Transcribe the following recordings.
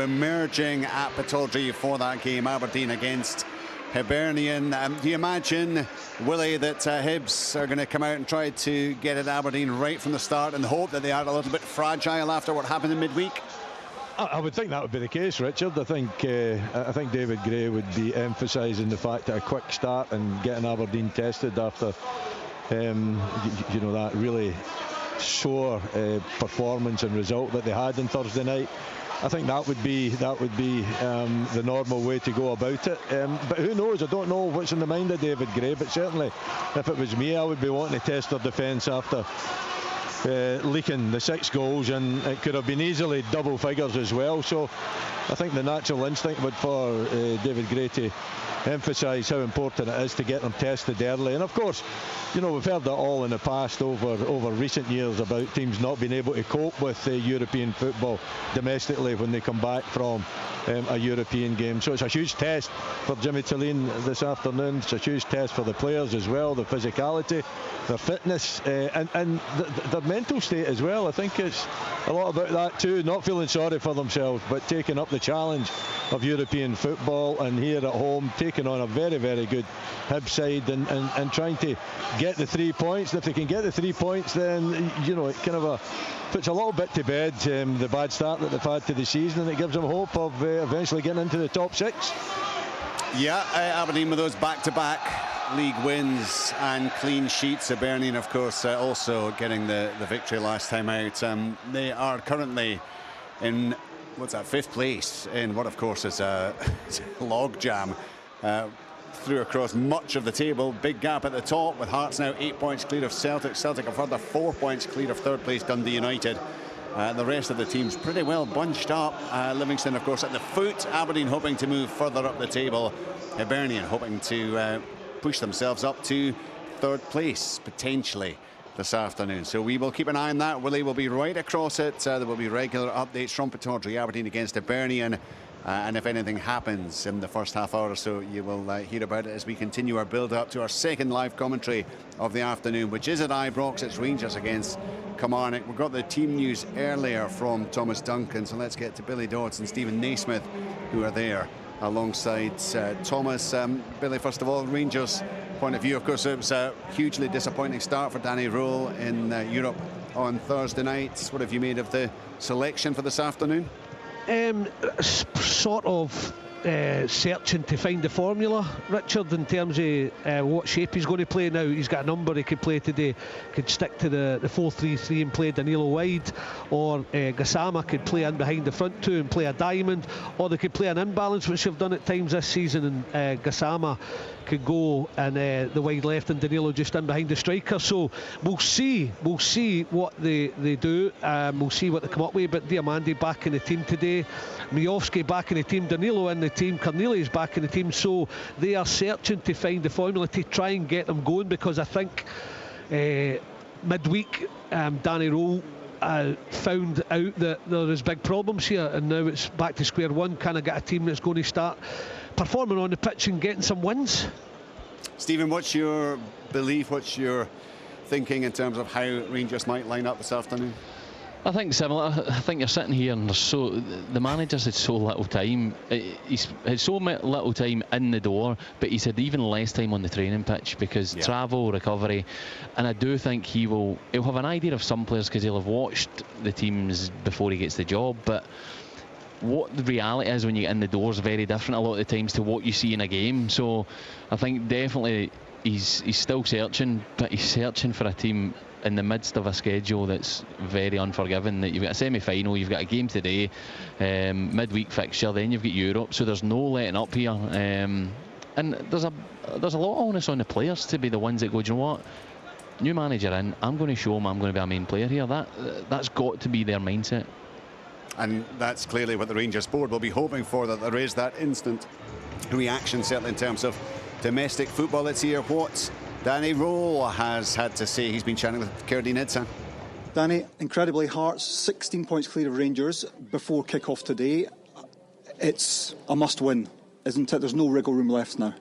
Emerging at Pittodrie for that game, Aberdeen against Hibernian. Do you imagine, Willie, that Hibs are going to come out and try to get at Aberdeen right from the start and hope that they are a little bit fragile after what happened in midweek? I would think that would be the case, Richard. I think David Gray would be emphasising the fact that a quick start and getting Aberdeen tested after that really sore performance and result that they had on Thursday night. I think that would be the normal way to go about it. But who knows? I don't know what's in the mind of David Gray. But certainly, if it was me, I would be wanting to test their defence after leaking the 6 goals, and it could have been easily double figures as well. So I think the natural instinct would for David Gray to emphasise how important it is to get them tested early. And of course, we've heard that all in the past over recent years about teams not being able to cope with European football domestically when they come back from a European game. So it's a huge test for Jimmy Tilleen this afternoon. It's a huge test for the players as well, their physicality, their fitness, and their mental state as well. I think it's a lot about that too, not feeling sorry for themselves, but taking up the challenge of European football, and here at home taking on a very, very good Hibs side and trying to get the 3 points. And if they can get the 3 points, then it kind of puts a little bit to bed the bad start that they've had to the season, and it gives them hope of eventually getting into the top 6. Yeah, Aberdeen with those back-to-back league wins and clean sheets. Hibernian, of course, also getting the victory last time out. They are currently in, 5th place in what, of course, is a log jam through across much of the table. Big gap at the top, with Hearts now 8 points clear of Celtic. Celtic a further 4 points clear of 3rd place Dundee United. The rest of the teams pretty well bunched up. Livingston, of course, at the foot. Aberdeen hoping to move further up the table. Hibernian hoping to push themselves up to 3rd place, potentially, this afternoon. So we will keep an eye on that. Willie will be right across it. There will be regular updates from Pittodrie, Aberdeen against Hibernian. And if anything happens in the first half hour or so, you will hear about it as we continue our build-up to our second live commentary of the afternoon, which is at Ibrox. It's Rangers against Kilmarnock. We've got the team news earlier from Thomas Duncan, so let's get to Billy Dodds and Stephen Naismith, who are there alongside Thomas. Billy, first of all, Rangers' point of view, of course, it was a hugely disappointing start for Danny Röhl in Europe on Thursday night. What have you made of the selection for this afternoon? Sort of searching to find the formula, Richard, in terms of what shape he's going to play now. He's got a number he could play today. Could stick to the 4-3-3 and play Danilo wide, or Gassama could play in behind the front two and play a diamond, or they could play an imbalance, which they've done at times this season, and Gassama could go and the wide left and Danilo just in behind the striker. So we'll see what they do. We'll see what they come up with. But Diamandi back in the team today, Miovski back in the team, Danilo in the team, Cornelius back in the team. So they are searching to find the formula to try and get them going, because I think midweek Danny Röhl found out that there is big problems here, and now it's back to square one. Can I get a team that's going to start performing on the pitch and getting some wins? Stephen, what's your belief, what's your thinking in terms of how Rangers might line up this afternoon? I think similar. I think you're sitting here and the manager's had so little time. He's had so little time in the door, but he's had even less time on the training pitch because travel, recovery, and I do think he'll have an idea of some players because he'll have watched the teams before he gets the job. But what the reality is when you get in the door is very different a lot of the times to what you see in a game. So I think definitely he's still searching, but he's searching for a team in the midst of a schedule that's very unforgiving. That you've got a semi-final, you've got a game today, midweek fixture, then you've got Europe, so there's no letting up here, and there's a lot of onus on the players to be the ones that go, do you know what, new manager in, I'm going to show him I'm going to be a main player here. That's got to be their mindset. And that's clearly what the Rangers board will be hoping for, that there is that instant reaction, certainly in terms of domestic football. Let's hear what Danny Röhl has had to say. He's been chatting with Kerdine Idsa. Danny, incredibly, Hearts 16 points clear of Rangers before kick-off today. It's a must-win, isn't it? There's no wriggle room left now.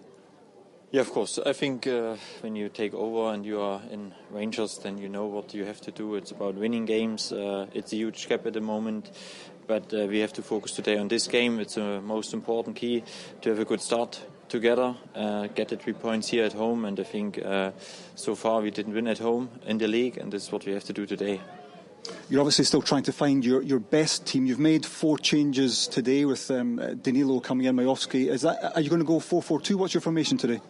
Yeah, of course. I think when you take over and you are in Rangers, then you know what you have to do. It's about winning games. It's a huge gap at the moment. But we have to focus today on this game. It's the most important key to have a good start together, get the 3 points here at home. And I think so far we didn't win at home in the league, and this is what we have to do today. You're obviously still trying to find your best team. You've made 4 changes today with Danilo coming in, Majowski. Are you going to go 4-4-2? What's your formation today?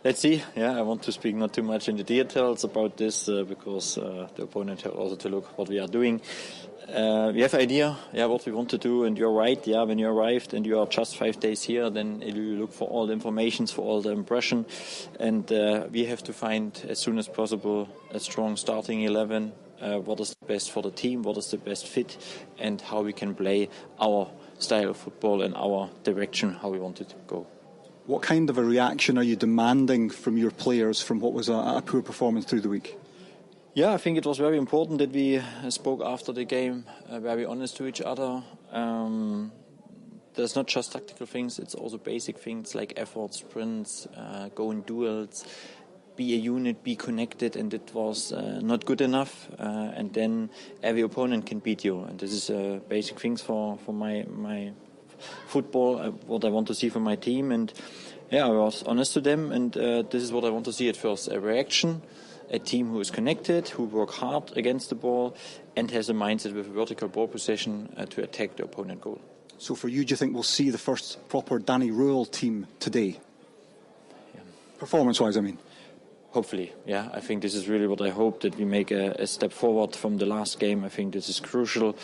Let's see. Yeah, I want to speak not too much in the details about this because the opponent has also to look what we are doing. We have idea, what we want to do, and you're right. Yeah, when you arrived and you are just 5 days here, then you look for all the informations, for all the impression, and we have to find as soon as possible a strong starting 11. What is the best for the team? What is the best fit, and how we can play our style of football and our direction, how we want it to go. What kind of a reaction are you demanding from your players from what was a poor performance through the week? Yeah, I think it was very important that we spoke after the game, very honest to each other. There's not just tactical things, it's also basic things like effort, sprints, go in duels, be a unit, be connected, and it was not good enough. And then every opponent can beat you, and this is basic things for my football, what I want to see from my team. And I was honest to them, and this is what I want to see at first: a reaction, a team who is connected, who work hard against the ball, and has a mindset with a vertical ball possession to attack the opponent goal. So for you, do you think we'll see the first proper Danny Röhl team today? Yeah. Performance-wise, I mean. Hopefully, yeah. I think this is really what I hope, that we make a step forward from the last game. I think this is crucial.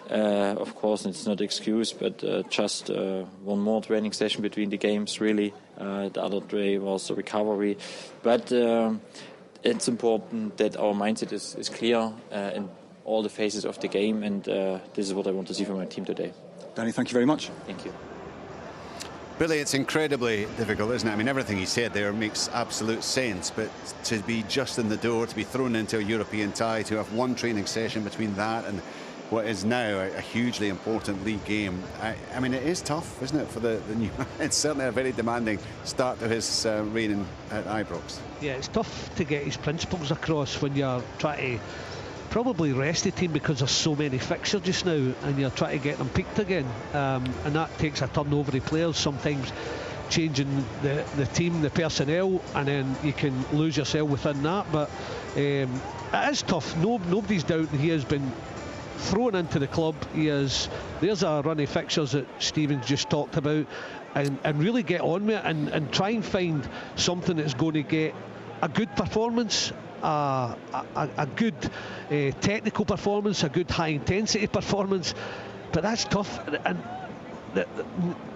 Of course, it's not an excuse, but just one more training session between the games, really. The other day was a recovery. But it's important that our mindset is clear in all the phases of the game, and this is what I want to see from my team today. Danny, thank you very much. Thank you. Billy, it's incredibly difficult, isn't it? I mean, everything he said there makes absolute sense, but to be just in the door, to be thrown into a European tie, to have one training session between that and what is now a hugely important league game, I mean, it is tough, isn't it, for the new man? It's certainly a very demanding start to his reign at Ibrox. Yeah, it's tough to get his principles across when you're trying to probably rest the team because there's so many fixtures just now, and you're trying to get them peaked again, and that takes a turnover of players, sometimes changing the team, the personnel, and then you can lose yourself within that. But it is tough. Nobody's doubting he has been thrown into the club. There's a run of fixtures that Stephen's just talked about, and really get on with it and try and find something that's going to get a good performance, a good technical performance, a good high intensity performance. But that's tough, and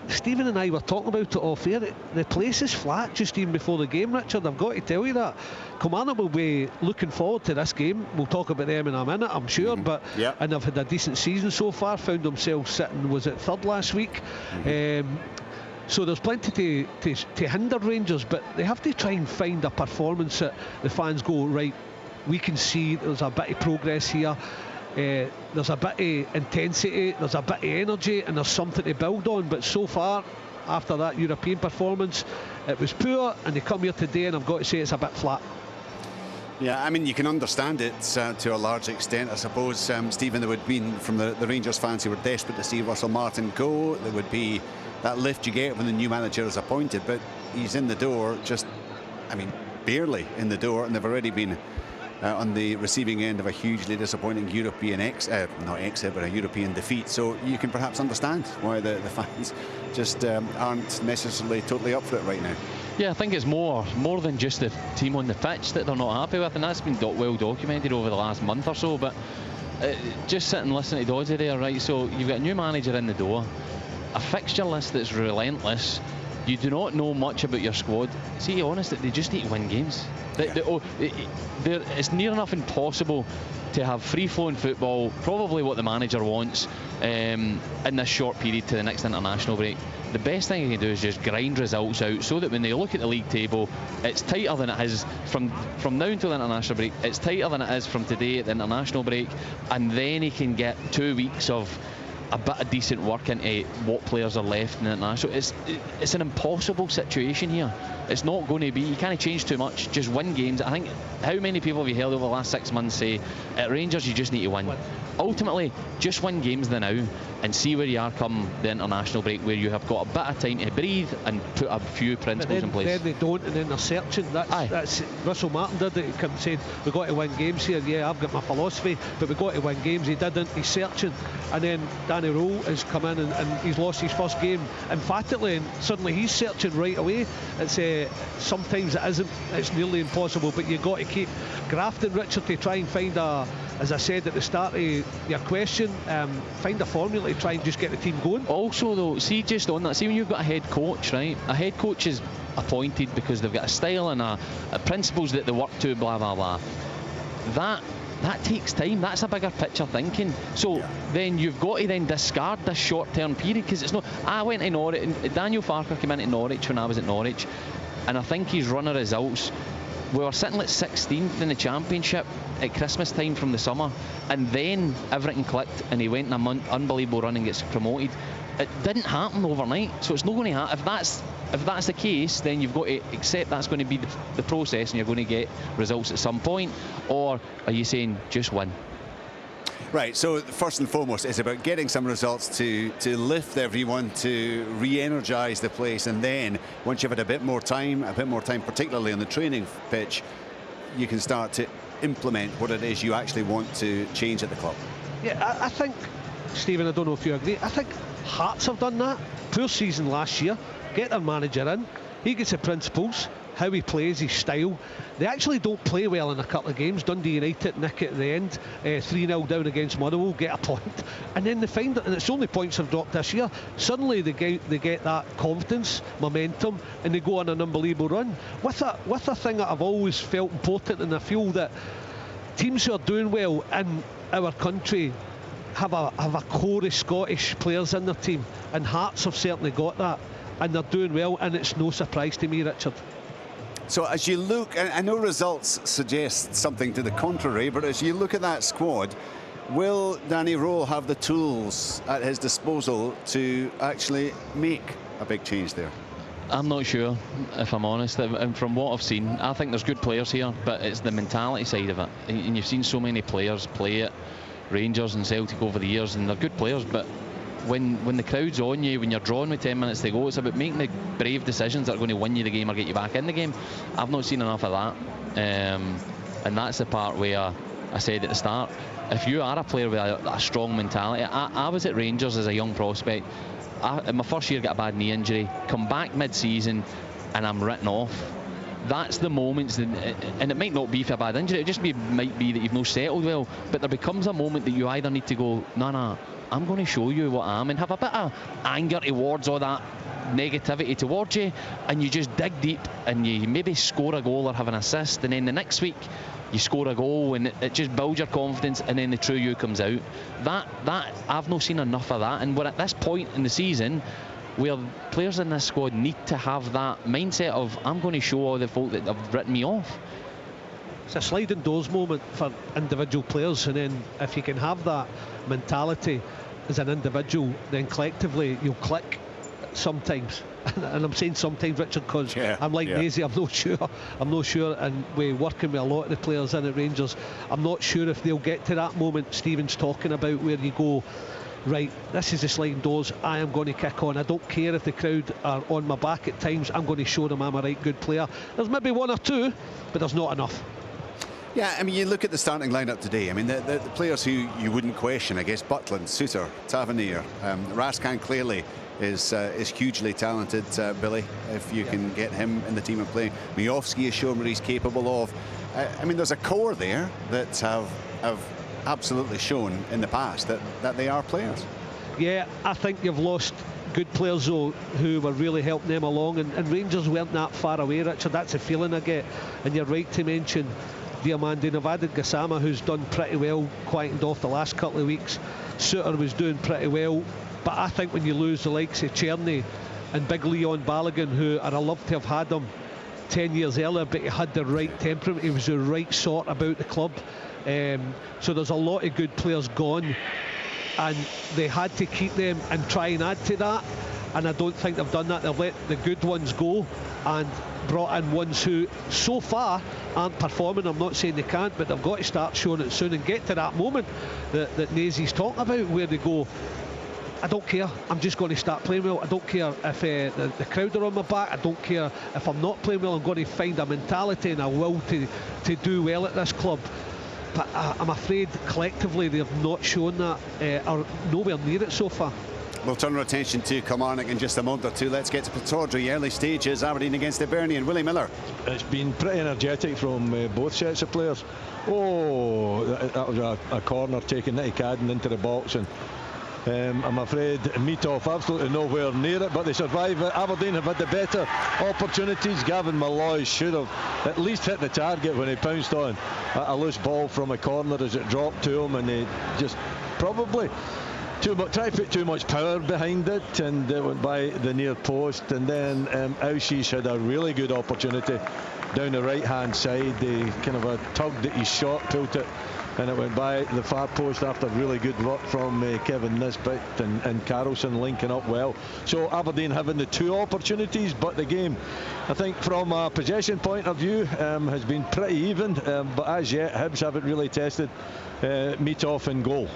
Stephen and I were talking about it off air. The place is flat just even before the game, Richard. I've got to tell you that. Kilmarnock will be looking forward to this game. We'll talk about them in a minute, I'm sure. But yep. And they've had a decent season so far. Found themselves sitting, was it third last week? So there's plenty to hinder Rangers, but they have to try and find a performance that the fans go, right, we can see there's a bit of progress here, there's a bit of intensity, there's a bit of energy, and there's something to build on. But so far, after that European performance, it was poor, and they come here today, and I've got to say it's a bit flat. Yeah, I mean, you can understand it to a large extent, I suppose. Stephen, there would be, from the Rangers fans who were desperate to see Russell Martin go, there would be that lift you get when the new manager is appointed, but he's in the door, just, I mean, barely in the door, and they've already been on the receiving end of a hugely disappointing European but a European defeat. So you can perhaps understand why the fans just aren't necessarily totally up for it right now. Yeah, I think it's more than just the team on the pitch that they're not happy with, and that's been well documented over the last month or so. But just sit and listen to Dodgy there, right? So you've got a new manager in the door, a fixture list that's relentless. You do not know much about your squad. See, honest, they just need to win games. It's near enough impossible to have free-flowing football, probably what the manager wants, in this short period to the next international break. The best thing you can do is just grind results out, so that when they look at the league table, it's tighter than it is from now until the international break. It's tighter than it is from today at the international break, and then he can get 2 weeks of a bit of decent work into what players are left in the international. It's an impossible situation here. It's not going to be, you can't change too much, just win games. I think, how many people have you heard over the last 6 months say at Rangers you just need to win? ultimately, just win games the now and see where you are come the international break, where you have got a bit of time to breathe and put a few principles in place. Then they don't, and then they're searching. That's Russell Martin did it. He came and said, we've got to win games here. Yeah, I've got my philosophy, but we've got to win games. He didn't. He's searching. And then Danny Rowe has come in and he's lost his first game emphatically, and suddenly he's searching right away. It's sometimes it isn't. It's nearly impossible, but you've got to keep grafting, Richard, to try and find as I said at the start of your question, find a formula to try and just get the team going. Also though, see, just on that, see when you've got a head coach, right? A head coach is appointed because they've got a style and a principles that they work to, blah blah blah. That takes time. That's a bigger picture thinking. So then you've got to then discard this short-term period, because it's not. I went to Norwich, and Daniel Farker came into Norwich when I was at Norwich, and I think his run of results, we were sitting at 16th in the Championship at Christmas time from the summer, and then everything clicked and he went on an unbelievable run and gets promoted. It didn't happen overnight, so it's not going to happen. If that's the case, then you've got to accept that's going to be the process, and you're going to get results at some point. Or are you saying just win? Right, so first and foremost, it's about getting some results to lift everyone, to re-energise the place, and then once you've had a bit more time, particularly on the training pitch, you can start to implement what it is you actually want to change at the club. Yeah, I think, Stephen, I don't know if you agree, I think Hearts have done that. Poor season last year, get their manager in, he gets the principles, how he plays, his style. They actually don't play well in a couple of games. Dundee United nick it at the end, 3-0 down against Motherwell, get a point, and then they find it, and it's only points have dropped this year. Suddenly they get that confidence, momentum, and they go on an unbelievable run. With a thing that I've always felt important, and I feel that teams who are doing well in our country have a core of Scottish players in their team, and Hearts have certainly got that, and they're doing well, and it's no surprise to me, Richard. So as you look, and I know results suggest something to the contrary, but as you look at that squad, will Danny Rowe have the tools at his disposal to actually make a big change there? I'm not sure, if I'm honest. And from what I've seen, I think there's good players here, but it's the mentality side of it. And you've seen so many players play at Rangers and Celtic over the years, and they're good players, but when the crowd's on you, when you're drawn with 10 minutes to go, it's about making the brave decisions that are going to win you the game or get you back in the game. I've not seen enough of that, and that's the part where I said at the start, if you are a player with a strong mentality, I was at Rangers as a young prospect. In my first year got a bad knee injury, come back mid-season and I'm written off. That's the moments, and it might not be for a bad injury, it just might be that you've not settled well, but there becomes a moment that you either need to go, no, I'm going to show you what I am, and have a bit of anger towards all that negativity towards you, and you just dig deep and you maybe score a goal or have an assist, and then the next week you score a goal and it just builds your confidence, and then the true you comes out. That I've not seen enough of that, and we're at this point in the season where players in this squad need to have that mindset of, I'm going to show all the folk that have written me off. It's a sliding doors moment for individual players, and then if you can have that mentality as an individual, then collectively you'll click sometimes. And I'm saying sometimes, Richard, because I'm like Maisie, I'm not sure, and we're working with a lot of the players in at Rangers, I'm not sure if they'll get to that moment Stephen's talking about, where you go, right, this is the sliding doors, I am going to kick on. I don't care if the crowd are on my back at times, I'm going to show them I'm a right good player. There's maybe one or two, but there's not enough. Yeah, I mean, you look at the starting lineup today. I mean, the players who you wouldn't question, I guess, Butland, Suter, Tavernier, Raskan clearly is hugely talented, Billy, if you can get him in the team and playing. Miofsky has shown what he's capable of. I mean, there's a core there that have absolutely shown in the past that they are players. Yeah, I think you've lost good players though who were really helping them along, and Rangers weren't that far away, Richard. That's a feeling I get, and you're right to mention Diamandi. They've added Gassama, who's done pretty well, quietened off the last couple of weeks. Suter was doing pretty well, but I think when you lose the likes of Czerny and big Leon Balogun, who I'd love to have had him 10 years earlier, but he had the right temperament, he was the right sort about the club. So there's a lot of good players gone, and they had to keep them and try and add to that, and I don't think they've done that. They've let the good ones go, and brought in ones who so far aren't performing. I'm not saying they can't, but they've got to start showing it soon and get to that moment that Nazy's talking about, where they go, I don't care, I'm just going to start playing well. I don't care if the crowd are on my back. I don't care if I'm not playing well. I'm going to find a mentality and a will to do well at this club. But I'm afraid collectively they've not shown that, or nowhere near it so far. We'll turn our attention to Kilmarnock in just a moment or two. Let's get to Pittodrie. Early stages, Aberdeen against Hibernian. Willie Miller. It's been pretty energetic from both sets of players. Oh, that was a corner taking Nicky Cadden into the box, and I'm afraid Mitov absolutely nowhere near it, but they survive it. Aberdeen have had the better opportunities. Gavin Malloy should have at least hit the target when he pounced on a loose ball from a corner as it dropped to him, and they just probably try to put too much power behind it, and it went by the near post. And then Auschis had a really good opportunity down the right hand side. They kind of tugged at his shot, pulled it, and it went by the far post after really good work from Kevin Nisbet and Carlson linking up well. So Aberdeen having the two opportunities, but the game, I think from a possession point of view, has been pretty even, but as yet Hibs haven't really tested Mitov in goal.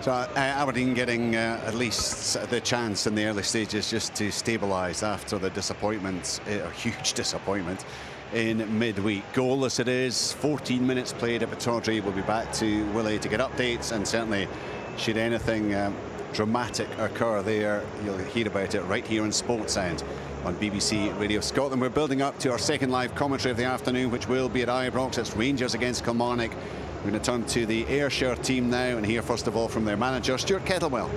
So Aberdeen getting at least the chance in the early stages just to stabilise after the disappointment, a huge disappointment in midweek. Goalless it is, 14 minutes played at Pittodrie. We'll be back to Willie to get updates, and certainly should anything dramatic occur there, you'll hear about it right here in Sportsound on BBC Radio Scotland. We're building up to our second live commentary of the afternoon, which will be at Ibrox. It's Rangers against Kilmarnock. We're going to turn to the Ayrshire team now and hear first of all from their manager, Stuart Kettlewell.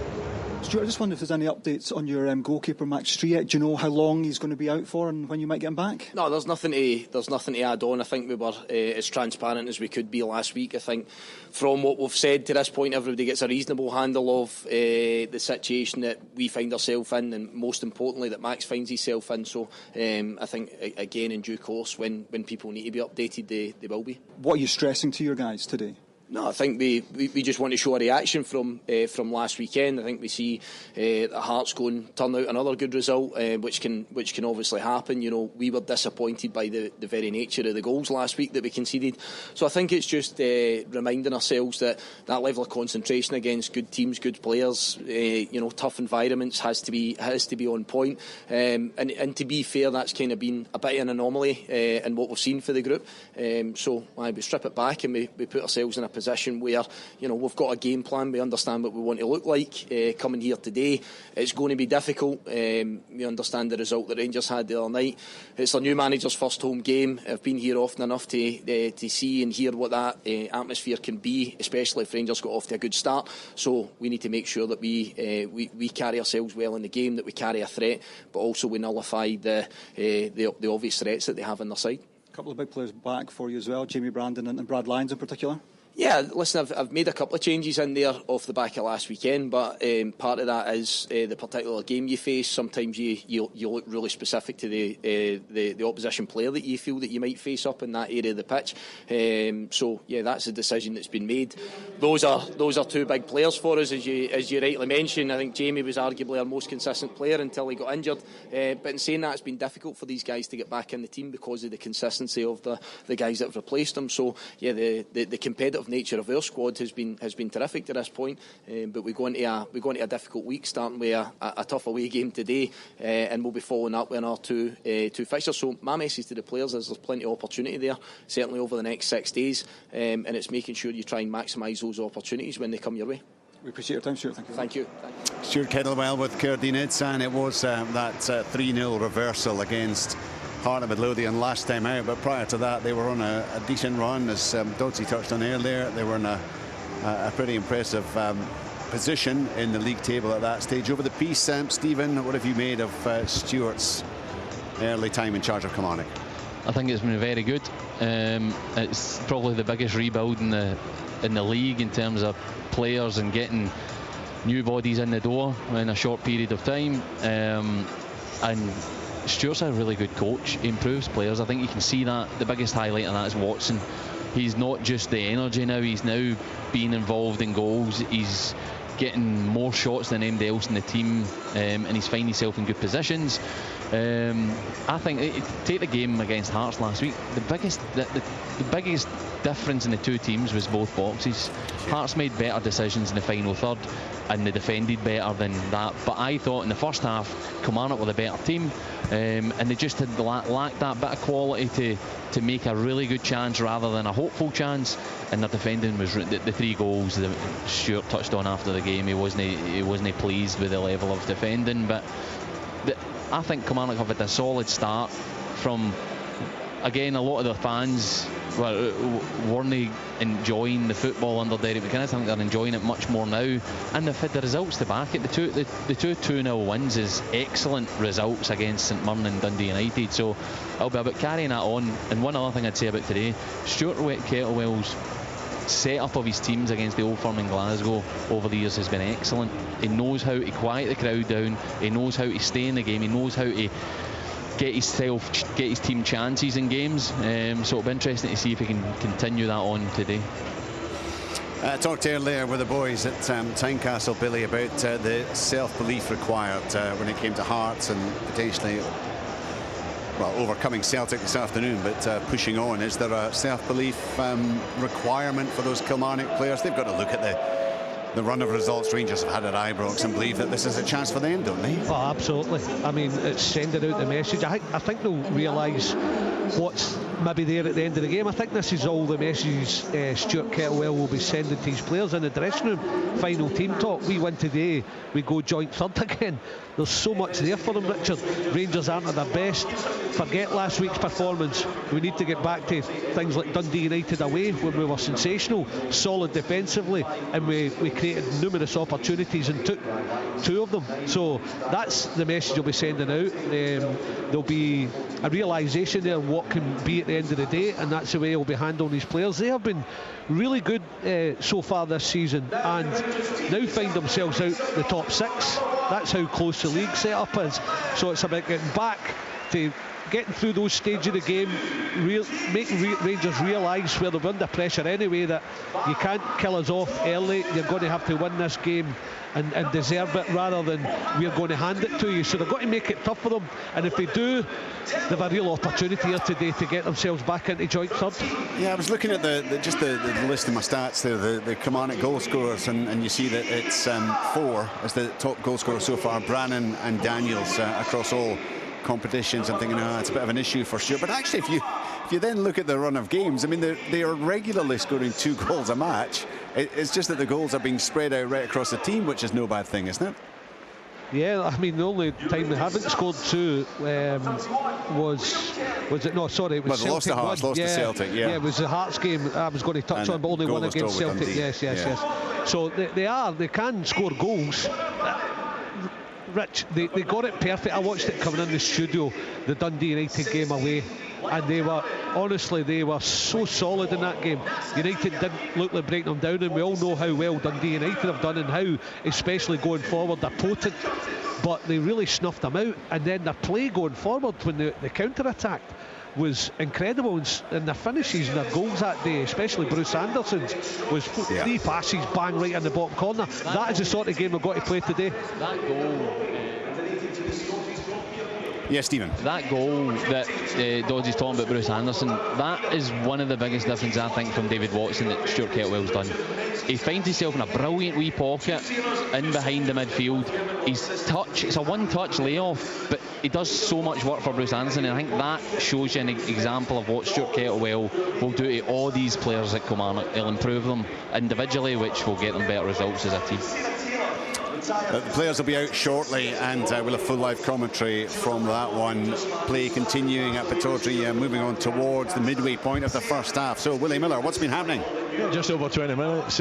Stuart, I just wonder if there's any updates on your goalkeeper Max Striek. Do you know how long he's going to be out for and when you might get him back? No, there's nothing to add on. I think we were as transparent as we could be last week. I think from what we've said to this point, everybody gets a reasonable handle of the situation that we find ourselves in, and most importantly that Max finds himself in. So I think again in due course, when people need to be updated, they will be. What are you stressing to your guys today? No, I think we just want to show a reaction from last weekend. I think we see that Hearts turn out another good result, which can obviously happen. You know, we were disappointed by the very nature of the goals last week that we conceded. So I think it's just reminding ourselves that level of concentration against good teams, good players, tough environments has to be on point. And to be fair, that's kind of been a bit of an anomaly in what we've seen for the group. So we strip it back and we put ourselves in a position where we've got a game plan. We understand what we want to look like coming here today. It's going to be difficult. We understand the result that Rangers had the other night. It's their new manager's first home game. I've been here often enough to see and hear what that atmosphere can be, especially if Rangers got off to a good start. So we need to make sure that we carry ourselves well in the game, that we carry a threat, but also we nullify the obvious threats that they have on their side. A couple of big players back for you as well, Jamie Brandon and Brad Lyons in particular. Yeah, listen, I've made a couple of changes in there off the back of last weekend, but part of that is the particular game you face. Sometimes you look really specific to the opposition player that you feel that you might face up in that area of the pitch. So yeah, that's a decision that's been made. Those are two big players for us, as you rightly mentioned. I think Jamie was arguably our most consistent player until he got injured. But in saying that, it's been difficult for these guys to get back in the team because of the consistency of the guys that have replaced them. So yeah, the competitive nature of our squad has been terrific to this point, but we go into a difficult week, starting with a tough away game today, and we'll be following up with our two fixtures. So my message to the players is there's plenty of opportunity there, certainly over the next 6 days, and it's making sure you try and maximise those opportunities when they come your way. We appreciate your time, Stuart. Thank you. Thank you. Stuart Kettlewell with Cardinitz, and it was that 3-0 reversal against Heart of Midlothian last time out, but prior to that they were on a decent run, as Dodsey touched on earlier. They were in a pretty impressive position in the league table at that stage. Over the piece, Stephen, what have you made of Stuart's early time in charge of Kilmarnock? I think it's been very good. It's probably the biggest rebuild in the league in terms of players and getting new bodies in the door in a short period of time, and Stuart's a really good coach. He improves players. I think you can see that. The biggest highlight of that is Watson. He's not just the energy now, he's now being involved in goals. He's getting more shots than anybody else in the team, and he's finding himself in good positions. I think take the game against Hearts last week. The biggest difference in the two teams was both boxes. Hearts made better decisions in the final third, and they defended better than that. But I thought in the first half, Kilmarnock were the better team, and they just had lacked that bit of quality to make a really good chance rather than a hopeful chance. And their defending was the 3 goals that Stuart touched on after the game. He wasn't pleased with the level of defending, but I think Kilmarnock have had a solid start from. Again, a lot of the fans weren't enjoying the football under Derek McInnes. I think they're enjoying it much more now, and they've had the results to back it. The two 2-0 wins is excellent results against St Mirren and Dundee United, so I'll be about carrying that on. And one other thing I'd say about today, Stuart Kettlewell's setup of his teams against the Old Firm in Glasgow over the years has been excellent. He knows how to quiet the crowd down, he knows how to stay in the game, he knows how to get his team chances in games, so it'll be interesting to see if he can continue that on today. Talked earlier with the boys at Tynecastle, Billy, about the self-belief required when it came to Hearts and potentially, well, overcoming Celtic this afternoon, but pushing on. Is there a self-belief requirement for those Kilmarnock players? They've got to look at the run of results Rangers have had at Ibrox and believe that this is a chance for them, don't they? Oh, absolutely. I mean, it's sending out the message. I think they'll realise what's maybe there at the end of the game. I think this is all the messages Stuart Kettlewell will be sending to his players in the dressing room. Final team talk. We win today, we go joint third again. There's so much there for them, Richard. Rangers aren't at their best. Forget last week's performance. We need to get back to things like Dundee United away, when we were sensational, solid defensively, and we created numerous opportunities and took 2 of them. So that's the message you'll be sending out. There'll be a realisation there what can be at the end of the day, and that's the way he'll be handling his players. They have been really good so far this season, and now find themselves out the top 6. That's how close the league setup is. So it's about getting back to getting through those stages of the game, making Rangers realise where they're under pressure anyway, that you can't kill us off early. You're going to have to win this game and deserve it, rather than we're going to hand it to you. So they've got to make it tough for them, and if they do, they've a real opportunity here today to get themselves back into joint third. Yeah, I was looking at the list of my stats there, the Kilmarnock goal scorers, and you see that it's 4 as the top goal scorer so far, Brannan and Daniels across all competitions. I'm thinking, it's a bit of an issue for sure. But actually, if you then look at the run of games, I mean, they are regularly scoring 2 goals a match. It's just that the goals are being spread out right across the team, which is no bad thing, isn't it? Yeah, I mean, the only time they haven't scored 2 was it? No, sorry, it was Celtic. Lost to Hearts, lost to Celtic. Yeah, it was the Hearts game I was going to touch on, but only one against Celtic. Yes. So they can score goals. Rich, they got it perfect. I watched it coming in the studio, the Dundee United game away, and they were so solid in that game. United didn't look like breaking them down, and we all know how well Dundee United have done, and how, especially going forward, they're potent. But they really snuffed them out, and then their play going forward when the counter-attacked was incredible, and their finishes and their goals that day, especially Bruce Anderson's, was 3 passes bang right in the bottom corner. That is the sort of game we've got to play today. That goal. Yes, Stephen. That goal that Dodgy's talking about, Bruce Anderson, that is one of the biggest differences, I think, from David Watson that Stuart Kettlewell's done. He finds himself in a brilliant wee pocket in behind the midfield. It's a one-touch layoff, but he does so much work for Bruce Anderson, and I think that shows you an example of what Stuart Kettlewell will do to all these players at Kilmarnock. He'll improve them individually, which will get them better results as a team. The players will be out shortly, and we'll have full live commentary from that one. Play continuing at Pittodrie, moving on towards the midway point of the first half. So, Willie Miller, what's been happening? Just over 20 minutes.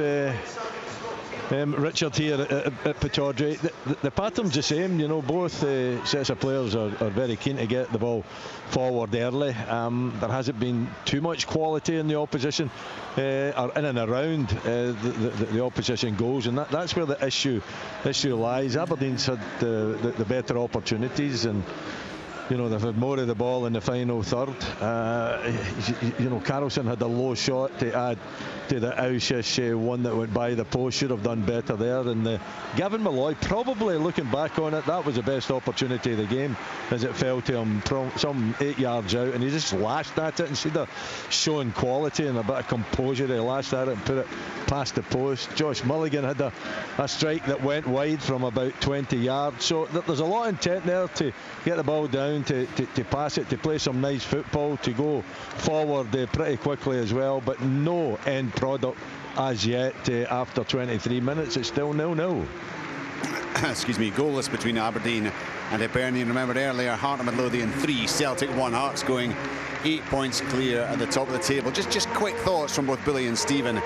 Richard here at Pittodrie. The pattern's the same, you know. Both sets of players are very keen to get the ball forward early. There hasn't been too much quality in the opposition or in and around the opposition goals, and that's where the issue lies. Aberdeen's had the better opportunities, and they've had more of the ball in the final third. Carlson had a low shot to add to the Auschwitz one that went by the post. Should have done better there. And Gavin Malloy, probably looking back on it, that was the best opportunity of the game, as it fell to him some 8 yards out, and he just lashed at it instead of showing quality and a bit of composure. He lashed at it and put it past the post. Josh Mulligan had a strike that went wide from about 20 yards. So there's a lot of intent there to get the ball down, to pass it, to play some nice football, to go forward pretty quickly as well, but no end product as yet. After 23 minutes, it's still 0-0. Excuse me, goalless between Aberdeen and Hibernian. Remembered earlier, Heart and Midlothian 3, Celtic 1. Hearts going 8 points clear at the top of the table. Just quick thoughts from both Billy and Stephen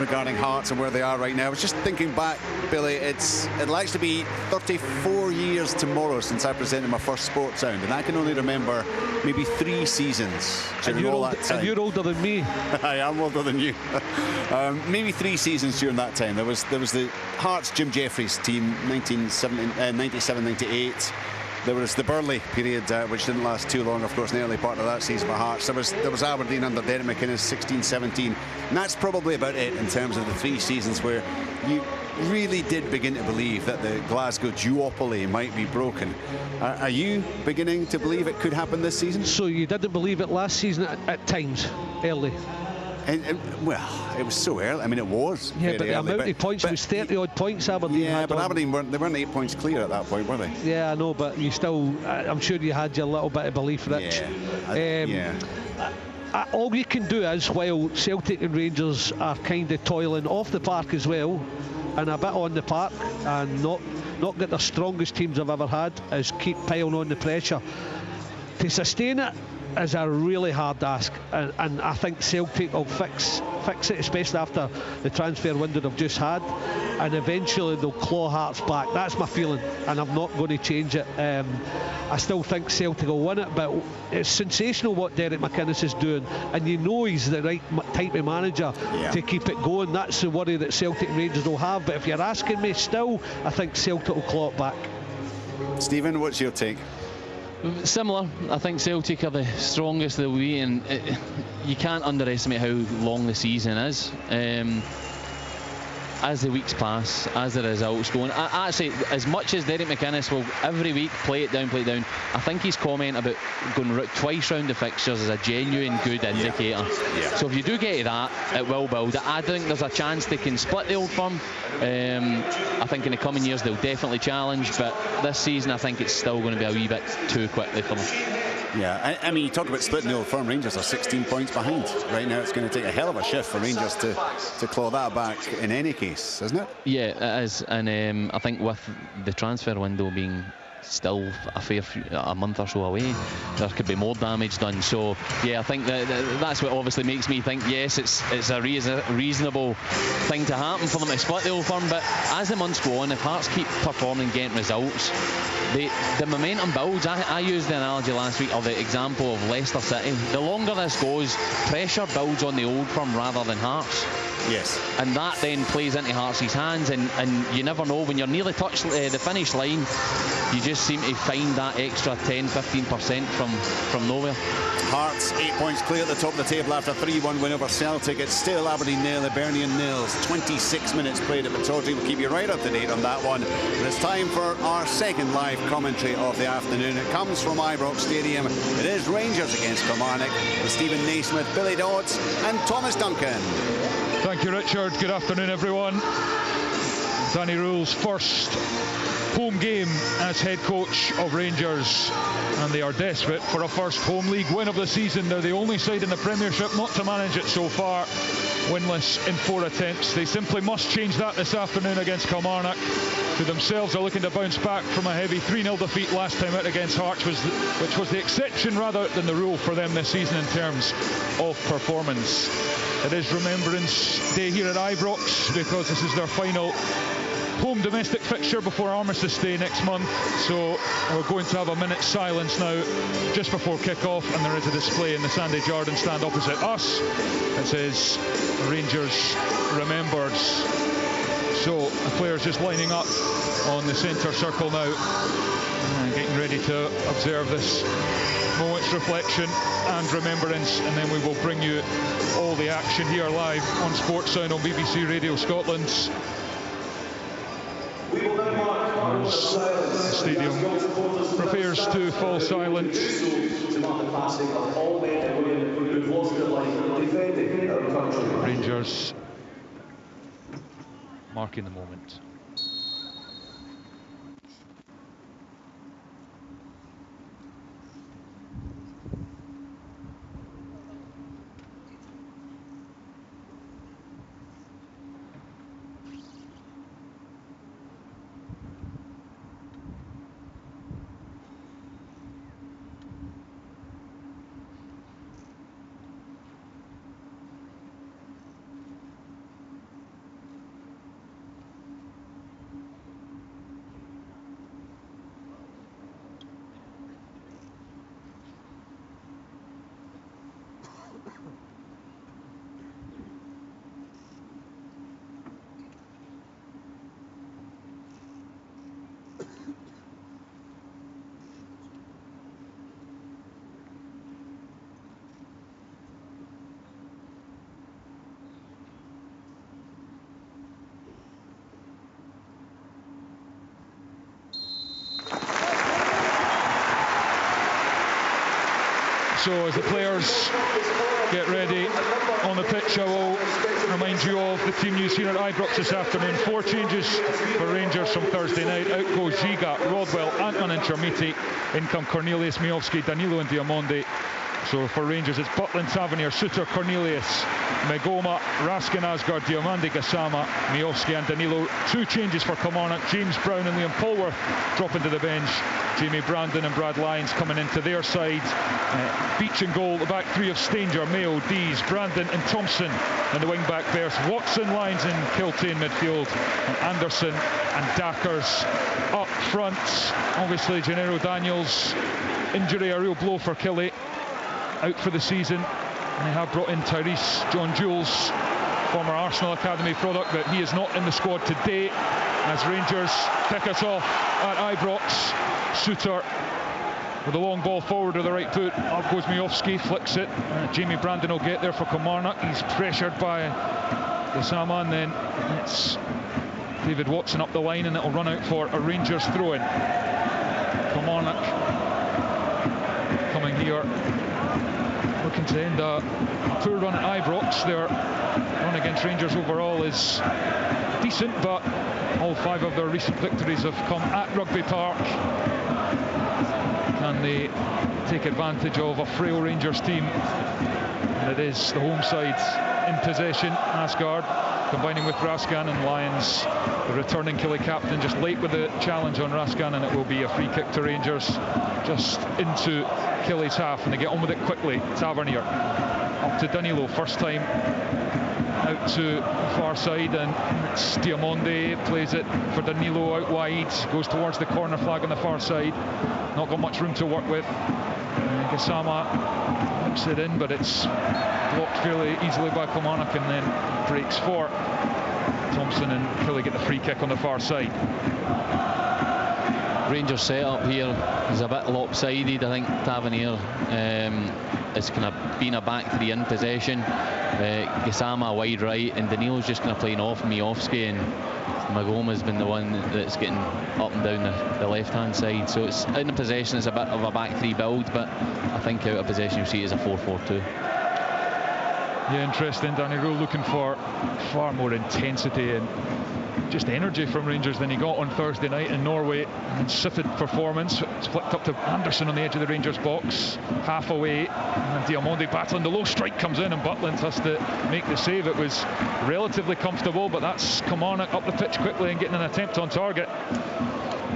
regarding Hearts and where they are right now. I was just thinking back, Billy, it'll actually be 34 years tomorrow since I presented my first Sports Sound, and I can only remember maybe 3 seasons during all that time. And you're older than me. I am older than you. Maybe 3 seasons during that time. There was the Hearts Jim Jeffries team, 97-98. There was the Burley period, which didn't last too long, of course, in the early part of that season for Hearts. There was Aberdeen under Derek McInnes, 16-17. And that's probably about it in terms of the 3 seasons where you really did begin to believe that the Glasgow duopoly might be broken. Are you beginning to believe it could happen this season? So you didn't believe it last season at times, early? Well, it was so early. I mean, it was. Yeah, but the amount of points, it was 30-odd points Aberdeen had. Yeah, but Aberdeen weren't 8 points clear at that point, were they? Yeah, I know, but you still, I'm sure you had your little bit of belief, Rich. All you can do is, while Celtic and Rangers are kind of toiling off the park as well, and a bit on the park, and not get the strongest teams I've ever had, is keep piling on the pressure. To sustain it is a really hard ask, and I think Celtic will fix it, especially after the transfer window they've just had, and eventually they'll claw Hearts back. That's my feeling, and I'm not going to change it. I still think Celtic will win it, but it's sensational what Derek McInnes is doing, and he's the right type of manager to keep it going. That's the worry that Celtic and Rangers will have, but if you're asking me, still I think Celtic will claw it back. Stephen, what's your take? Similar. I think Celtic are the strongest they'll be, and you can't underestimate how long the season is. As the weeks pass, as the results go on, actually, as much as Derek McInnes will every week play it down, I think his comment about going twice round the fixtures is a genuine good indicator. Yeah. So if you do get to that, it will build it. I think there's a chance they can split the Old Firm. I think in the coming years they'll definitely challenge, but this season I think it's still going to be a wee bit too quickly for them. Yeah, I mean, you talk about splitting the Old Firm. Rangers are 16 points behind right now. It's going to take a hell of a shift for Rangers to claw that back in any case, isn't it? Yeah, it is, and I think with the transfer window being still a month or so away, there could be more damage done. So yeah, I think that's what obviously makes me think yes, it's a reasonable thing to happen for them to split the Old Firm. But as the months go on, if Hearts keep performing, getting results, the momentum builds. I used the analogy last week, or the example of Leicester City. The longer this goes, pressure builds on the Old Firm rather than Hearts. Yes. And that then plays into Hearts' hands, and you never know, when you're nearly touched the finish line, you just seem to find that extra 10-15% from nowhere. Hearts 8 points clear at the top of the table after a 3-1 win over Celtic. It's still Aberdeen 0, Hibernian 0. 26 minutes played at Pittodrie. We'll keep you right up to date on that one. And it's time for our second live commentary of the afternoon. It comes from Ibrox Stadium. It is Rangers against Kilmarnock with Stephen Naismith, Billy Dodds and Thomas Duncan. Thank you, Richard. Good afternoon, everyone. Danny Rule's first home game as head coach of Rangers, and they are desperate for a first home league win of the season. They're the only side in the Premiership not to manage it so far, winless in 4 attempts. They simply must change that this afternoon against Kilmarnock, who themselves are looking to bounce back from a heavy 3-0 defeat last time out against Hearts, which was the exception rather than the rule for them this season in terms of performance. It is Remembrance Day here at Ibrox because this is their final home domestic fixture before Armistice Day next month. So we're going to have a minute's silence now just before kick-off, and there is a display in the Sandy Jardine stand opposite us. It says Rangers Remembered. So the players just lining up on the centre circle now. getting ready to observe this moment's reflection and remembrance, and then we will bring you all the action here live on Sports Sound on BBC Radio Scotland. As the stadium prepares to fall silent. Rangers marking the moment. So as the players get ready on the pitch, I will remind you of the team news here at Ibrox this afternoon. 4 changes for Rangers from Thursday night. Out goes Giga, Rodwell, Antman and Chermiti. In come Cornelius, Miovski, Danilo and Diamonde. So for Rangers it's Butland, Tavernier, Suter, Cornelius, Megoma, Raskin, Asgard, Diamande, Gassama, Miovski and Danilo. 2 changes for Kilmarnock. James Brown and Liam Polworth dropping to the bench. Jamie Brandon and Brad Lyons coming into their side. Beach and goal, the back 3 of Stanger, Mayo, Dees, Brandon and Thompson in the wing-back berth. Watson, Lyons and Kilty in midfield. And Anderson and Dackers up front. Obviously Gennaro Daniels injury, a real blow for Killy, out for the season. And they have brought in Tyrese John Jules, former Arsenal Academy product, but he is not in the squad today as Rangers pick us off at Ibrox. Suter with a long ball forward with the right foot. Up goes Miovski, flicks it. Jamie Brandon will get there for Kilmarnock. He's pressured by Gassama, and then it's David Watson up the line, and it'll run out for a Rangers throw-in. Kilmarnock coming here, looking to end a poor run at Ibrox. Their run against Rangers overall is decent, but all 5 of their recent victories have come at Rugby Park. Can they take advantage of a frail Rangers team? And it is the home side in possession. Asgard combining with Raskan, and Lyons, the returning Killie captain, just late with the challenge on Raskan, and it will be a free kick to Rangers just into Killie's half, and they get on with it quickly. Tavernier up to Danilo, first time out to the far side, and it's Diamonde plays it for Danilo out wide, goes towards the corner flag on the far side. Not got much room to work with. Gassama whips it in, but it's blocked fairly easily by Kilmarnock, and then breaks for Thompson, and Killie get the free kick on the far side. Rangers setup here is a bit lopsided. I think Tavernier is kind of being a back 3 in possession. Gassama wide right, and Danilo's just kind of playing off Miovski, and Magoma's been the one that's getting up and down the left-hand side. So it's in the possession, it's a bit of a back 3 build, but I think out of possession you'll see it as a 4-4-2. Yeah, interesting. Danny Rule looking for far more intensity and just energy from Rangers than he got on Thursday night in Norway. Insipid performance. It's flicked up to Anderson on the edge of the Rangers box, half away, and Diamonde battling. The low strike comes in, and Butland has to make the save. It was relatively comfortable, but that's Kilmarnock up the pitch quickly and getting an attempt on target.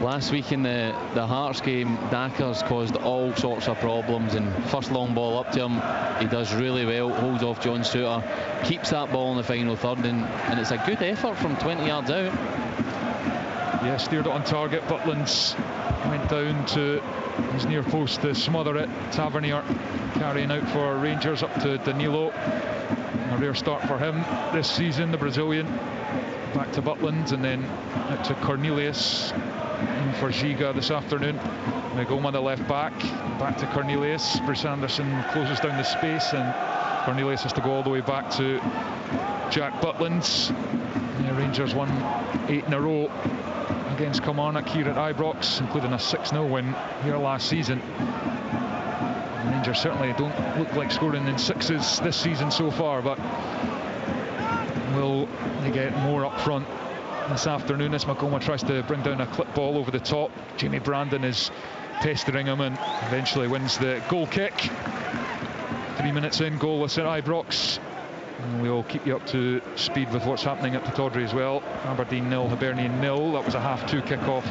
Last week in the Hearts game, Dackers caused all sorts of problems, and first long ball up to him, he does really well, holds off John Suter, keeps that ball in the final third, and it's a good effort from 20 yards out. Yeah, steered it on target. Butland's went down to his near post to smother it. Tavernier carrying out for Rangers up to Danilo. A rare start for him this season, the Brazilian. Back to Butland, and then out to Cornelius. in for Giga this afternoon. Magoma, the left back to Cornelius. Bruce Anderson closes down the space, and Cornelius has to go all the way back to Jack Butland. Yeah, Rangers won 8 in a row against Kilmarnock here at Ibrox, including a 6-0 win here last season. The Rangers certainly don't look like scoring in sixes this season so far, but will they get more up front this afternoon as Magoma tries to bring down a clip ball over the top? Jamie Brandon is pestering him and eventually wins the goal kick. 3 minutes in, goalless at Ibrox. And we'll keep you up to speed with what's happening at Pittodrie as well. Aberdeen 0, Hibernian 0. That was a half-2 kick-off.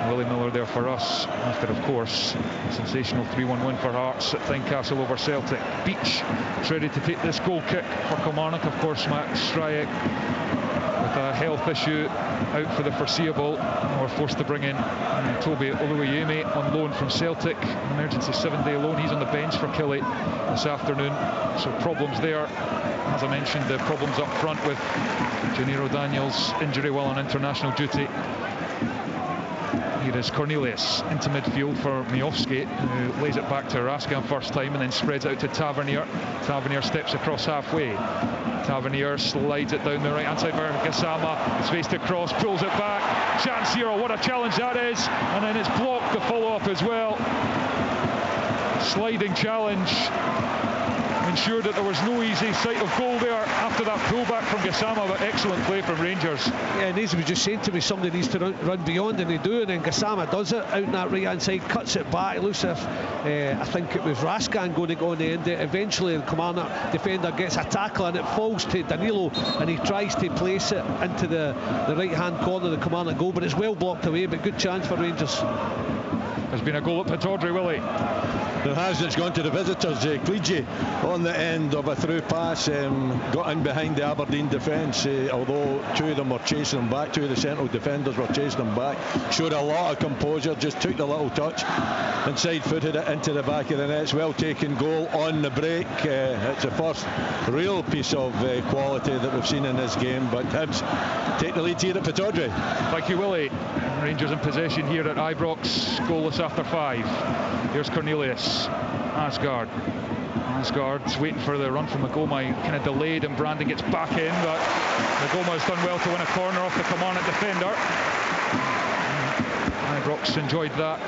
Willie Miller there for us after, of course, a sensational 3-1 win for Hearts at Tynecastle over Celtic. Beach is ready to take this goal kick for Kilmarnock. Of course, Max Stryjek with a health issue out for the foreseeable. We're forced to bring in Toby Oluwayemi on loan from Celtic, an emergency 7-day loan. He's on the bench for Killie this afternoon, so problems there. As I mentioned, the problems up front with Janiro Daniels' injury while on international duty. Here is Cornelius into midfield for Miofsky, who lays it back to Raskan first time and then spreads out to Tavernier. Tavernier steps across halfway. Tavernier slides it down the right hand side for Gassama. Space to cross, pulls it back. Chance here, what a challenge that is. And then it's blocked, the follow up as well. Sliding challenge ensured that there was no easy sight of goal there after that pullback from Gassama, but excellent play from Rangers. Yeah, Nazy was just saying to me somebody needs to run beyond, and they do, and then Gassama does it out in that right hand side, cuts it back. It looks as if I think it was Raskan going to go on the end. Eventually the Kilmarnock defender gets a tackle and it falls to Danilo, and he tries to place it into the right hand corner of the Kilmarnock goal, but it's well blocked away. But good chance for Rangers. There's been a goal at Pittodrie, Willie. There has. It's gone to the visitors. Cleege on the end of a through pass got in behind the Aberdeen defence, although two of them were chasing them back. Two of the central defenders were chasing them back. Showed a lot of composure, just took the little touch and side footed it into the back of the net. Well taken goal on the break. It's the first real piece of quality that we've seen in this game, but Hibs take the lead here at Pittodrie. Thank you, Willie. Rangers in possession here at Ibrox, goalless after 5. Here's Cornelius. Asgard's waiting for the run from Magoma, kind of delayed, and Brandon gets back in, but Magoma has done well to win a corner off the Kilmarnock defender. Ibrox enjoyed that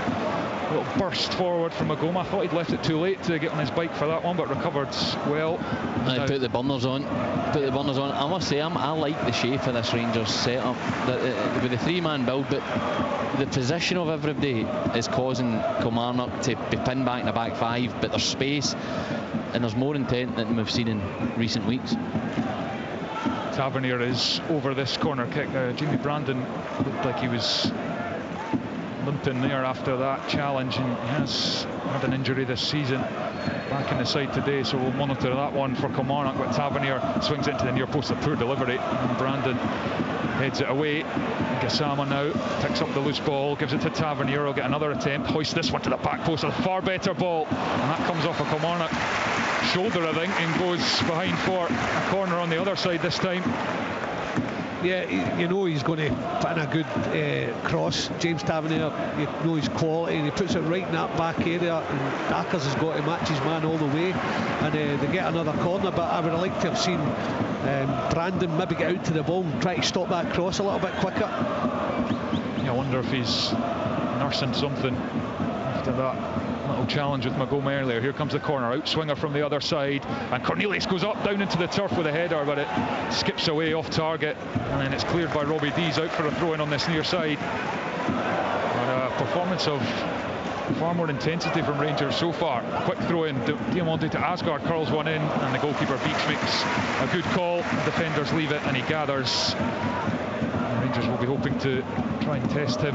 little burst forward from Magoma. I thought he'd left it too late to get on his bike for that one, but recovered well. I put the burners on. I must say, I like the shape of this Rangers setup with the 3-man build, but the position of everybody is causing Kilmarnock to be pinned back in the back 5, but there's space and there's more intent than we've seen in recent weeks. Tavernier is over this corner kick. Jamie Brandon looked like he was limping there after that challenge, and he has had an injury this season. Back in the side today, so we'll monitor that one for Kilmarnock. But Tavernier swings into the near post, a poor delivery, and Brandon heads it away. Gassama now picks up the loose ball, gives it to Tavernier. He'll get another attempt, hoist this one to the back post. A far better ball, and that comes off a Kilmarnock shoulder, I think, and goes behind for a corner on the other side this time. Yeah, you know he's going to put in a good cross. James Tavernier, you know his quality, and he puts it right in that back area, and Dackers has got to match his man all the way, and they get another corner. But I would have liked to have seen Brandon maybe get out to the ball and try to stop that cross a little bit quicker. Yeah, I wonder if he's nursing something after that little challenge with Magoma earlier. Here comes the corner, outswinger from the other side, and Cornelius goes up down into the turf with a header, but it skips away off target, and then it's cleared by Robbie Dees out for a throw-in on this near side. But a performance of far more intensity from Rangers so far. Quick throw-in, Diamonte to Asgard, curls one in, and the goalkeeper Beach makes a good call. The defenders leave it, and he gathers. And Rangers will be hoping to try and test him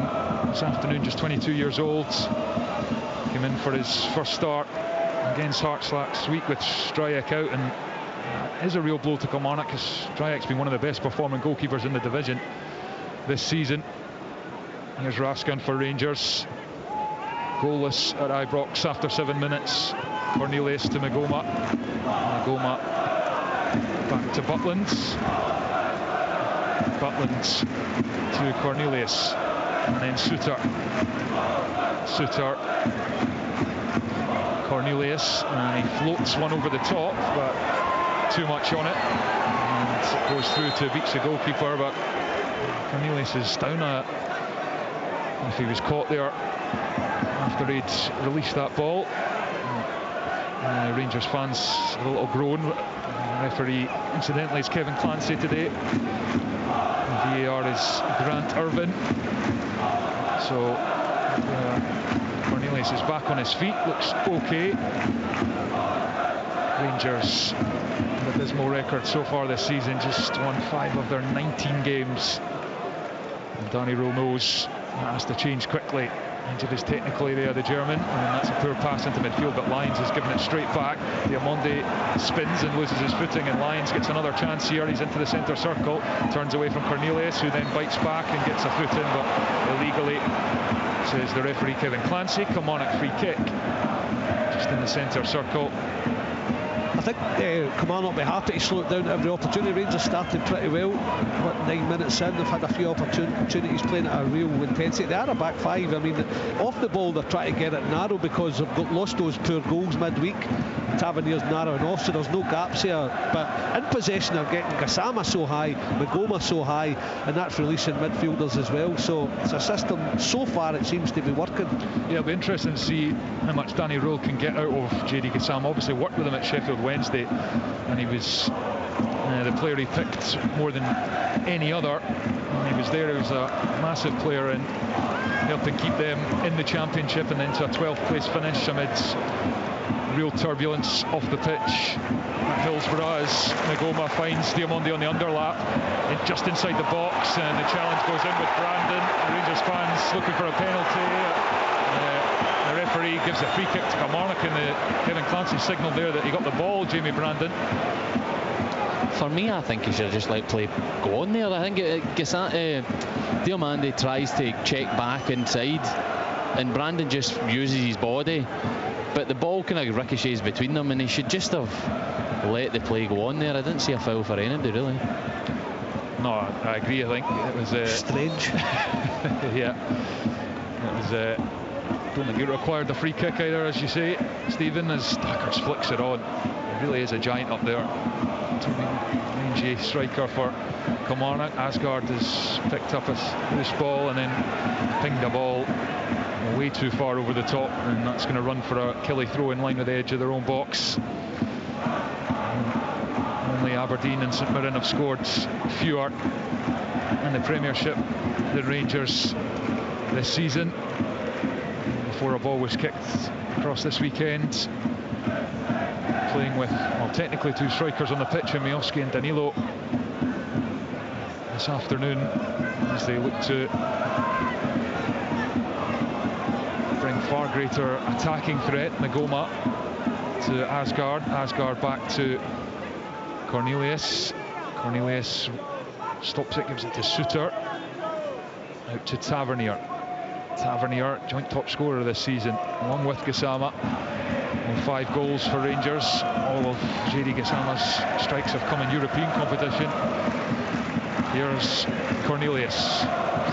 this afternoon, just 22 years old. Came in for his first start against Hearts last week with Stryjek out, and it is a real blow to Kilmarnock because Stryjek's been one of the best performing goalkeepers in the division this season. Here's Raskan for Rangers, goalless at Ibrox after 7 minutes. Cornelius to Magoma, back to Butland to Cornelius. and then Suter, Cornelius, and he floats one over the top, but too much on it, and it goes through to beats the goalkeeper, but Cornelius is down if he was caught there after he'd released that ball. Rangers fans a little groan. Referee, incidentally, is Kevin Clancy today. VAR is Grant Irvin. So Cornelius is back on his feet, looks okay. Rangers, an abysmal record so far this season, just won 5 of their 19 games. And Danny Rule knows that has to change quickly. Injured is technically there, the German, and that's a poor pass into midfield, but Lyons has given it straight back. Diamonde spins and loses his footing, and Lyons gets another chance here. He's into the centre circle, turns away from Cornelius, who then bites back and gets a foot in, but illegally, says the referee Kevin Clancy. Kilmarnock free kick, just in the centre circle. I think Kilmarnock will be happy to slow it down at every opportunity. Rangers started pretty well. 9 minutes in, they've had a few opportunities playing at a real intensity. They are a back 5. I mean, off the ball, they're trying to get it narrow because they've lost those poor goals midweek. Tavernier's narrowing off, so there's no gaps here. But in possession, they're getting Gassama so high, Magoma so high, and that's releasing midfielders as well. So it's a system, so far, it seems to be working. Yeah, it'll be interesting to see how much Danny Rule can get out of JD Gassama. Obviously worked with him at Sheffield Wednesday, and he was the player he picked more than any other. When he was there, he was a massive player in helping keep them in the Championship and then to a 12th place finish amidst real turbulence off the pitch at Hillsborough, as Magoma finds Diamonde on the underlap and just inside the box, and the challenge goes in with Brandon. The Rangers fans looking for a penalty. The referee gives a free kick to Kilmarnock, and Kevin Clancy signalled there that he got the ball, Jamie Brandon. For me, I think he should have just let play go on there. I think Diamande tries to check back inside, and Brandon just uses his body, but the ball kind of ricochets between them, and he should just have let the play go on there. I didn't see a foul for anybody, really. No, I agree. I think it was strange. Yeah, it was. Don't think it required the free kick either, as you say, Stephen, as Dackers flicks it on. He really is a giant up there. Rangy striker for Kilmarnock. Asgard has picked up a loose ball and then pinged a ball way too far over the top, and that's going to run for a Killie throw in line with the edge of their own box. Only Aberdeen and St Mirren have scored fewer in the Premiership than Rangers this season. Before a ball was kicked across this weekend, playing with, well, technically 2 strikers on the pitch, in Miovski and Danilo, this afternoon, as they look to bring far greater attacking threat. Magoma to Asgard back to Cornelius. Cornelius stops it, gives it to Suter, out to Tavernier. Tavernier, joint top scorer this season, along with Gassama. 5 goals for Rangers. All of JD Gassama's strikes have come in European competition. Here's Cornelius,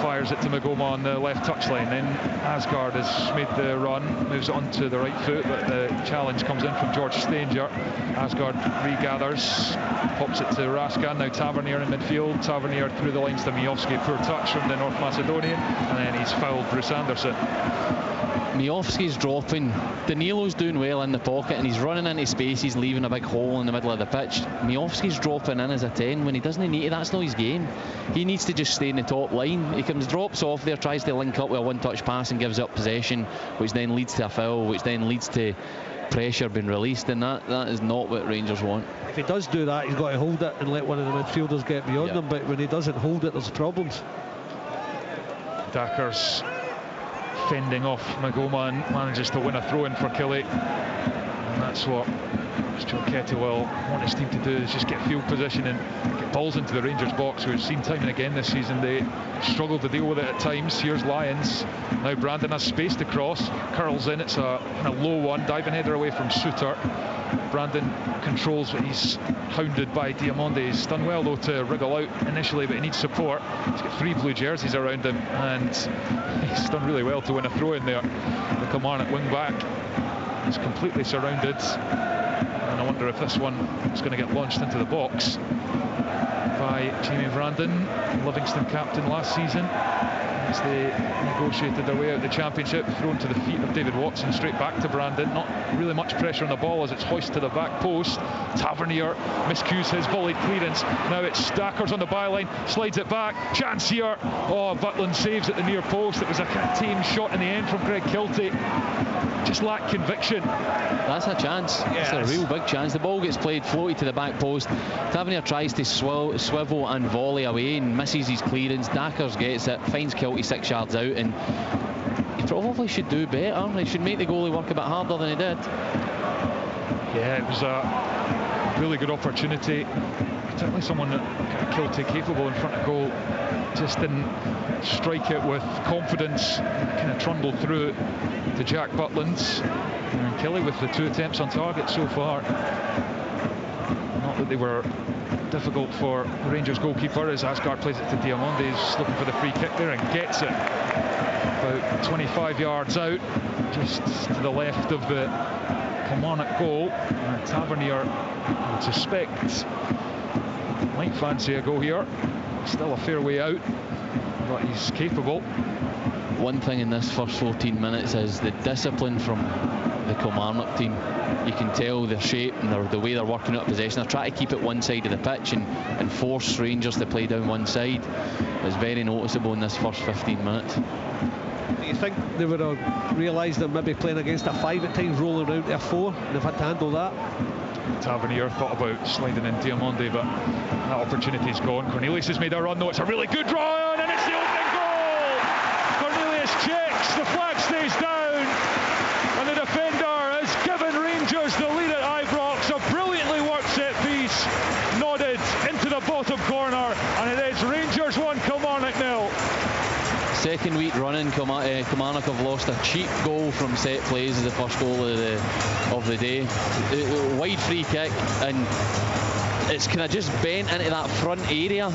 fires it to Magoma on the left touchline. Then Asgard has made the run, moves it onto the right foot, but the challenge comes in from George Stanger. Asgard regathers, pops it to Raskan. Now Tavernier in midfield. Tavernier through the lines to Miovski. Poor touch from the North Macedonian, and then he's fouled Bruce Anderson. Miovski's dropping. Danilo's doing well in the pocket, and he's running into space. He's leaving a big hole in the middle of the pitch. Miovski's dropping in as a 10 when he doesn't need to. That's not his game. He needs to just stay in the top line. He drops off there, tries to link up with a one-touch pass and gives up possession, which then leads to a foul, which then leads to pressure being released, and that is not what Rangers want. If he does do that, he's got to hold it and let one of the midfielders get beyond him, but when he doesn't hold it, there's problems. Dackers fending off Magoma and manages to win a throw-in for Killie, and that's what John Kettlewell want his team to do is just get field position and get balls into the Rangers box. We've seen time and again this season they struggle to deal with it at times. Here's Lyons. Now Brandon has space to cross. Curls in. It's a kind of low one. Diving header away from Suter. Brandon controls, but he's hounded by Diamande. He's done well though to wriggle out initially, but he needs support. He's got 3 blue jerseys around him, and he's done really well to win a throw in there. The Kilmarnock wing back is completely surrounded, and I wonder if this one is going to get launched into the box by Jamie Brandon, Livingston captain last season, as they negotiated their way out of the championship. Thrown to the feet of David Watson, straight back to Brandon. Not really much pressure on the ball as it's hoisted to the back post. Tavernier miscues his volleyed clearance. Now it's Stackers on the byline, slides it back. Chance here. Oh, Butland saves at the near post. It was a kind of tame shot in the end from Greg Kiltie. Just lacked conviction. That's a chance. Yes. It's a real big chance. The ball gets played floated to the back post. Tavernier tries to swivel and volley away and misses his clearance. Dackers gets it, finds Kiltie 6 yards out, and he probably should do better. He should make the goalie work a bit harder than he did. Yeah, it was a really good opportunity, particularly someone that Kiltie capable in front of goal. Just didn't strike it with confidence, kind of trundled through it to Jack Butland. And Kelly with the 2 attempts on target so far. Not that they were difficult for the Rangers goalkeeper, as Asgard plays it to Diamande. He's looking for the free kick there and gets it about 25 yards out, just to the left of the Kilmarnock goal. And Tavernier, I would suspect, might fancy a go here. Still a fair way out, but he's capable. One thing in this first 14 minutes is the discipline from the Kilmarnock team. You can tell their shape and the way they're working out possession. They're trying to keep it one side of the pitch and force Rangers to play down one side. It's very noticeable in this first 15 minutes. Do you think they would have realised they're maybe playing against a 5 at times, rolling around to a 4, and they've had to handle that? Tavernier thought about sliding in Diamande, but that opportunity's gone. Cornelius has made a run though. It's a really good run, and it's the opening goal. Cornelius checks, the flag stays down, and the defender has given Rangers the lead at Ibrox. A brilliantly worked set piece, nodded into the bottom corner, and it is Rangers 1, Kilmarnock 0. Second week running, Kilmarnock have lost a cheap goal from set plays as the first goal of the day. Wide free kick, and it's kind of just bent into that front area,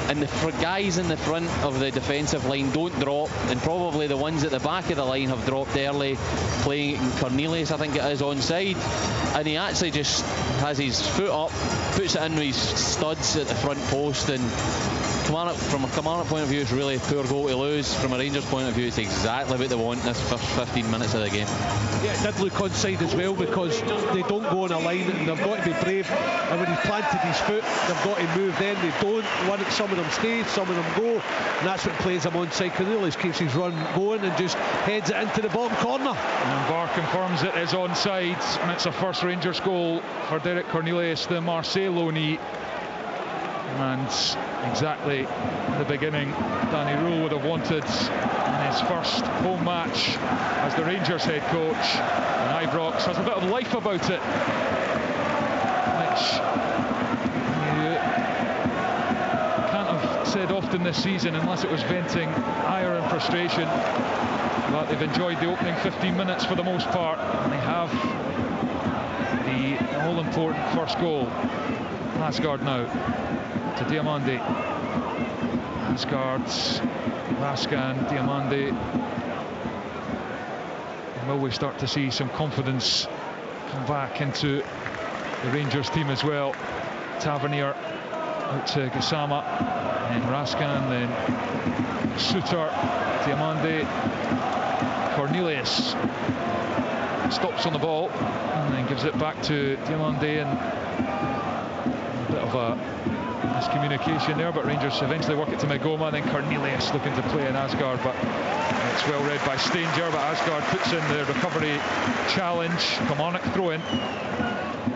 and the guys in the front of the defensive line don't drop, and probably the ones at the back of the line have dropped early, playing Cornelius, I think it is, onside, and he actually just has his foot up, puts it in with his studs at the front post, and from a Kilmarnock point of view, it's really a poor goal to lose. From a Rangers point of view, it's exactly what they want in this first 15 minutes of the game. Yeah, it did look onside as well, because they don't go on a line, and they've got to be brave. And when he's planted his foot, they've got to move then. They don't. Some of them stay, some of them go, and that's what plays them onside. Cornelius keeps his run going and just heads it into the bottom corner. And Barr confirms it is onside, and it's a first Rangers goal for Derek Cornelius, the Marseille loanee. And exactly the beginning Danny Rule would have wanted in his first home match as the Rangers head coach. And Ibrox has a bit of life about it, which you can't have said often this season unless it was venting ire and frustration. But they've enjoyed the opening 15 minutes for the most part, and they have the all-important first goal. Asgard now to Diamande. Asgard, Raskan, Diamande. And will we start to see some confidence come back into the Rangers team as well? Tavernier out to Gassama, then Raskan, then Suter, Diamande, Cornelius stops on the ball and then gives it back to Diamande, and a bit of a miscommunication there, but Rangers eventually work it to Magoma, and then Cornelius looking to play in Asgard, but it's well read by Stanger, but Asgard puts in the recovery challenge. Kilmarnock throw in.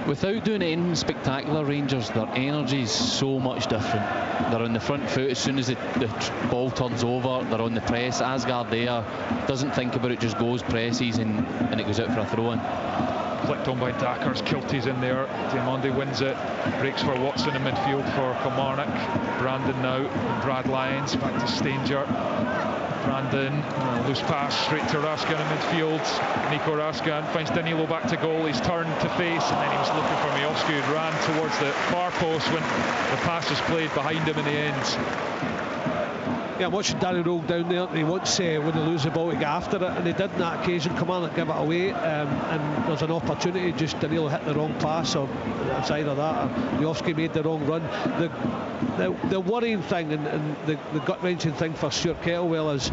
Without doing anything spectacular, Rangers, their energy is so much different. They're on the front foot as soon as the ball turns over. They're on the press. Asgard there doesn't think about it, just goes, presses, and it goes out for a throw-in. Flicked on by Dackers, Kilty's in there. Diamande wins it, breaks for Watson in midfield for Kilmarnock. Brandon now, Brad Lyons back to Stanger. Brandon, loose pass straight to Raskin in midfield. Nico Raskin finds Danilo back to goal. He's turned to face, and then he was looking for Miovski, who ran towards the far post when the pass was played behind him in the end. Yeah, I'm watching Danny roll down there, and he wants when they lose the ball to get after it, and he did on that occasion. Kilmarnock give it away, and there's an opportunity. Just Danilo hit the wrong pass, or it's either that or Miovski made the wrong run. The worrying thing and the gut-wrenching thing for Stuart Kettlewell is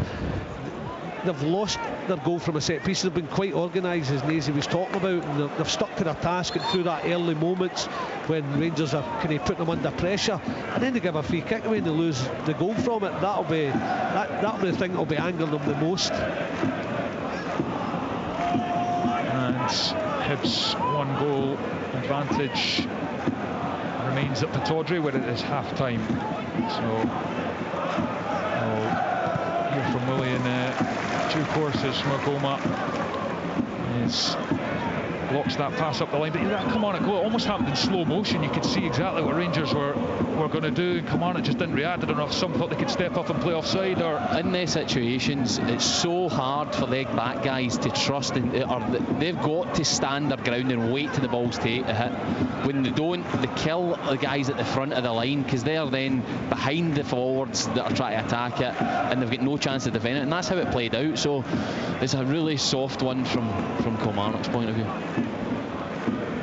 they've lost their goal from a set piece. They've been quite organised, as Nazy was talking about, and they've stuck to their task and through that early moments when Rangers are kind of putting them under pressure, and then they give a free kick away and they lose the goal from it. That'll be the thing that'll be angering them the most. And Hibs 1 goal advantage remains at Pittodrie, where it is half time. So we'll hear from Willie in due course as Magoma blocks that pass up the line. But that Kilmarnock goal almost happened in slow motion. You could see exactly what Rangers were going to do, and Kilmarnock just didn't react. I don't know if some thought they could step up and play offside, or in these situations it's so hard for the back guys to trust they've got to stand their ground and wait till the ball's to hit. When they don't, they kill the guys at the front of the line, because they're then behind the forwards that are trying to attack it, and they've got no chance to defend it, and that's how it played out. So it's a really soft one from Kilmarnock's point of view.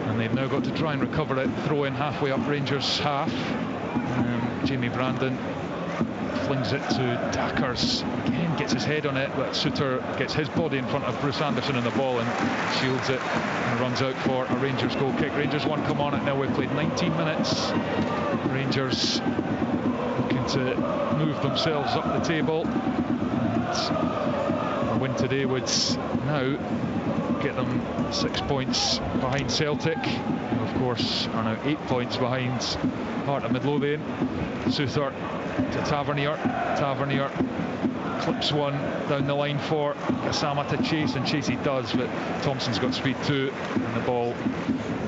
And they've now got to try and recover it. Throw in halfway up Rangers half. Jamie Brandon flings it to Dackers. Again, gets his head on it, but Suter gets his body in front of Bruce Anderson in the ball and shields it and runs out for a Rangers goal kick. Rangers 1, Kilmarnock now. We've played 19 minutes. Rangers looking to move themselves up the table, and a win today would now get them 6 points behind Celtic, who of course are now 8 points behind Heart of Midlothian. Suter to Tavernier clips one down the line for Gassama to chase, and chase he does, but Thompson's got speed too, and the ball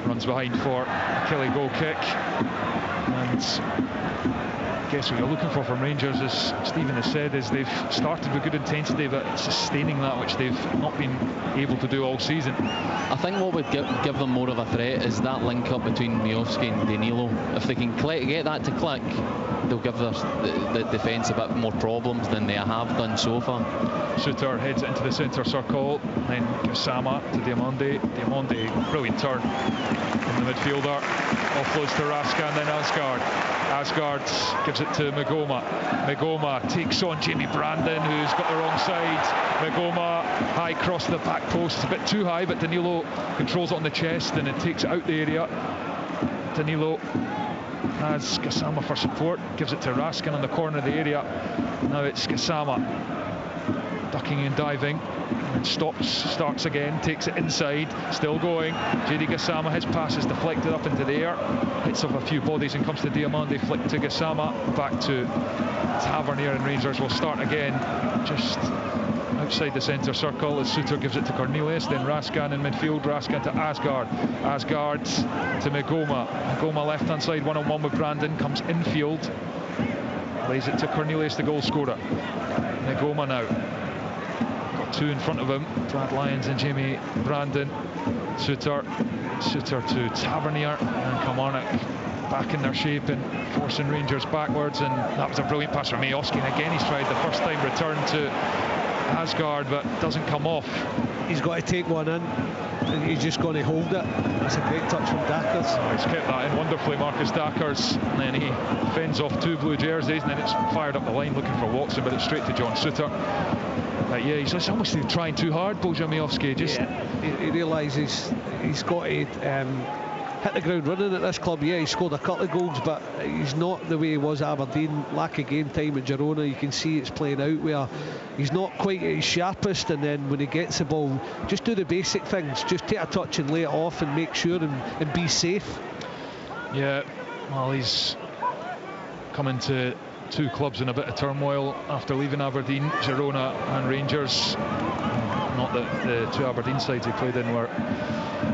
runs behind for a Kelly goal kick. And I guess what you're looking for from Rangers, as Stephen has said, is they've started with good intensity, but sustaining that, which they've not been able to do all season. I think what would give them more of a threat is that link up between Miovski and Danilo. If they can get that to click, they'll give the defence a bit more problems than they have done so far. Suter heads it into the centre circle, then Gassama to Diamande, brilliant turn from the midfielder, offloads to Raskin, then Asgard gives it to Magoma takes on Jamie Brandon, who's got the wrong side. Magoma high cross the back post, it's a bit too high, but Danilo controls it on the chest and it takes it out the area. Danilo has Gassama for support, gives it to Raskin on the corner of the area. Now it's Gassama ducking and diving, and starts again, takes it inside, still going. JD Gassama, his pass is deflected up into the air, hits off a few bodies and comes to Diamande, flick to Gassama, back to Tavernier, and Rangers will start again just outside the centre circle as Suter gives it to Cornelius, then Raskin in midfield, Raskin to Asgard to Magoma left hand side, one-on-one with Brandon, comes infield, lays it to Cornelius, the goal scorer. Magoma now got two in front of him, Brad Lyons and Jamie Brandon. Suter to Tavernier, and Kilmarnock back in their shape and forcing Rangers backwards, and that was a brilliant pass from Miovski, and again he's tried the first time return to Asgard, but doesn't come off. He's got to take one in, and he's just going to hold it. That's a great touch from Dackers. He's kept that in wonderfully, Marcus Dackers, and then he fends off two blue jerseys, and then it's fired up the line looking for Watson, but it's straight to John Suter. He's almost trying too hard, Bojan Miovski. He realises he's got to hit the ground running at this club. He scored a couple of goals, but he's not the way he was at Aberdeen. Lack of game time at Girona, you can see it's playing out where he's not quite at his sharpest, and then when he gets the ball, just do the basic things, just take a touch and lay it off and make sure and be safe. Yeah, well, he's coming to two clubs in a bit of turmoil after leaving Aberdeen, Girona and Rangers. Not that the two Aberdeen sides he played in were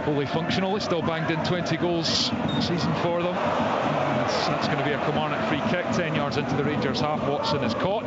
wholly functional. He still banged in 20 goals a season for them. That's going to be a Kilmarnock free kick, 10 yards into the Rangers half. Watson is caught.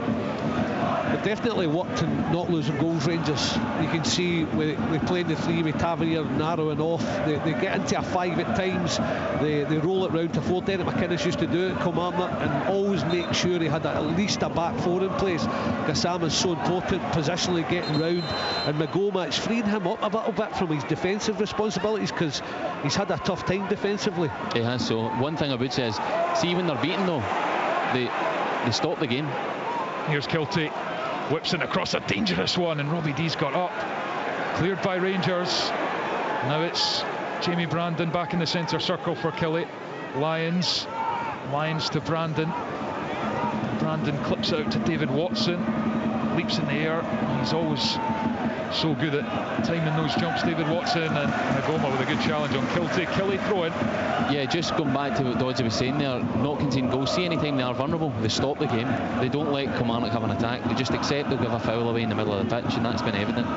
But definitely worked in not losing goals, Rangers. You can see we playing the three with Tavernier narrowing off. They get into a 5 at times. They roll it round to 4. Derek McInnes used to do it at Kilmarnock and always make sure he had at least a back 4 in place. Gassama's so important, positionally getting round, and Magoma, it's freeing him up a little bit from his defensive responsibilities because he's had a tough time defensively. He has. So one thing I would say is, see when they're beaten though, they stop the game. Here's Kilty. Whips it across a dangerous one, and Robbie D's got up. Cleared by Rangers. Now it's Jamie Brandon back in the centre circle for Killy. Lyons to Brandon. Brandon clips out to David Watson. Leaps in the air. He's always so good at timing those jumps, David Watson, and Magoma with a good challenge on Kilty. Killy throwing. Yeah, just going back to what Dodgy was saying there, not conceding goals. See, anytime they are vulnerable, they stop the game. They don't let Kilmarnock have an attack. They just accept they'll give a foul away in the middle of the pitch, and that's been evident.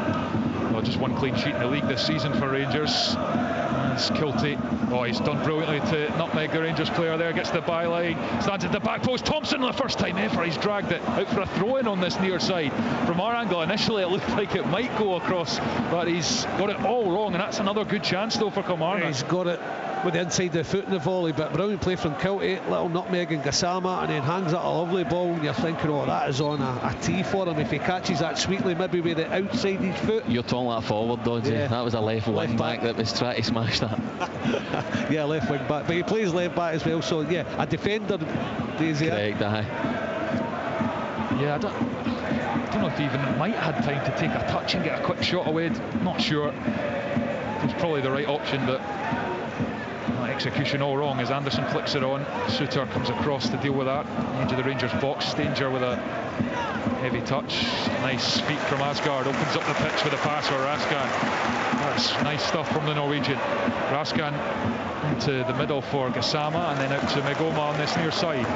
Well, just one clean sheet in the league this season for Rangers. That's Kilty. Oh, he's done brilliantly to nutmeg the Rangers player there. Gets the byline, stands at the back post. Thompson, the first time ever, he's dragged it out for a throw-in on this near side. From our angle, initially it looked like it might go across, but he's got it all wrong, and that's another good chance though for Kilmarnock. He's got it with the inside the foot in the volley, but brilliant play from Kilty, little nutmeg and Gassama, and then hangs out a lovely ball, and you're thinking, oh, that is on a tee for him if he catches that sweetly, maybe with the outside his foot. You're talking that forward, Dodgy. Yeah. That was a left wing back that was trying to smash that. Yeah, left wing back, but he plays left back as well, so yeah, a defender. Correct, aye. Yeah, I don't know if he even might have had time to take a touch and get a quick shot away. Not sure. It's probably the right option, but execution all wrong as Anderson flicks it on. Suter comes across to deal with that. Edge of the Rangers box. Stanger with a heavy touch. Nice feet from Asgard. Opens up the pitch with a pass for Raskan. That's nice stuff from the Norwegian. Raskan into the middle for Gassama, and then out to Magoma on this near side.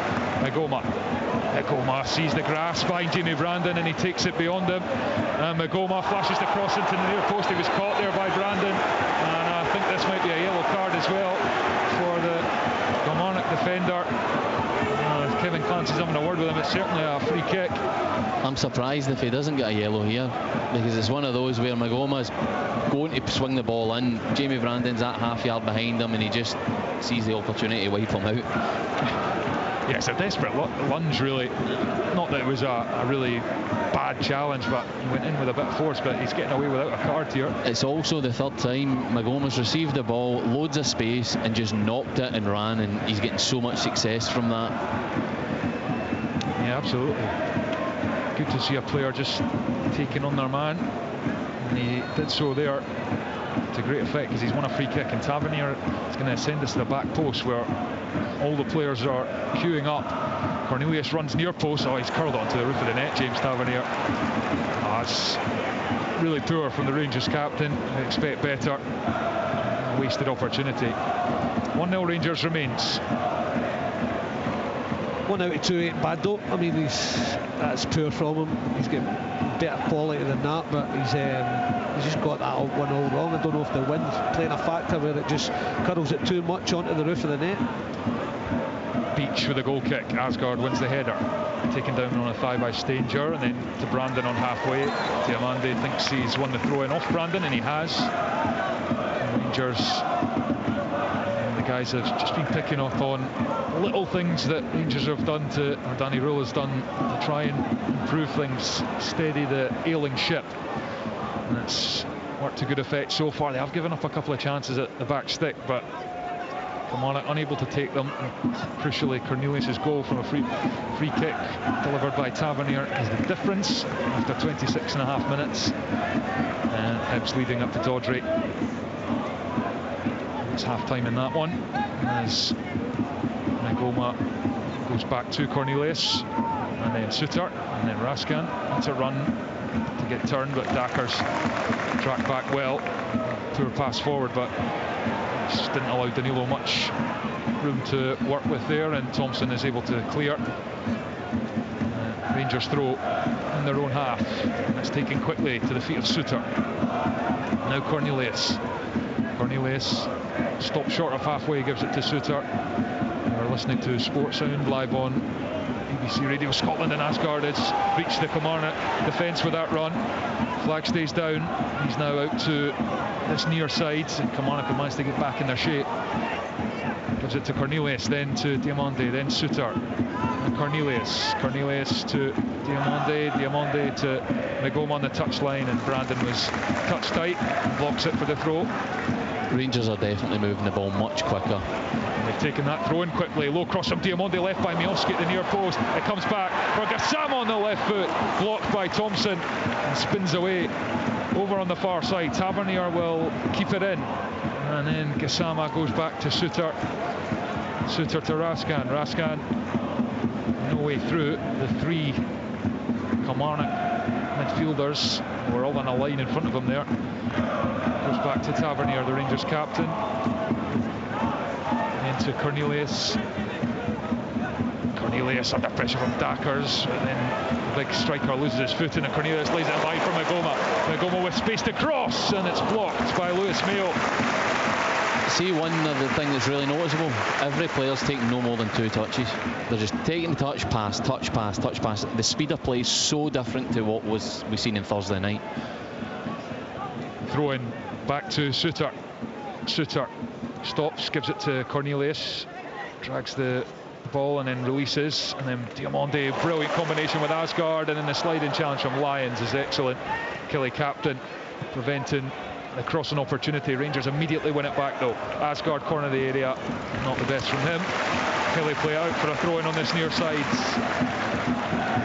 Magoma sees the grass behind Jamie Brandon, and he takes it beyond him. Magoma flashes the cross into the near post. He was caught there by Brandon, and I think this might be a yellow card as well for the Kilmarnock defender. Kevin Clancy's having a word with him. It's certainly a free kick. I'm surprised if he doesn't get a yellow here, because it's one of those where Magoma's going to swing the ball in. Jamie Brandon's at half yard behind him, and he just sees the opportunity to wipe him out. Yeah, it's a desperate lunge, really. Not that it was a really bad challenge, but he went in with a bit of force, but he's getting away without a card here. It's also the third time Magoma's received the ball, loads of space, and just knocked it and ran, and he's getting so much success from that. Yeah, absolutely. Good to see a player just taking on their man, and he did so there to great effect, because he's won a free kick, and Tavernier is going to send us to the back post where all the players are queuing up. Cornelius runs near post. Oh, he's curled onto the roof of the net, James Tavernier. It's really poor from the Rangers captain. I expect better. A wasted opportunity. 1-0 Rangers remains. 1 out of 2 ain't bad though. I mean, that's poor from him. He's getting better quality than that, but he's just got that one all wrong. I don't know if the wind's playing a factor where it just curls it too much onto the roof of the net. Beach with a goal kick. Asgard wins the header. Taken down on a thigh by Stanger, and then to Brandon on halfway. Diamande thinks he's won the throw-in off Brandon, and he has. And Rangers, and the guys have just been picking up on little things that Rangers have done or Danny Rule has done to try and improve things, steady the ailing ship. And it's worked to good effect so far. They have given up a couple of chances at the back stick, but Kilmarnock unable to take them. And crucially, Cornelius' goal from a free kick delivered by Tavernier is the difference after 26.5 minutes. And Hibs leading up to Dodry. It's half-time in that one, as Magoma goes back to Cornelius, and then Suter, and then Raskan. That's a run to get turned, but Dakars track back well. Poor pass forward, but just didn't allow Danilo much room to work with there, and Thompson is able to clear. Rangers throw in their own half, and it's taken quickly to the feet of Suter. Now Cornelius stops short of halfway, gives it to Suter. We're listening to Sports Sound live on BBC Radio Scotland, and Asgard has reached the Kilmarnock defence with that run. Flag stays down. He's now out to this near side, and Kilmarnock have managed to get back in their shape. Gives it to Cornelius, then to Diomande, then Suter, and Cornelius to Diomande to Magoma on the touchline, and Brandon was touch tight and blocks it for the throw. Rangers are definitely moving the ball much quicker. And they've taken that throw in quickly. Low cross from Diomande, left by Miovski at the near post. It comes back for Gassama on the left foot, blocked by Thompson, and spins away over on the far side. Tavernier will keep it in, and then Gassama goes back to Suter to Raskan no way through. The three Kilmarnock midfielders were all on a line in front of him there. Goes back to Tavernier, the Rangers captain, into Cornelius under pressure from Dackers, and then the big striker loses his foot, and Cornelius lays it high for Magoma with space to cross, and it's blocked by Lewis Mayo. See, one of the things that's really noticeable, every player's taking no more than 2 touches. They're just taking the touch pass. The speed of play is so different to what we seen in Thursday night. Throw in back to Suter stops, gives it to Cornelius, drags the ball and then releases, and then Diomande, brilliant combination with Asgard, and then the sliding challenge from Lyons is excellent. Killie captain preventing the crossing opportunity. Rangers immediately win it back though. Asgard corner of the area, not the best from him. Killie play out for a throw in on this near side.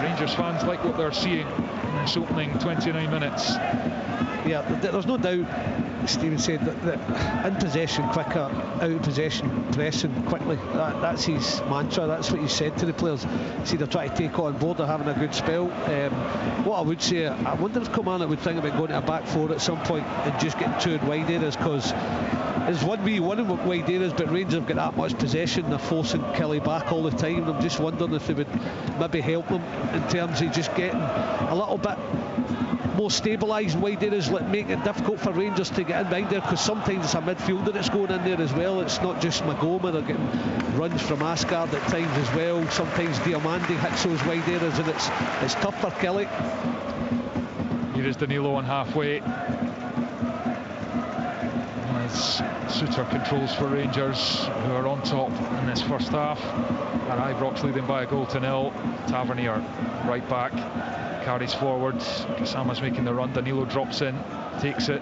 Rangers fans like what they're seeing in this opening 29 minutes. Yeah, there's no doubt, Stephen said, that in possession quicker, out of possession pressing quickly. That's his mantra, that's what he said to the players. See, they're trying to take on board, they're having a good spell. What I would say, I wonder if Kilmarnock would think about going to a back four at some point and just getting 2 in wide areas, because there's 1v1 in wide areas, but Rangers have got that much possession, they're forcing Killie back all the time. I'm just wondering if they would maybe help them in terms of just getting a little bit more stabilised wide areas, make it difficult for Rangers to get in behind there, because sometimes it's a midfielder that's going in there as well. It's not just Magoma, they're getting runs from Asgard at times as well. Sometimes Diomande hits those wide areas, and it's tough for Killie. Here is Danilo on halfway as Suter controls for Rangers, who are on top in this first half. And Ibrox leading by a 1-0. Tavernier right back, carries forward. Gassama's making the run. Danilo drops in, takes it.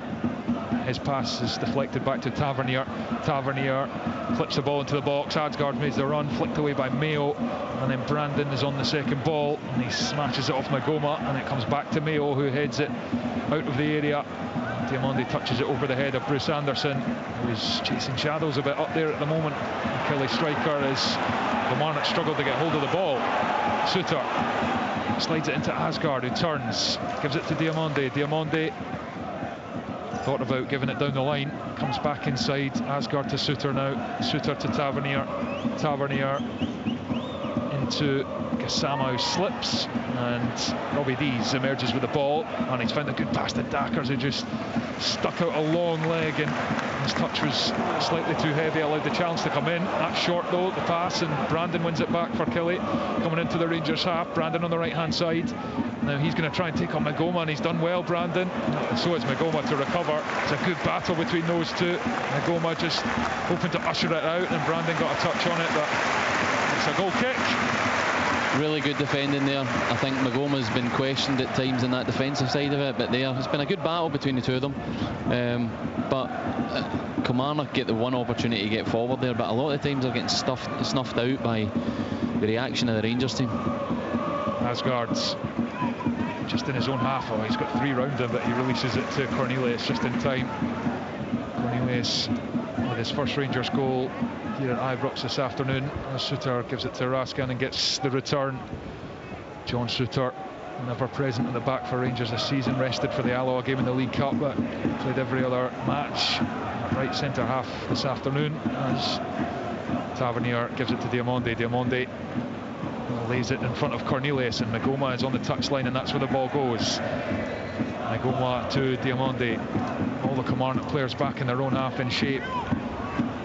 His pass is deflected back to Tavernier. Tavernier clips the ball into the box. Asgard makes the run, flicked away by Mayo, and then Brandon is on the second ball, and he smashes it off Magoma, and it comes back to Mayo, who heads it out of the area. Diomande touches it over the head of Bruce Anderson, who's chasing shadows a bit up there at the moment. And Killie striker as Kilmarnock struggled to get hold of the ball. Suter slides it into Asgard, who turns, gives it to Diomande. Diomande thought about giving it down the line, comes back inside. Asgard to Suter now. Suter to Tavernier. Tavernier into Gassama, who slips, and Robbie Dees emerges with the ball, and he's found a good pass to Dackers, who just stuck out a long leg, and his touch was slightly too heavy, allowed the challenge to come in. That's short though, the pass, and Brandon wins it back for Killie. Coming into the Rangers half, Brandon on the right hand side. Now he's going to try and take on Magoma, and he's done well, Brandon, and so is Magoma to recover. It's a good battle between those two. Magoma just hoping to usher it out, and Brandon got a touch on it, but it's a goal kick. Really good defending there. I think Magoma's been questioned at times in that defensive side of it, but it's been a good battle between the two of them. But Kilmarnock get the one opportunity to get forward there, but a lot of the times they're getting snuffed out by the reaction of the Rangers team. Asgard's just in his own half. Oh, he's got 3 round him, but he releases it to Cornelius just in time. Cornelius with his first Rangers goal here at Ibrox this afternoon. Suter gives it to Raskan and gets the return. John Suter, never present at the back for Rangers this season, rested for the Alloa game in the League Cup, but played every other match at right centre half this afternoon, as Tavernier gives it to Diomande. Diomande lays it in front of Cornelius, and Magoma is on the touchline, and that's where the ball goes. Magoma to Diamonde. All the Kilmarnock players back in their own half in shape,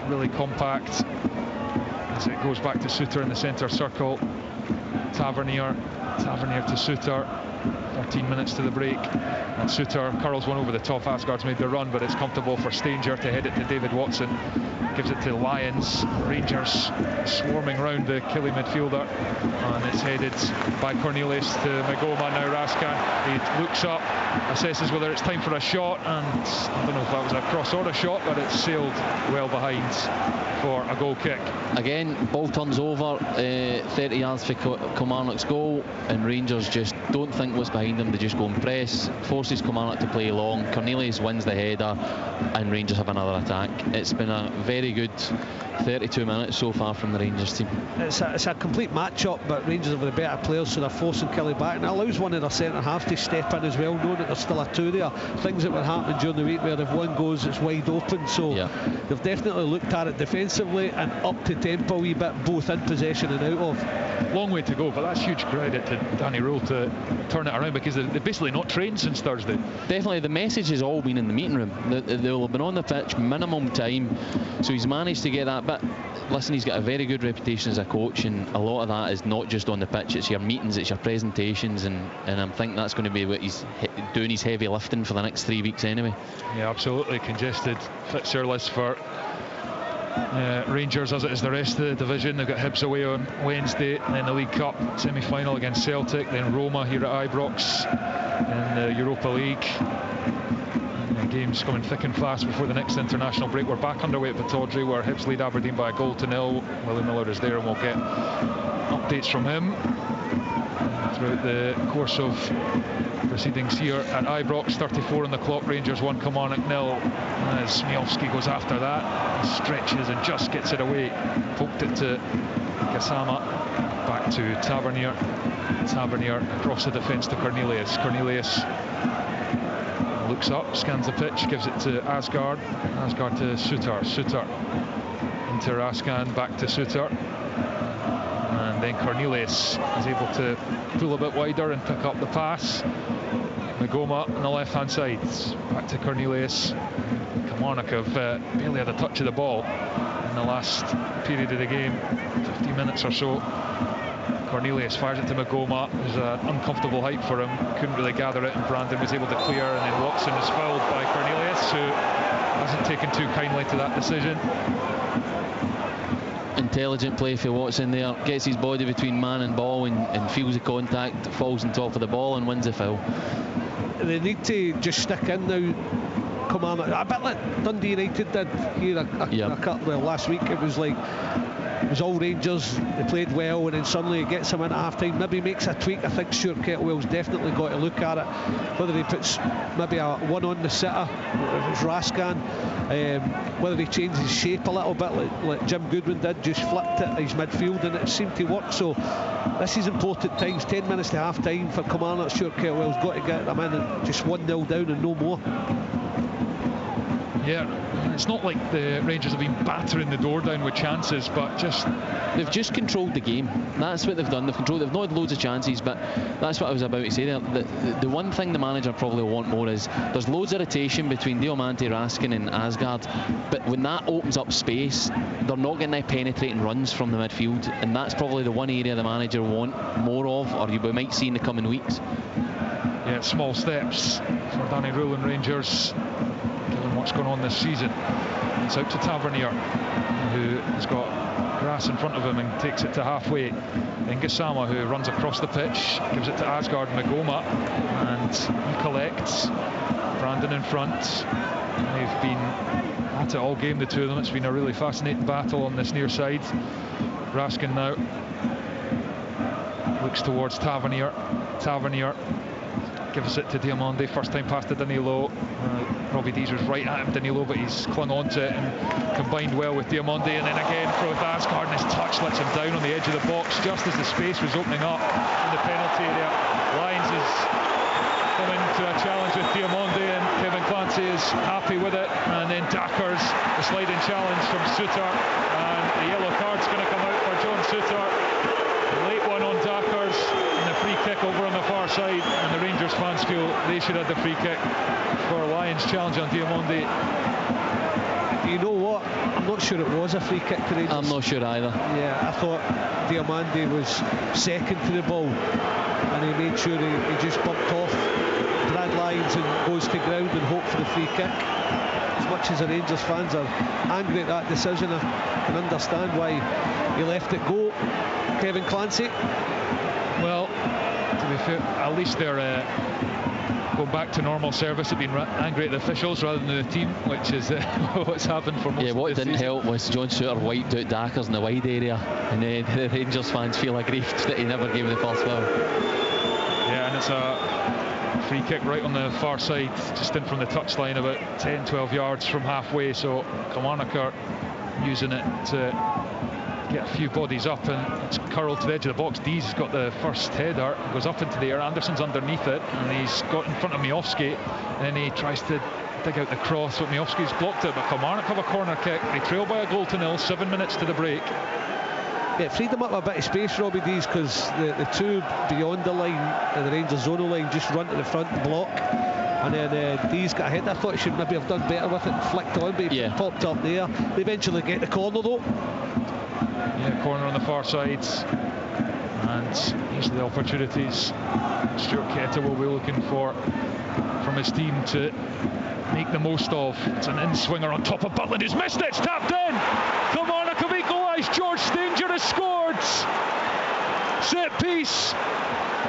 really compact, as it goes back to Suter in the centre circle. Tavernier to Suter. 13 minutes to the break, and Suter curls one over the top. Asgard's made the run, but it's comfortable for Stanger to head it to David Watson. Gives it to Lyons. Rangers swarming round the Killy midfielder, and it's headed by Cornelius to Magoma. Now Raskan, he looks up, assesses whether it's time for a shot, and I don't know if that was a cross or a shot, but it's sailed well behind for a goal kick. Again, ball turns over 30 yards for Kilmarnock's goal, and Rangers just don't think what's behind them. They just go and press, forces Kilmarnock to play long. Cornelius wins the header, and Rangers have another attack. It's been a very good 32 minutes so far from the Rangers team. It's a complete match-up, but Rangers have the better players, so they're forcing Kelly back, and it allows one of their centre-halves to step in as well, knowing that there's still a two there. Things that were happening during the week where if one goes, it's wide open, so they've definitely looked at it defensively and up to tempo a wee bit, both in possession and out of. Long way to go, but that's huge credit to Danny Rule to turn it around, because they've basically not trained since Thursday. Definitely, the message has all been in the meeting room. They'll have been on the pitch minimum time, so he's managed to get that. But listen, he's got a very good reputation as a coach, and a lot of that is not just on the pitch. It's your meetings, it's your presentations, and I'm thinking that's going to be what he's doing his heavy lifting for the next 3 weeks anyway. Yeah, absolutely. Congested fixture list for Rangers, as it is the rest of the division. They've got Hibs away on Wednesday, and then the League Cup semi-final against Celtic, then Roma here at Ibrox in the Europa League. And games coming thick and fast before the next international break. We're back underway at Pittodrie, where Hibs lead Aberdeen by 1-0. Willie Miller is there, and we'll get updates from him throughout the course of proceedings here at Ibrox. 34 on the clock. Rangers 1, Kilmarnock 0. As Miofsky goes after that, stretches and just gets it away. Poked it to Gassama. Back to Tavernier. Tavernier across the defence to Cornelius. Cornelius looks up, scans the pitch, gives it to Asgard. Asgard to Suter. Suter into Raskan, back to Suter. And then Cornelius is able to pull a bit wider and pick up the pass. Magoma on the left-hand side. Back to Cornelius. Kilmarnock have barely had a touch of the ball in the last period of the game, 15 minutes or so. Cornelius fires it to Magoma. It was an uncomfortable height for him, couldn't really gather it, and Brandon was able to clear, and then Watson is fouled by Cornelius, who hasn't taken too kindly to that decision. Intelligent play for Watson there, gets his body between man and ball and feels the contact, falls on top of the ball and wins the foul. They need to just stick in now. Come on, a bit like Dundee United did here a couple, well, last week. It was like, it was all Rangers, they played well, and then suddenly it gets him in at half time, maybe makes a tweak. I think Stuart Kettlewell's definitely got to look at it, whether he puts maybe a one on the sitter, if it's Raskan, whether he changes his shape a little bit like Jim Goodwin did, just flipped it his midfield, and it seemed to work. So this is important times. 10 minutes to half time for Kilmarnock. Stuart Kettlewell's got to get them in, and just 1-0 down and no more. Yeah, it's not like the Rangers have been battering the door down with chances, but they've just controlled the game. That's what they've done. They've not had loads of chances, but that's what I was about to say there. The one thing the manager probably will want more is there's loads of rotation between Diamante, Raskin and Asgard, but when that opens up space, they're not getting any penetrating runs from the midfield, and that's probably the one area the manager will want more of, or we might see in the coming weeks. Yeah, small steps for Danny Rule and Rangers, given what's going on this season. It's out to Tavernier, who has got grass in front of him and takes it to halfway. Then Gassama, who runs across the pitch, gives it to Asgard Magoma, and he collects. Brandon in front. They've been at it all game, the two of them. It's been a really fascinating battle on this near side. Raskin now looks towards Tavernier. Tavernier gives it to Diamande, first time pass to Danilo. Robbie Dees was right at him, Danilo, but he's clung on to it and combined well with Diamande, and then again for Asgard, and his touch lets him down on the edge of the box just as the space was opening up in the penalty area. Lyons is coming to a challenge with Diamande, and Kevin Clancy is happy with it, and then Dackers, the sliding challenge from Suter, and the yellow card's going to come out for John Suter. The late one on Dackers. should have had the free kick for Lions challenge on Diamandi. You know what? I'm not sure it was a free kick to Rangers. I'm not sure either. Yeah, I thought Diamandi was second to the ball, and he made sure he just bumped off Brad Lyons and goes to ground and hope for the free kick. As much as the Rangers fans are angry at that decision, I can understand why he left it go. Kevin Clancy. Well, to be fair, at least they're going back to normal service. They've been angry at the officials rather than the team, which is what's happened for most of the season. What didn't help was John Souttar wiped out Dackers in the wide area, and the Rangers fans feel aggrieved that he never gave the first foul. Yeah, and it's a free kick right on the far side, just in from the touchline, about 10-12 yards from halfway. So Kilmarnock are using it to get a few bodies up, and it's curled to the edge of the box. Dees got the first header, goes up into the air. Anderson's underneath it, and he's got in front of Miofsky, and then he tries to dig out the cross, but Miofsky's blocked it. But Kilmarnock have a corner kick. They trail by a goal to nil, 7 minutes to the break. Yeah, freed them up a bit of space, Robbie Dees, because the two beyond the line, the Rangers zonal line, just run to the front and block. And then Dees got a hit. I thought he should maybe have done better with it and flicked on, but he popped up there. They eventually get the corner though. Yeah, corner on the far side, and usually the opportunities Stuart Kettle will be looking for from his team to make the most of. It's an in-swinger on top of Butland, who's missed it. It's tapped in. Kilmarnock have equalised. George Stanger has scored. Set piece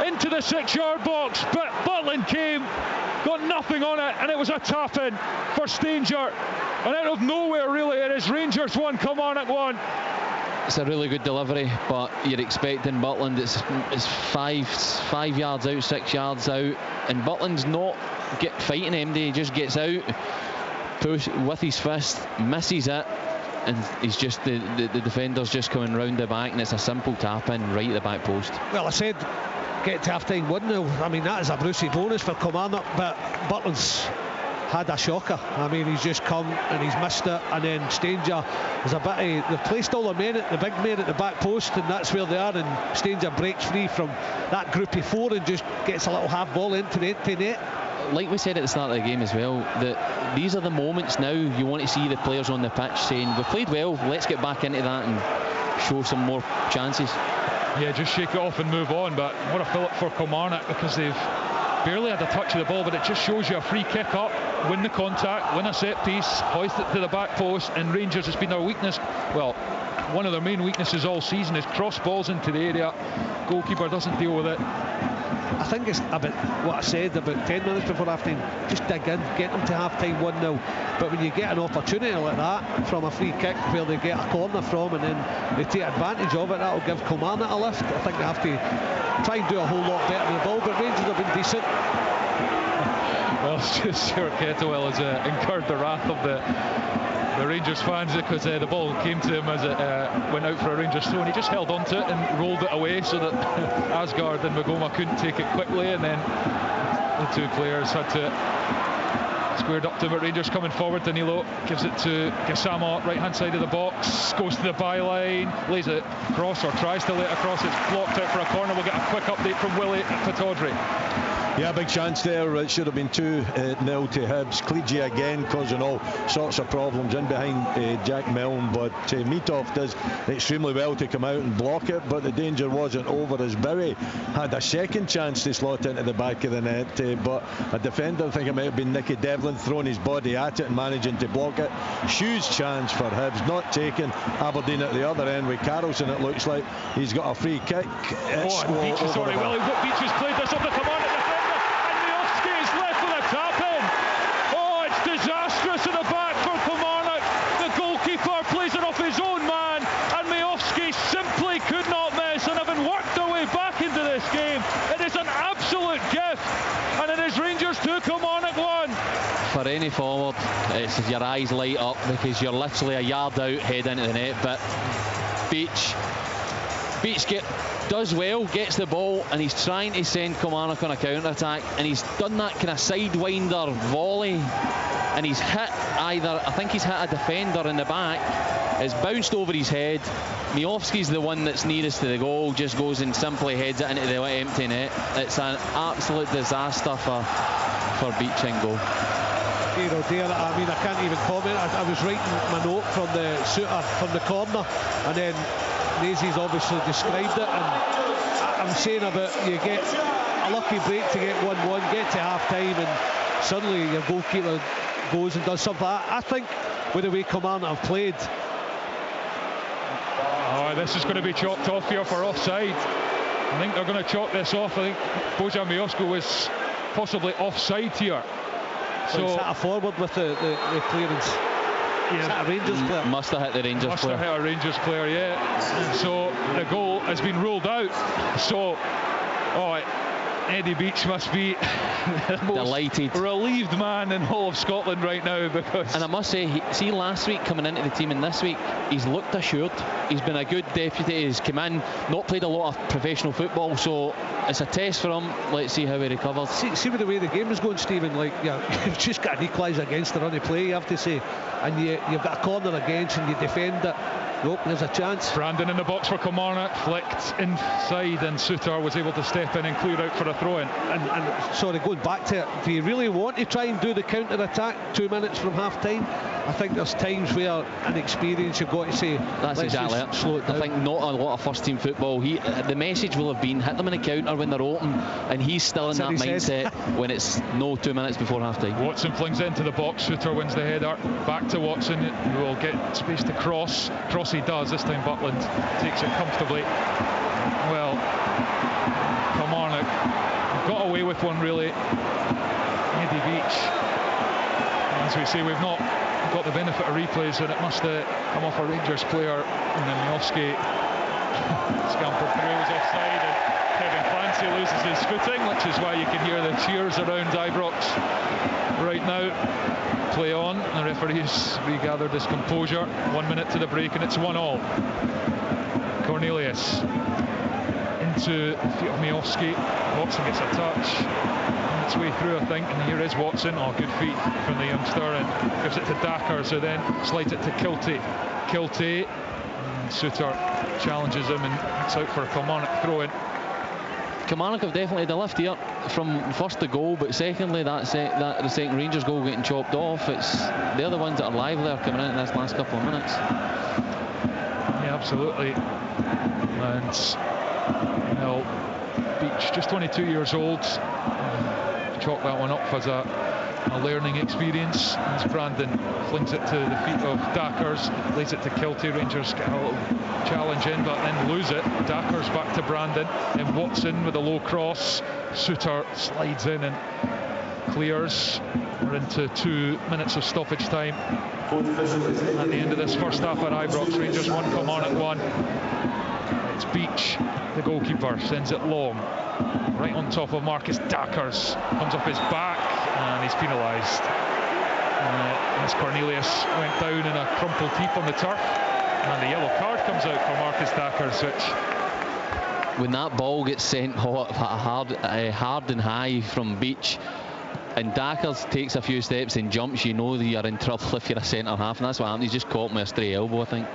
into the 6-yard box, but Butland came, got nothing on it, and it was a tap in for Stanger. And out of nowhere, really, it is Rangers 1, Kilmarnock 1. It's a really good delivery, but you're expecting Butland. It's 5 yards out, 6 yards out, and Butland's not fighting MD. He just gets out, push with his fist, misses it, and he's just the defender's just coming round the back, and it's a simple tap in right at the back post. Well, I said get to half-time 1-0. I mean, that is a Brucey bonus for Kilmarnock, but Butland's had a shocker. I mean, he's just come and he's missed it, and then Stanger is a bit of, they've placed all the men, the big men at the back post, and that's where they are, and Stanger breaks free from that group of four and just gets a little half ball into the empty net. Like we said at the start of the game as well, that these are the moments now you want to see the players on the pitch saying, we've played well, let's get back into that and show some more chances. Yeah, just shake it off and move on. But what a fill-up for Kilmarnock, because they've barely had a touch of the ball, but it just shows you a free kick up, win the contact, win a set piece, hoist it to the back post, and Rangers has been their weakness. Well, one of their main weaknesses all season is cross balls into the area. Goalkeeper doesn't deal with it. I think it's about what I said about 10 minutes before half-time. Just dig in, get them to half-time 1-0. But when you get an opportunity like that from a free kick where they get a corner from and then they take advantage of it, that'll give Kilmarnock a lift. I think they have to try and do a whole lot better with the ball, but Rangers have been decent. Well, Stuart Kettlewell has incurred the wrath of the Rangers fans, because the ball came to him as it went out for a Rangers throw, and he just held on to it and rolled it away so that Asgard and Magoma couldn't take it quickly, and then the two players had to squared up to him. But Rangers coming forward. Danilo gives it to Gassama, right hand side of the box, goes to the byline, lays it across, or tries to lay it across. It's blocked out for a corner. We'll get a quick update from Willie Pataudry. Yeah, big chance there. It should have been 2-0 to Hibs. Clegy again causing all sorts of problems in behind Jack Milne, but Mitov does extremely well to come out and block it, but the danger wasn't over as Bowie had a second chance to slot into the back of the net, but a defender, I think it might have been Nicky Devlin, throwing his body at it and managing to block it. Huge chance for Hibs, not taken. Aberdeen at the other end with Carlson, it looks like he's got a free kick. Beach has played this up the command. Tap in. Oh, it's disastrous in the back for Kilmarnock. The goalkeeper plays it off his own man, and Miofsky simply could not miss. And having worked their way back into this game, it is an absolute gift, and it is Rangers 2, Kilmarnock 1. For any forward, it's your eyes light up because you're literally a yard out, head into the net. But Beach does well, gets the ball, and he's trying to send Kilmarnock on a counter-attack, and he's done that kind of sidewinder volley, and he's hit I think he's hit a defender in the back. It's bounced over his head. Miofsky's the one that's nearest to the goal, just goes and simply heads it into the empty net. It's an absolute disaster for for Beach and goal. You know, dear, I mean, I can't even comment. I was writing my note from the shooter from the corner, and then Nazy's obviously described it, and I'm saying about you get a lucky break to get 1-1, get to half time, and suddenly your goalkeeper goes and does something. I think with the way Kilmarnock have played, this is going to be chalked off here for offside. I think they're going to chalk this off. I think Bojan Miovski was possibly offside here. So is that a forward with the clearance? Yeah. Is that a Rangers player? Must have hit the Rangers player. Must have hit a Rangers player, yeah. And so the goal has been ruled out. So, Eddie Beach must be the most delighted, relieved man in all of Scotland right now, because... And I must say, see, last week coming into the team, and this week he's looked assured. He's been a good deputy. He's come in, not played a lot of professional football, so it's a test for him. Let's see how he recovers. See with the way the game is going, Stephen, like, you've just got an equaliser against the run of play, you have to say, and you've got a corner against and you defend it. Nope, there's a chance. Brandon in the box for Kilmarnock, flicked inside, and Suter was able to step in and clear out for a throw-in. And sorry, going back to it, do you really want to try and do the counter-attack 2 minutes from half-time? I think there's times where an experience you've got to say, that's exactly it. Slow it down. I think not a lot of first-team football. The message will have been hit them in the counter when they're open, and he's still in that mindset when it's 2 minutes before half-time. Watson flings it into the box. Suter wins the header. Back to Watson, who will get space to cross. He does. This time Butland takes it comfortably. Well, Kilmarnock got away with one, really. Eddie Beach, as we say, we've not got the benefit of replays, and it must come off a Rangers player, and then Miovski scampered through, was offside, and Kevin Clancy loses his footing, which is why you can hear the cheers around Ibrox right now. Play on, the referee's regathered his composure. 1 minute to the break, and it's 1-1. Cornelius into the feet of Miovski. Watson gets a touch on its way through, I think, and here is Watson. Good feet from the youngster, and gives it to Dackers, who then slides it to Kilty, and Suter challenges him, and it's out for a Kilmarnock throw-in. Kilmarnock have definitely the lift here from first the goal, but secondly the second Rangers goal getting chopped off. They're the ones that are livelier coming in this last couple of minutes. Yeah, absolutely. And Beach, just 22 years old, chalk that one up as a learning experience. As Brandon flings it to the feet of Dackers, lays it to Kilty. Rangers get a little challenge in, but then lose it. Dackers back to Brandon, and Watson with a low cross. Suter slides in and clears. We're into 2 minutes of stoppage time at the end of this first half at Ibrox. Rangers 1, Kilmarnock 1. It's Beach, the goalkeeper, sends it long, right on top of Marcus Dackers. Comes off his back, and he's penalised. As Cornelius went down in a crumpled heap on the turf, and the yellow card comes out for Marcus Dackers, which... When that ball gets sent hard and high from Beach, and Dackers takes a few steps and jumps, you know that you're in trouble if you're a centre-half, and that's what happened. He's just caught him with a stray elbow, I think.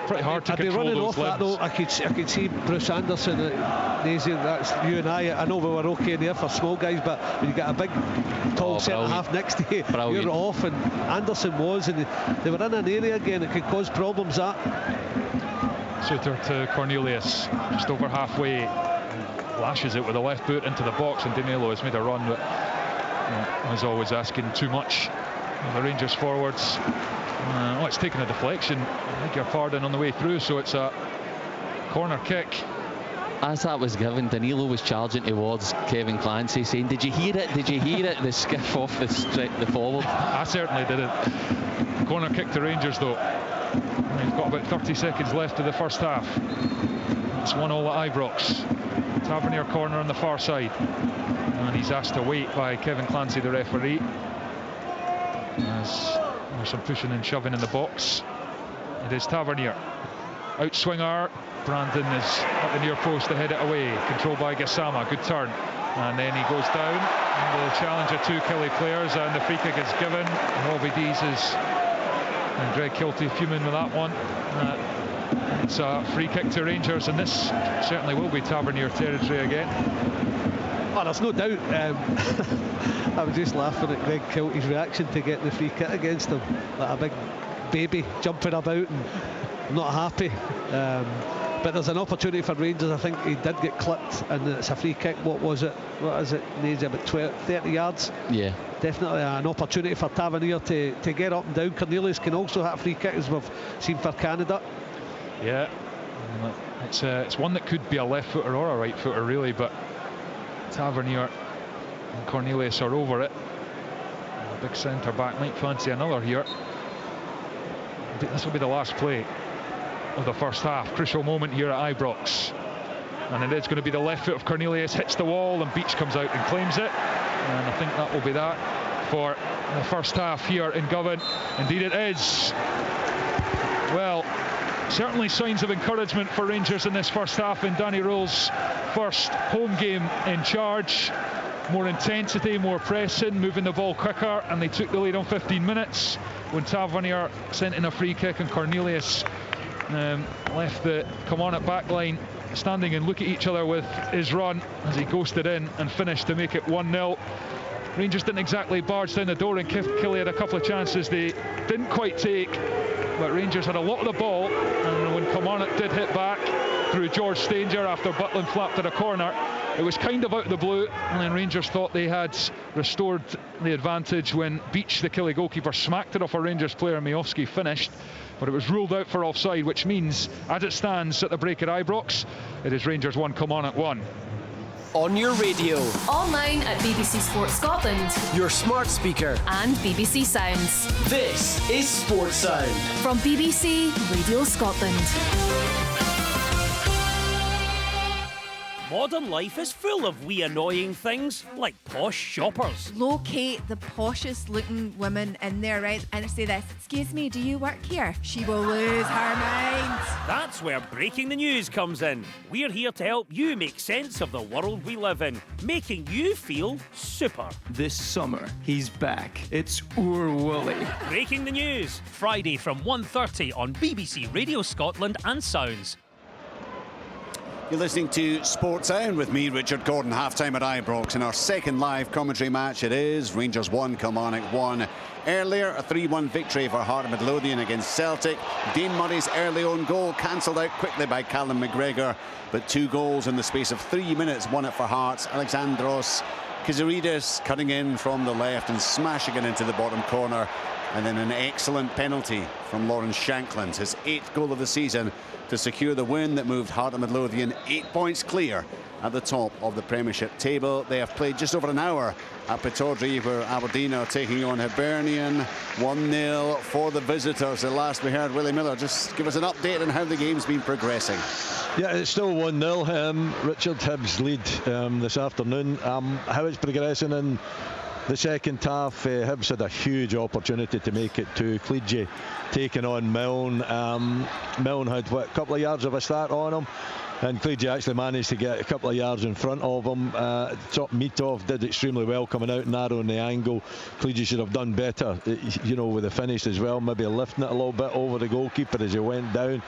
Pretty hard to control running those off that, though. I could see Bruce Anderson, Daisy, that's you and I know we were okay there for small guys, but when you get a big tall centre-half next to you, you're off, and Anderson was, and they were in an area again, it could cause problems. That Suter to Cornelius, just over halfway, lashes it with the left boot into the box, and Danilo has made a run, but as always asking too much. The Rangers forwards, it's taken a deflection, I beg your pardon, on the way through, so it's a corner kick. As that was given, Danilo was charging towards Kevin Clancy, saying, "Did you hear it? Did you hear it?" The skiff off the forward. I certainly didn't. Corner kick to Rangers, though. We've got about 30 seconds left of the first half. It's 1-1 at Ibrox. Tavernier corner on the far side, and he's asked to wait by Kevin Clancy, the referee. As there's some pushing and shoving in the box. It is Tavernier. Outswinger. Brandon is at the near post to head it away. Controlled by Gassama. Good turn. And then he goes down. And the challenge of 2 Killie players, and the free kick is given. Robbie Dees and Greg Kilty fuming with that one. It's a free kick to Rangers, and this certainly will be Tavernier territory again. Oh, there's no doubt. I was just laughing at Greg Kilty's reaction to getting the free kick against him, like a big baby jumping about and not happy. But there's an opportunity for Rangers. I think he did get clipped, and it's a free kick. What is it? Needs about 30 yards. Yeah. Definitely an opportunity for Tavernier to get up and down. Cornelius can also hit a free kick, as we've seen for Canada. Yeah, it's one that could be a left footer or a right footer, really, but Tavernier and Cornelius are over it. A big centre back might fancy another here. This will be the last play of the first half. Crucial moment here at Ibrox, and it is going to be the left foot of Cornelius, hits the wall, and Beach comes out and claims it, and I think that will be that for the first half here in Govan. Indeed it is. Well, certainly signs of encouragement for Rangers in this first half in Danny Rule's first home game in charge. More intensity, more pressing, moving the ball quicker, and they took the lead on 15 minutes when Tavernier sent in a free kick and Cornelius left the Kilmarnock back line standing and look at each other with his run as he ghosted in and finished to make it 1-0. Rangers didn't exactly barge down the door, and Killie had a couple of chances they didn't quite take, but Rangers had a lot of the ball, and when Kilmarnock did hit back through George Stanger after Butland flapped at a corner, it was kind of out of the blue, and then Rangers thought they had restored the advantage when Beach, the Killie goalkeeper, smacked it off a Rangers player. Miofsky finished, but it was ruled out for offside, which means, as it stands at the break at Ibrox, it is Rangers 1, Kilmarnock 1. On your radio, online at BBC Sports Scotland, your smart speaker, and BBC Sounds. This is Sports Sound from BBC Radio Scotland. Modern life is full of wee annoying things, like posh shoppers. Locate the poshest looking woman in there, right, and say this: "Excuse me, do you work here?" She will lose her mind. That's where Breaking the News comes in. We're here to help you make sense of the world we live in, making you feel super. This summer, he's back. It's Oor Wooly. Breaking the News, Friday from 1:30 on BBC Radio Scotland and Sounds. You're listening to Sports Sound with me, Richard Gordon. Half-time at Ibrox. In our second live commentary match, it is Rangers 1, Kilmarnock 1. Earlier, a 3-1 victory for Heart of Midlothian against Celtic. Dane Murray's early own goal cancelled out quickly by Callum McGregor, but 2 goals in the space of 3 minutes won it for Hearts. Alexandros Kiziridis cutting in from the left and smashing it into the bottom corner. And then an excellent penalty from Lawrence Shankland, his 8th goal of the season, to secure the win that moved Heart of Midlothian 8 points clear at the top of the Premiership table. They have played just over an hour at Pittodrie, where Aberdeen are taking on Hibernian. 1-0 for the visitors. The last we heard, Willie Miller, just give us an update on how the game's been progressing. Yeah, it's still 1-0. Richard Hibbs lead this afternoon. How it's progressing in the second half, Hibs had a huge opportunity to make it 2. Cleege taking on Milne. Milne had a couple of yards of a start on him, and Cleege actually managed to get a couple of yards in front of him. Mitov did extremely well coming out, narrowing the angle. Cleege should have done better, with the finish as well, maybe lifting it a little bit over the goalkeeper as he went down.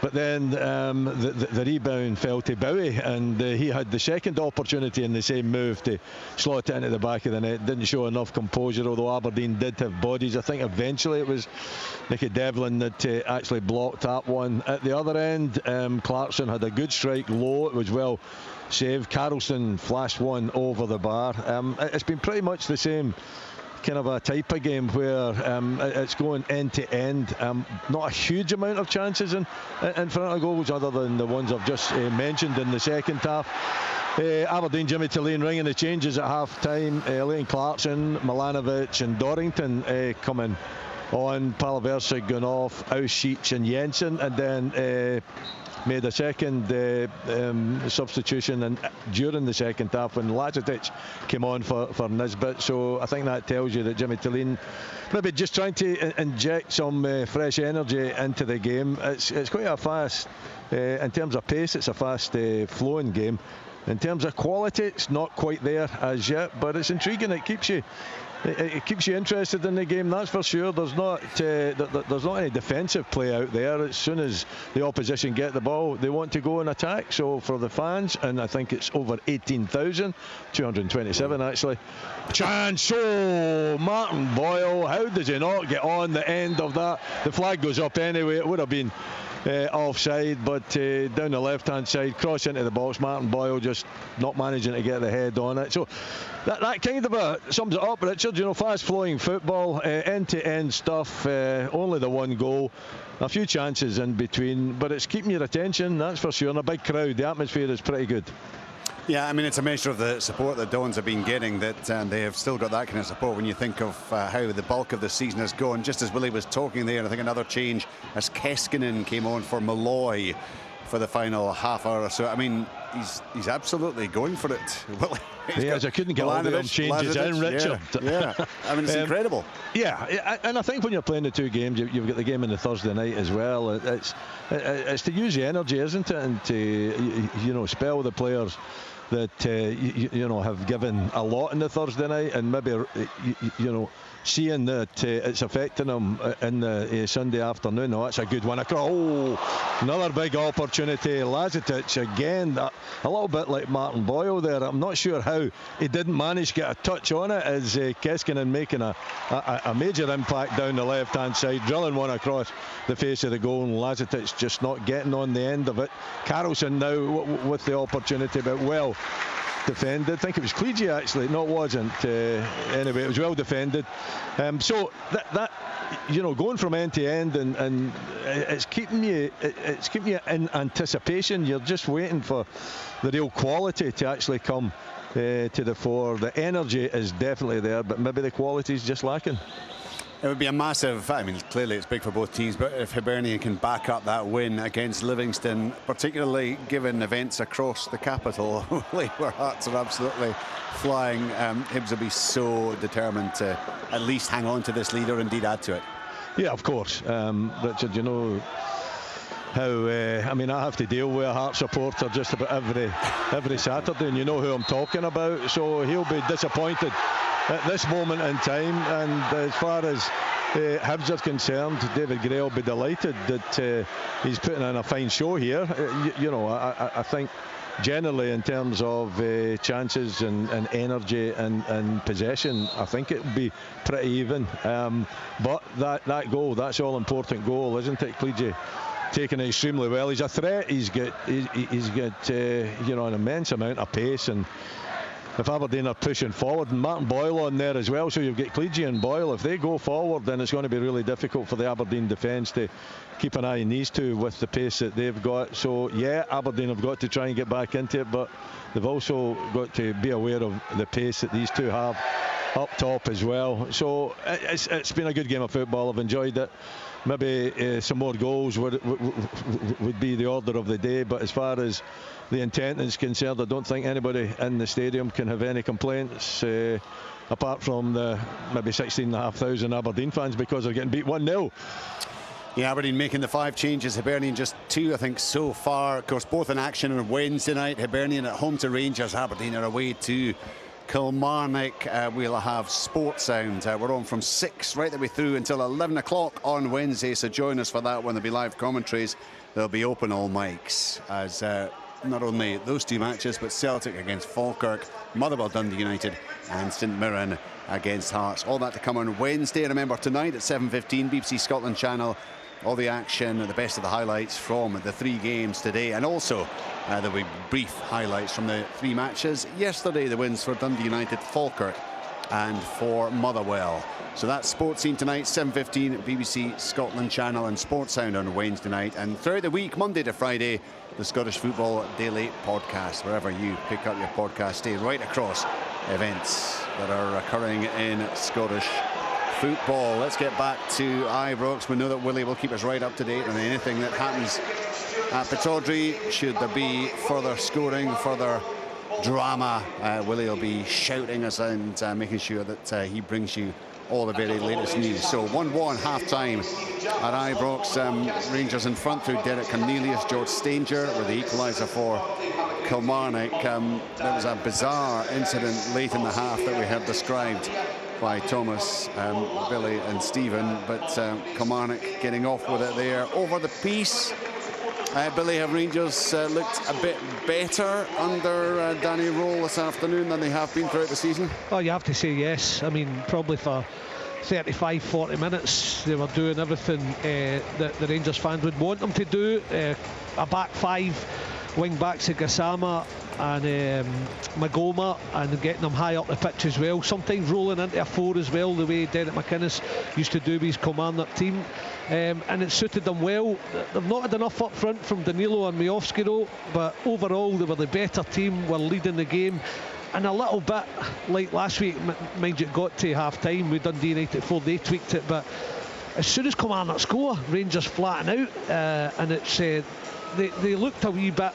But then the rebound fell to Bowie, and he had the second opportunity in the same move to slot it into the back of the net. Didn't show enough composure, although Aberdeen did have bodies. I think eventually it was Nicky Devlin that actually blocked that one. At the other end, Clarkson had a good strike low. It was well saved. Carlson flashed one over the bar. It's been pretty much the same kind of a type of game where it's going end to end. Not a huge amount of chances in front of goals, other than the ones I've just mentioned in the second half. Aberdeen, Jimmy Tulane ringing the changes at half time. Leighton Clarkson, Milanovic and Dorrington coming on. Palaversic going off, Auschwitz and Jensen, and then made a second substitution and during the second half when Lacetic came on for Nisbet. So I think that tells you that Jimmy Tulane maybe just trying to inject some fresh energy into the game. It's quite a fast, in terms of pace, it's a fast flowing game. In terms of quality, it's not quite there as yet, but it's intriguing. It keeps you interested in the game, that's for sure. There's not any defensive play out there. As soon as the opposition get the ball, they want to go and attack. So for the fans, and I think it's over 18,000, 227 actually. Chance! Oh, Martin Boyle, how does he not get on the end of that? The flag goes up anyway. It would have been offside, but down the left-hand side, cross into the box. Martin Boyle just not managing to get the head on it. So that kind of sums it up, Richard. You know, fast-flowing football, end-to-end stuff. Only the one goal, a few chances in between, but it's keeping your attention, that's for sure. And a big crowd. The atmosphere is pretty good. Yeah, I mean, it's a measure of the support that Dons have been getting, that they have still got that kind of support when you think of how the bulk of the season has gone. Just as Willie was talking there, I think another change as Keskinen came on for Malloy for the final half hour or so. I mean, he's absolutely going for it, Willie. Yes, I couldn't get all the changes in, Richard. Yeah. I mean, it's incredible. Yeah, and I think when you're playing the two games, you've got the game on the Thursday night as well. It's to use the energy, isn't it, and to spell the players that have given a lot in the Thursday night, and maybe seeing that it's affecting them in the Sunday afternoon. Oh, that's a good one across. Oh, another big opportunity. Lazetic again, a little bit like Martin Boyle there. I'm not sure how he didn't manage to get a touch on it, as Keskinen making a major impact down the left hand side, drilling one across the face of the goal, and Lazetic just not getting on the end of it. Carlson now with the opportunity, but well defended. I think it was Clegy actually. No, it wasn't. Anyway, it was well defended. So that going from end to end, and it's keeping you in anticipation. You're just waiting for the real quality to actually come to the fore. The energy is definitely there, but maybe the quality is just lacking. It would be a massive, I mean, clearly it's big for both teams, but if Hibernian can back up that win against Livingston, particularly given events across the capital, where Hearts are absolutely flying, Hibs will be so determined to at least hang on to this lead or indeed add to it. Yeah, of course. Richard, you know how, I have to deal with a Hearts supporter just about every Saturday, and you know who I'm talking about, so he'll be disappointed at this moment in time. And as far as Hibs are concerned, David Gray will be delighted that he's putting in a fine show here. I think generally in terms of chances and energy and possession, I think it will be pretty even. But that goal, that's all important goal, isn't it? Clegy taking it extremely well. He's a threat. He's got an immense amount of pace, and if Aberdeen are pushing forward, and Martin Boyle on there as well, so you've got Clegy and Boyle. If they go forward, then it's going to be really difficult for the Aberdeen defence to keep an eye on these two with the pace that they've got. So yeah, Aberdeen have got to try and get back into it, but they've also got to be aware of the pace that these two have up top as well. So it's been a good game of football. I've enjoyed it. Maybe some more goals would be the order of the day, but as far as the intent is concerned, I don't think anybody in the stadium can have any complaints, apart from the maybe 16,500 Aberdeen fans, because they're getting beat 1-0. Yeah, Aberdeen making the 5 changes, Hibernian just 2, I think, so far. Of course, both in action on Wednesday night. Hibernian at home to Rangers, Aberdeen are away to Kilmarnock. We'll have Sports Sound. We're on from 6 right the way through until 11 o'clock on Wednesday, so join us for that when there'll be live commentaries. There'll be open all mics as not only those 2 matches, but Celtic against Falkirk, Motherwell Dundee United and St Mirren against Hearts. All that to come on Wednesday. Remember, tonight at 7:15, BBC Scotland channel, all the action, the best of the highlights from the 3 games today, and also there'll be brief highlights from the 3 matches yesterday. The wins for Dundee United, Falkirk and for Motherwell. So that's Sports Scene tonight, 7:15, BBC Scotland channel, and Sports Sound on Wednesday night. And throughout the week, Monday to Friday, the Scottish Football Daily Podcast. Wherever you pick up your podcast, stay right across events that are occurring in Scottish football. Let's get back to Ibrox. We know that Willie will keep us right up to date on anything that happens at Pittodrie. Should there be further scoring, further drama, Willie will be shouting us and making sure that he brings you all the very latest news. So 1-1 half-time at Ibrox. Rangers in front through Derek Cornelius, George Stanger with the equaliser for Kilmarnock. There was a bizarre incident late in the half that we heard described by Thomas, Billy and Stephen, but Kilmarnock getting off with it there. Over the piece, Billy, have Rangers looked a bit better under Danny Rowell this afternoon than they have been throughout the season? Oh, you have to say yes. I mean, probably for 35-40 minutes they were doing everything that the Rangers fans would want them to do. A back five, wing backs of Gassama and Magoma, and getting them high up the pitch as well, sometimes rolling into a four as well, the way Derek McInnes used to do with his Kilmarnock team, and it suited them well. They've not had enough up front from Danilo and Miovski though, but overall they were the better team, were leading the game. And a little bit like last week, mind you, it got to half time with Dundee United 4, they tweaked it, but as soon as Kilmarnock score, Rangers flatten out, and it's they looked a wee bit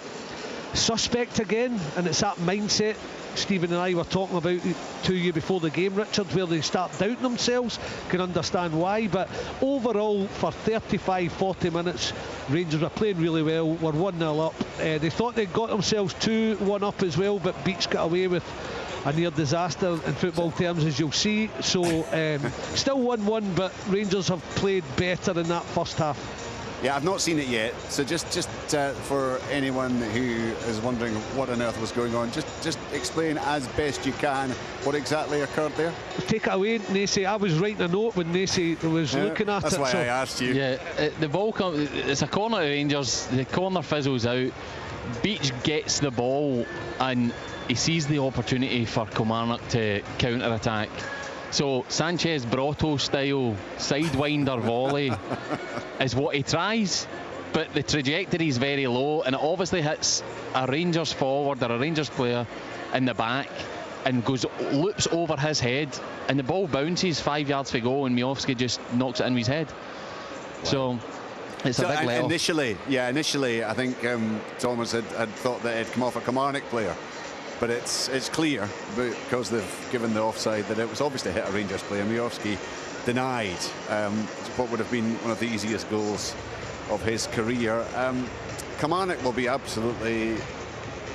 suspect again, and it's that mindset Stephen and I were talking about to you before the game, Richard, where they start doubting themselves. Can understand why, but overall for 35-40 minutes Rangers were playing really well, were 1-0 up. They thought they got themselves 2-1 up as well, but Beach got away with a near disaster in football terms, as you'll see. So still 1-1, but Rangers have played better in that first half. Yeah, I've not seen it yet, so just for anyone who is wondering what on earth was going on, just explain as best you can what exactly occurred there. Take it away, Nacy. I was writing a note when Nacy was looking at that's it. That's why I asked you. Yeah, the ball comes, it's a corner to Rangers, the corner fizzles out, Beach gets the ball and he sees the opportunity for Kilmarnock to counter-attack. So Sanchez Brotto style sidewinder volley is what he tries, but the trajectory is very low and it obviously hits a Rangers forward or a Rangers player in the back and loops over his head, and the ball bounces 5 yards to go and Miovski just knocks it in with his head. Wow. So it's a big let-off. Initially I think Thomas had thought that it had come off a Kilmarnock player. But it's clear, because they've given the offside, that it was obviously hit a Rangers player. Miovski denied what would have been one of the easiest goals of his career. Kilmarnock will be absolutely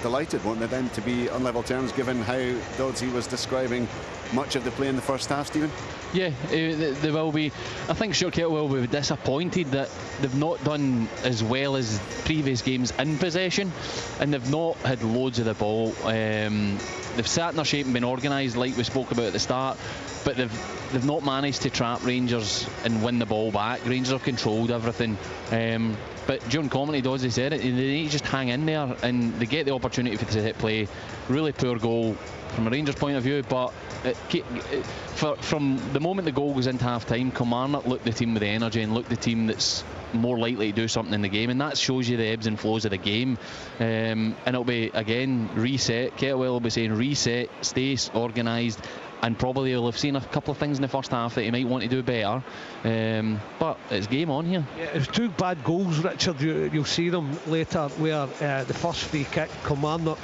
delighted, won't they, then, to be on level terms, given how Dodsey was describing much of the play in the first half, Stephen? Yeah, they will be. I think Stuart Kettle will be disappointed that they've not done as well as previous games in possession, and they've not had loads of the ball. They've sat in their shape and been organised, like we spoke about at the start, but they've not managed to trap Rangers and win the ball back. Rangers have controlled everything. But during commentary, Dodsey said it, they need to just hang in there, and they get the opportunity for the hit play. Really poor goal from a Rangers point of view, but from the moment the goal goes into half time, Kilmarnock looked the team with the energy and looked the team that's more likely to do something in the game, and that shows you the ebbs and flows of the game. And it'll be, again, reset. Kettlewell will be saying reset, stay organised, and probably he'll have seen a couple of things in the first half that he might want to do better. But it's game on here. Yeah, it was two bad goals, Richard. You'll see them later, where the first free kick, Kilmarnock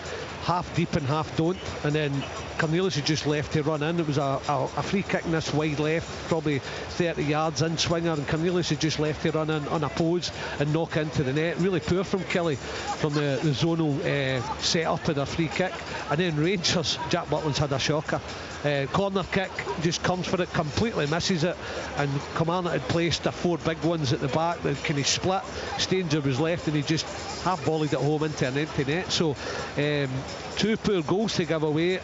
half deep and half don't, and then Cornelius had just left to run in. It was a free kick in this wide left, probably 30 yards in swinger, and Cornelius had just left to run in unopposed and knock into the net. Really poor from Kelly from the zonal set up of the free kick. And then Rangers, Jack Butland's had a shocker. Corner kick, just comes for it, completely misses it, and Kilmarnock had placed the four big ones at the back. The kind of split, Stanger was left, and he just half volleyed it home into an empty net. So two poor goals to give away.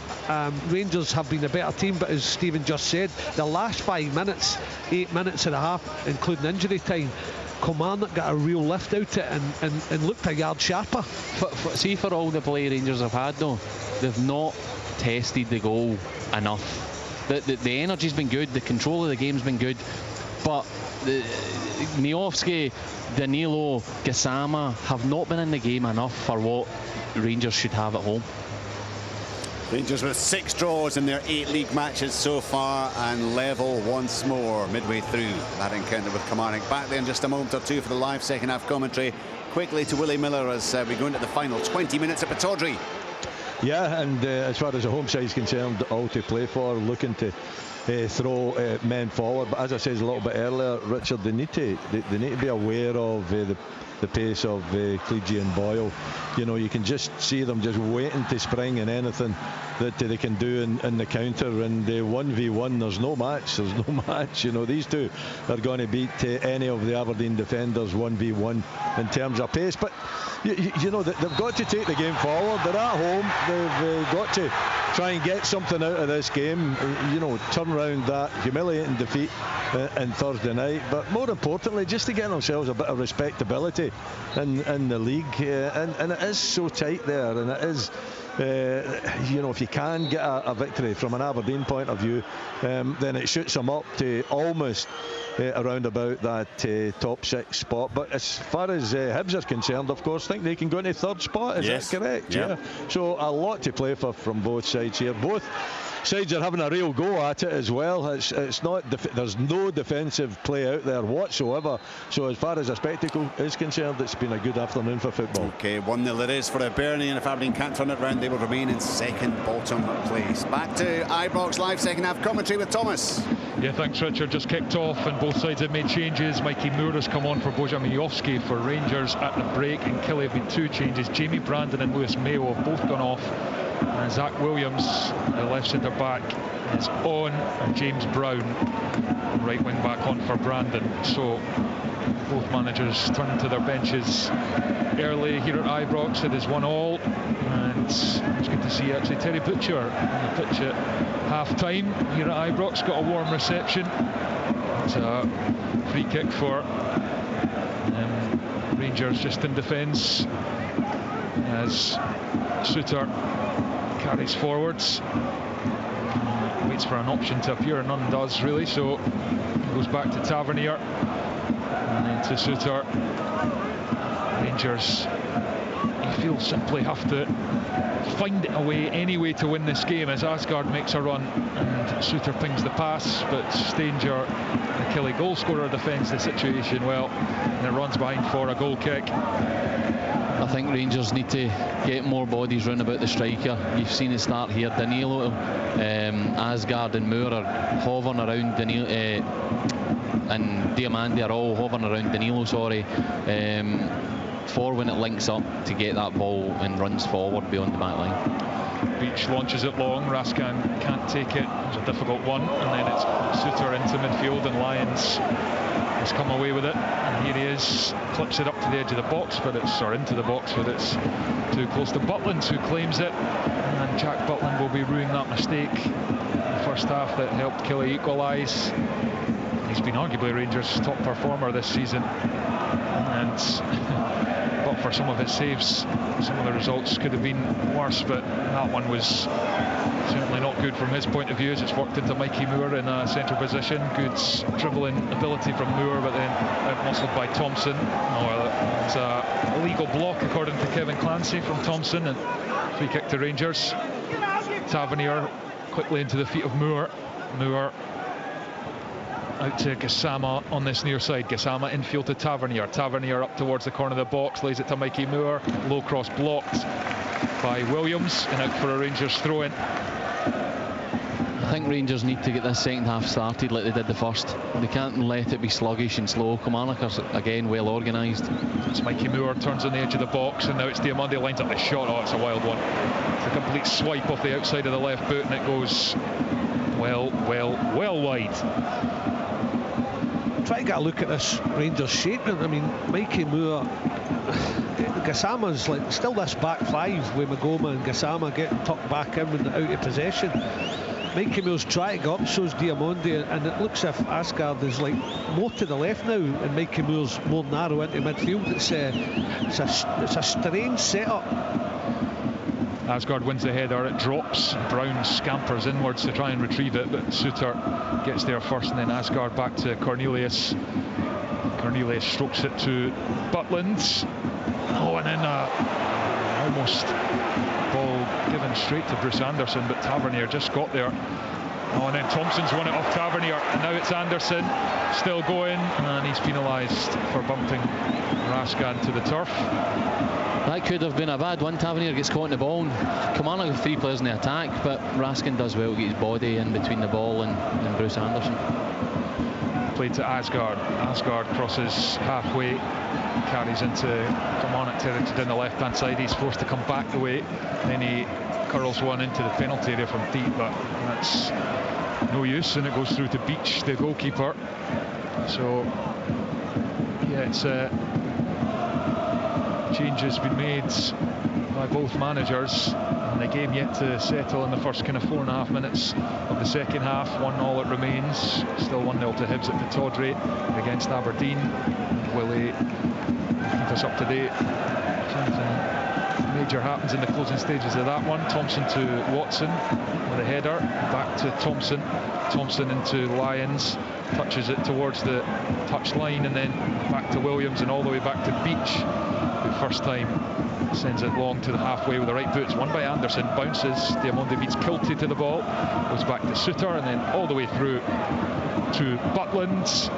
Rangers have been a better team, but as Stephen just said, the last 5 minutes, 8 minutes and a half, including injury time, Kilmarnock got a real lift out it and looked a yard sharper. See, for all the play Rangers have had though, they've not tested the goal enough. The energy's been good, the control of the game's been good, but Miovski, Danilo, Gassama have not been in the game enough for what Rangers should have at home. Rangers with 6 draws in their 8 league matches so far, and level once more midway through that encounter with Kilmarnock. Back there in just a moment or two for the live second half commentary. Quickly to Willie Miller as we go into the final 20 minutes at Pittodrie. Yeah, and as far as the home side is concerned, all to play for, looking to throw men forward. But as I said a little bit earlier, Richard, they need to be aware of the pace of Clegy and Boyle. You know, you can just see them just waiting to spring in anything that they can do in the counter. And 1v1, there's no match. You know, these two are going to beat any of the Aberdeen defenders 1v1 in terms of pace. But you know, they've got to take the game forward. They're at home. They've got to try and get something out of this game. You know, turn around that humiliating defeat on Thursday night. But more importantly, just to get themselves a bit of respectability in the league. And it is so tight there, and it is. You know, if you can get a victory from an Aberdeen point of view, then it shoots them up to almost around about that top 6 spot. But as far as Hibs are concerned, of course, think they can go into 3rd spot. Is that correct? Yeah. So a lot to play for from both sides here. Both sides are having a real go at it as well. It's not there's no defensive play out there whatsoever. So as far as a spectacle is concerned, it's been a good afternoon for football. Okay, 1-0 it is for Hibernian. If Aberdeen can't turn it round, they will remain in 2nd bottom place. Back to Ibrox Live second half commentary with Thomas. Yeah, thanks Richard. Just kicked off and both sides have made changes. Mikey Moore has come on for Bojan Miovski for Rangers at the break. In Killie have been 2 changes. Jamie Brandon and Lewis Mayo have both gone off. And Zach Williams, the left centre back, is on, and James Brown, right wing back, on for Brandon. So both managers turned to their benches early here at Ibrox. It is 1-1, and it's good to see actually Terry Butcher on the pitch at half time here at Ibrox. Got a warm reception. It's a free kick for Rangers just in defence as Suter carries forwards, waits for an option to appear, and none does really, so goes back to Tavernier and then to Suter. Rangers, you feel, simply have to find a way, any way, to win this game as Asgard makes a run and Suter pings the pass, but Stanger, the Killie goal scorer, defends the situation well, and it runs behind for a goal kick. I think Rangers need to get more bodies round about the striker. You've seen it start here. Danilo, Asgard and Moore are hovering around Danilo, and Diamandi are all hovering around Danilo, for when it links up to get that ball and runs forward beyond the back line. Beach launches it long, Raskan can't take it, it's a difficult one, and then it's Suter into midfield, and Lyons has come away with it, and here he is, clips it up to the edge of the box, but it's, or into the box, but it's too close to Butland, who claims it, and Jack Butland will be ruining that mistake in the first half that helped Killie equalise. He's been arguably Rangers' top performer this season, and but for some of his saves, some of the results could have been worse, but that one was certainly not good from his point of view, as it's worked into Mikey Moore in a centre position. Good dribbling ability from Moore, but then out-muscled by Thompson. It's a illegal block according to Kevin Clancy from Thompson, and free kick to Rangers. Tavernier quickly into the feet of Moore. Moore out to Gassama on this near side. Gassama infield to Tavernier. Tavernier up towards the corner of the box, lays it to Mikey Moore. Low cross blocked by Williams, and out for a Rangers throw-in. I think Rangers need to get this second half started like they did the first. They can't let it be sluggish and slow. Kilmarnock are again well organised. It's Mikey Moore, turns on the edge of the box, and now it's Diamandi lines up the shot. Oh, it's a wild one. It's a complete swipe off the outside of the left boot, and it goes well wide. Try to get a look at this Rangers shape. I mean, Mikey Moore, Gassama's like still this back five with Magoma and Gassama getting tucked back in when out of possession. Mikey Moore's trying to go up, so's Diamandi, and it looks as if Asgard is like more to the left now, and Mikey Moore's more narrow into midfield. It's a strange setup. Asgard wins the header, it drops, Brown scampers inwards to try and retrieve it, but Suter gets there first, and then Asgard back to Cornelius. Cornelius strokes it to Butland. Oh, and then almost ball given straight to Bruce Anderson, but Tavernier just got there Oh, and then Thompson's won it off Tavernier, and now it's Anderson still going, and he's penalised for bumping Raskan to the turf. That could have been a bad one. Tavernier gets caught in the ball. Kilmarnock have 3 players in the attack, but Raskan does well to get his body in between the ball and Bruce Anderson. Played to Asgard. Asgard crosses halfway, carries into Kilmarnock territory down the left-hand side. He's forced to come back the way. Then he curls one into the penalty area from deep, but that's no use, and it goes through to Beach, the goalkeeper. So, yeah, it's change has been made by both managers, and the game yet to settle in the first kind of 4.5 minutes of the second half. 1-1 it remains, still 1-0 to Hibs at the Tawdry against Aberdeen. Will he keep us up to date? Something major happens in the closing stages of that one. Thompson to Watson with a header, back to Thompson. Thompson into Lyons, touches it towards the touch line, and then back to Williams and all the way back to Beach, who first time sends it long to the halfway with the right foot. It's won by Anderson, bounces, Diamonde beats Kilty to the ball, goes back to Suter, and then all the way through to Butland,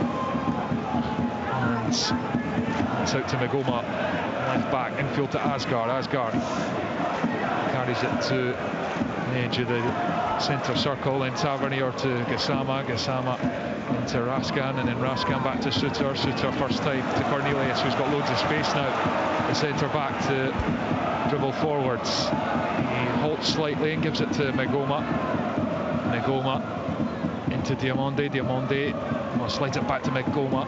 and it's out to Magoma, left back, infield to Asgard. Asgard carries it to the edge of the centre circle, then Tavernier to Gassama into Raskan, and then Raskan back to Suter. Suter first time to Cornelius, who's got loads of space now. The centre back to dribble forwards. He halts slightly and gives it to Magoma. Magoma into Diamonde. Diamonde slides it back to Magoma.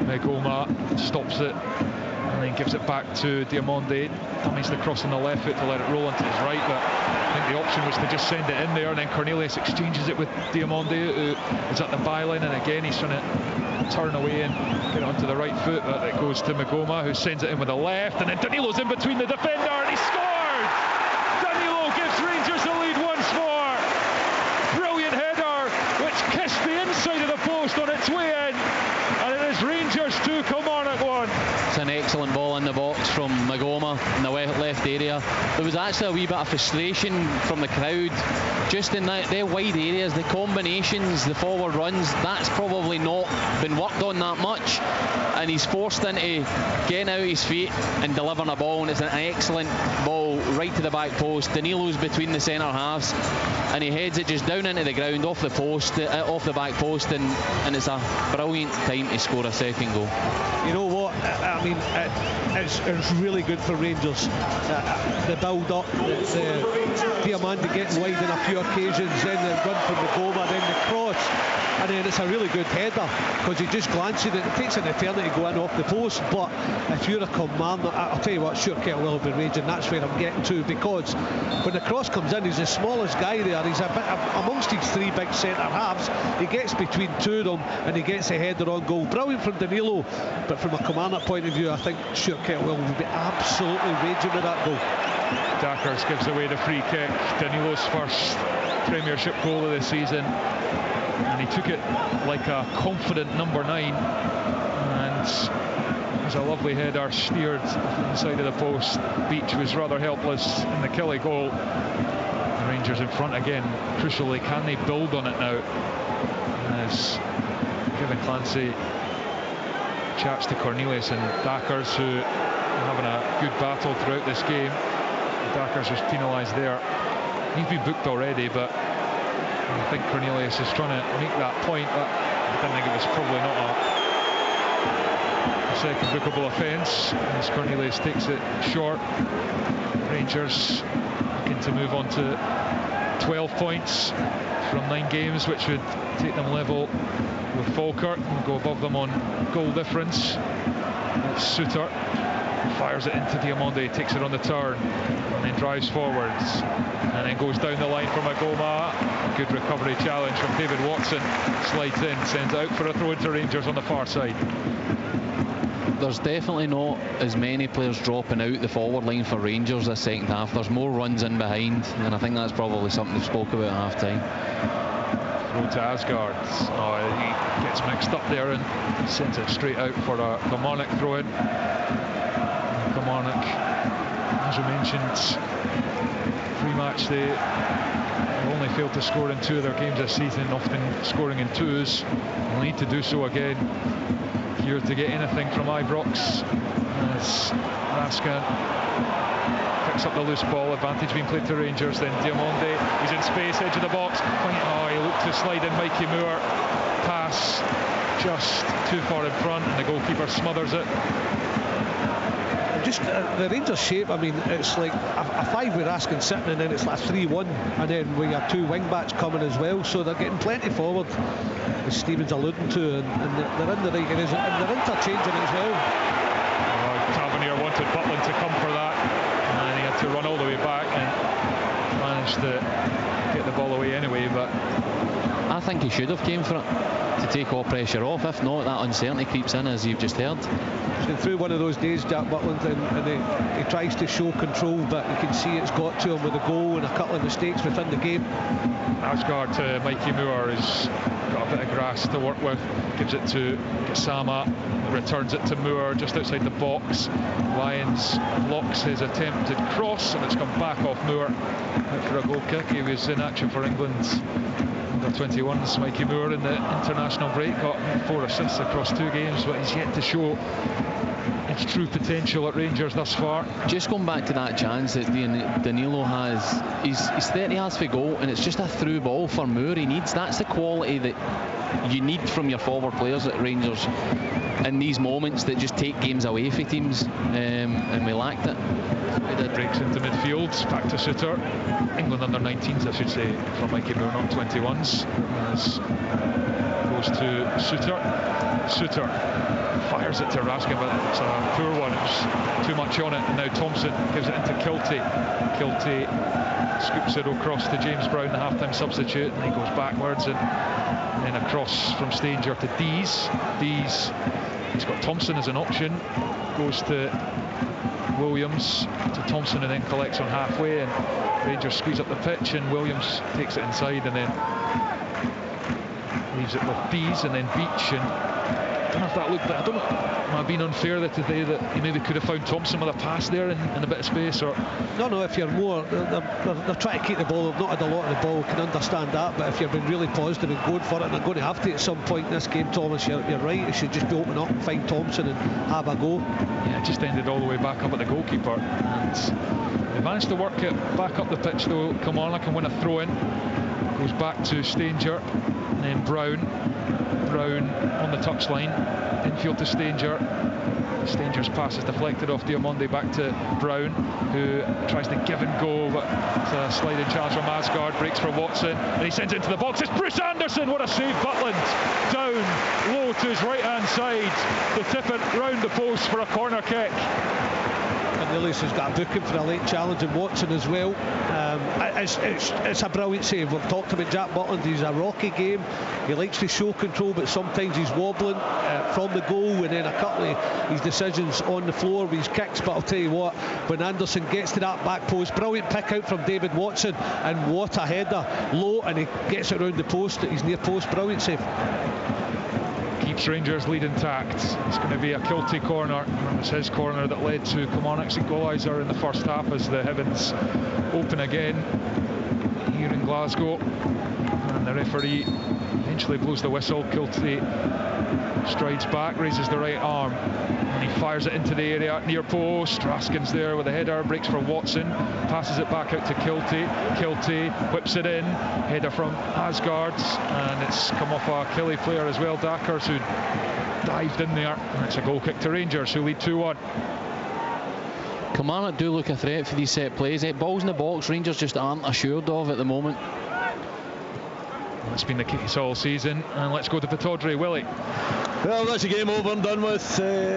Magoma stops it and then gives it back to Diamonde. Dummies the cross on the left foot to let it roll into his right, but I think the option was to just send it in there, and then Cornelius exchanges it with Diamonde, who is at the byline, and again he's trying to turn away and get it onto the right foot, but it goes to Magoma, who sends it in with the left, and then Danilo's in between the defender, and he scored! Danilo gives Rangers the lead once more. Brilliant header, which kissed the inside of the post on its way in, and it is Rangers 2, Kilmarnock 1. It's an excellent ball in the box from Magoma in the left area. There was actually a wee bit of frustration from the crowd just in their wide areas, the combinations, the forward runs. That's probably not been worked on that much, and he's forced into getting out his feet and delivering a ball, and it's an excellent ball right to the back post. Danilo's between the centre halves, and he heads it just down into the ground off the post, off the back post, and it's a brilliant time to score a second goal. You know what? I mean, it's really good for Rangers. The build-up, Diamande getting wide on a few occasions, then the run from the Goma, then the cross, and then it's a really good header because he just glances it. It takes an eternity to go in off the post, but if you're a Kilmarnock, I'll tell you what, sure, Kettle will be raging. That's where I'm getting to, because when the cross comes in, he's the smallest guy there. He's a bit amongst these 3 big centre halves. He gets between 2 of them and he gets a header on goal. Brilliant from Danilo, but from a Kilmarnock point of view, I think Stuart Kettlewell will be absolutely raging with that goal. Dackers gives away the free kick. Danilo's first Premiership goal of the season, and he took it like a confident number 9, and it was a lovely header steered inside of the post. Beach was rather helpless in the Kelly goal. The Rangers in front again. Crucially, can they build on it now? As Kevin Clancy chats to Cornelius and Dackers, who are having a good battle throughout this game. Dackers was penalised there. He's been booked already, but I think Cornelius is trying to make that point, but I don't think it was probably not a second bookable offence, as Cornelius takes it short. Rangers looking to move on to 12 points from 9 games, which would take them level with Falkirk and go above them on goal difference. It's Suter, fires it into Diamonde, takes it on the turn, and then drives forwards, and then goes down the line from Magoma. Good recovery challenge from David Watson, slides in, sends it out for a throw into Rangers on the far side. There's definitely not as many players dropping out the forward line for Rangers this second half. There's more runs in behind, and I think that's probably something they spoke about at half time. Throw to Asgard. Oh, he gets mixed up there and sends it straight out for a Kilmarnock throw in. Kilmarnock, as we mentioned, pre-match, they They've only failed to score in 2 of their games this season, often scoring in 2s. They'll need to do so again here to get anything from Ibrox. As Raskin picks up the loose ball, advantage being played to Rangers. Then Diamonde, he's in space, edge of the box. Oh, he looked to slide in. Mikey Moore, pass just too far in front, and the goalkeeper smothers it. Just the Rangers shape, I mean, it's like a 5 with Raskin sitting, and then it's like 3-1, and then we have 2 wing backs coming as well, so they're getting plenty forward, as Stephen's alluding to, and they're in the right areas, and they're interchanging as well. Tavernier wanted Butland to come for that, and he had to run all the way back and managed to get the ball away anyway. But I think he should have came for it to take all pressure off. If not, that uncertainty creeps in, as you've just heard. He's been through one of those days, Jack Butland, and he tries to show control, but you can see it's got to him with a goal and a couple of mistakes within the game. Asgard to Mikey Moore has got a bit of grass to work with, gives it to Gassama, returns it to Moore just outside the box. Lyons blocks his attempted cross, and it's come back off Moore for a goal kick. He was in action for England's under-21s. Mikey Moore in the international break got 4 assists across 2 games, but he's yet to show its true potential at Rangers thus far. Just going back to that chance that Danilo has, he's 30 yards for goal, and it's just a through ball for Moore. That's the quality that you need from your forward players at Rangers in these moments that just take games away from teams, and we lacked it. It breaks into midfield, back to Suter. England under-19s, I should say, for Mikey Moore, not 21s. As goes to Suter. Suter fires it to Raskin, but it's a poor one. It's too much on it, and now Thompson gives it into Kilty. Kilty scoops it across to James Brown, the half-time substitute, and he goes backwards, and then across from Stanger to Dees. Dees, he's got Thompson as an option, goes to Williams to Thompson, and then collects on halfway, and Rangers squeeze up the pitch, and Williams takes it inside and then leaves it with Dees, and then Beach. And I don't know if that looked, I don't know, am I being unfair that today that he maybe could have found Thompson with a pass there in a bit of space? Or no, if you're more, they're trying to keep the ball, they've not had a lot of the ball, can understand that, but if you've been really positive and going for it, and they're going to have to at some point in this game, Thomas, you're right, you should just be open up and find Thompson and have a go. Yeah, it just ended all the way back up at the goalkeeper, and they managed to work it back up the pitch though. Kilmarnock can win a throw-in, goes back to Stanger, and then Brown on the touchline, infield to Stanger. Stanger's pass is deflected off Diamonde back to Brown, who tries to give and go, but it's a sliding challenge from Asgard, breaks for Watson, and he sends it into the box. It's Bruce Anderson, what a save. Butland down low to his right hand side, they tip it round the post for a corner kick. And Lillis has got a booking for a late challenge, and Watson as well. It's a brilliant save. We've talked about Jack Butland, he's a rocky game, he likes to show control, but sometimes he's wobbling from the goal, and then a couple of his decisions on the floor with his kicks. But I'll tell you what, when Anderson gets to that back post, brilliant pick out from David Watson, and what a header, low, and he gets it around the post at his near post. Brilliant save. Keeps Rangers lead intact. It's going to be a Kilty corner. It's his corner that led to Kilmarnock's equaliser in the first half, as the heavens open again here in Glasgow, and the referee eventually blows the whistle. Kilty strides back, raises the right arm, and he fires it into the area near post. Raskin's there with a header, breaks for Watson, passes it back out to Kilty. Kilty whips it in, header from Asgard, and it's come off a Killie player as well, Dackers, who dived in there, and it's a goal kick to Rangers, who lead 2-1. Kilmarnock do look a threat for these set plays. Balls in the box, Rangers just aren't assured of at the moment. That's been the case all season, and let's go to Pittodrie. Willie. Well, that's a game over and done with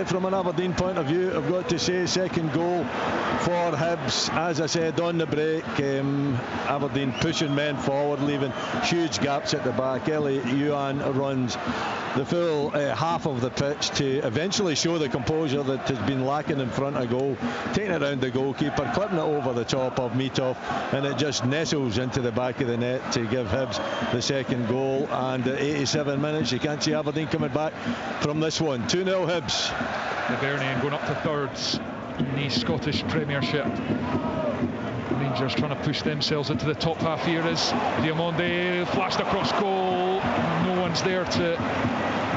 from an Aberdeen point of view. I've got to say, second goal for Hibs. As I said on the break, Aberdeen pushing men forward, leaving huge gaps at the back. Ellie Yuan runs the full half of the pitch to eventually show the composure that has been lacking in front of goal, taking it around the goalkeeper, clipping it over the top of Mitov, and it just nestles into the back of the net to give Hibs the second goal. And at 87 minutes, you can't see Aberdeen coming back from this one. 2-0 Hibs. Hibernian going up to thirds in the Scottish Premiership. Rangers trying to push themselves into the top half here as Diamande flashed across goal. No one's there to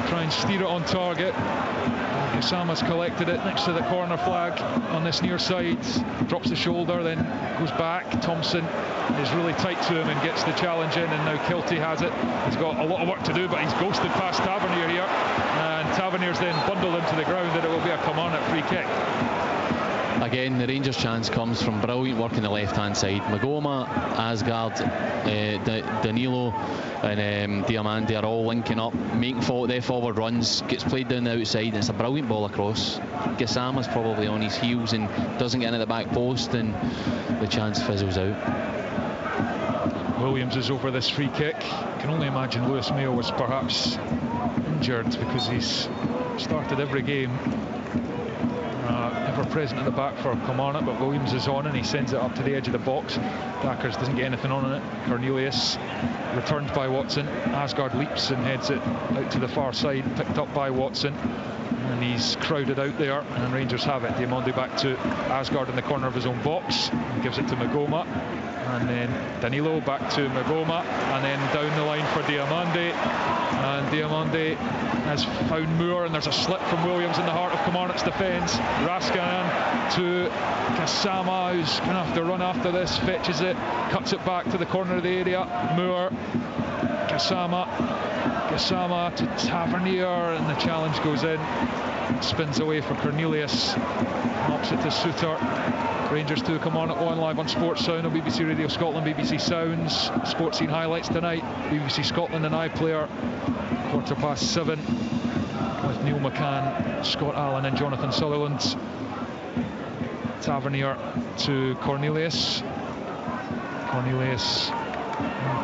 try and steer it on target. Gassama's collected it next to the corner flag on this near side, drops the shoulder, then goes back. Thompson is really tight to him and gets the challenge in, and now Kilty has it. He's got a lot of work to do, but he's ghosted past Tavernier here, and Tavernier's then bundled him to the ground, and it will be a Kilmarnock free kick. Again, the Rangers' chance comes from brilliant work on the left-hand side. Magoma, Asgard, Danilo and Diamande are all linking up, making their forward runs, gets played down the outside, and it's a brilliant ball across. Gassama's probably on his heels and doesn't get into the back post, and the chance fizzles out. Williams is over this free kick. I can only imagine Lewis Mayo was perhaps injured, because he's started every game. Ever present at the back for Kilmarnock, but Williams is on and he sends it up to the edge of the box. Dackers doesn't get anything on it. Cornelius returned by Watson. Asgard leaps and heads it out to the far side, picked up by Watson, and he's crowded out there, and Rangers have it. Diamande back to Asgard in the corner of his own box, and gives it to Magoma, and then Danilo back to Magoma, and then down the line for Diamande, and Diamande has found Moore, and there's a slip from Williams in the heart of Kilmarnock's defence. Raskanen to Gassama, who's going to have to run after this, fetches it, cuts it back to the corner of the area. Moore, Gassama to Tavernier, and the challenge goes in. Spins away for Cornelius, knocks it to Suter. Rangers 2, Kilmarnock 1, live on Sports Sound on BBC Radio Scotland, BBC Sounds. Sports Scene highlights tonight, BBC Scotland and iPlayer, 7:15, with Neil McCann, Scott Allen and Jonathan Sutherland. Tavernier to Cornelius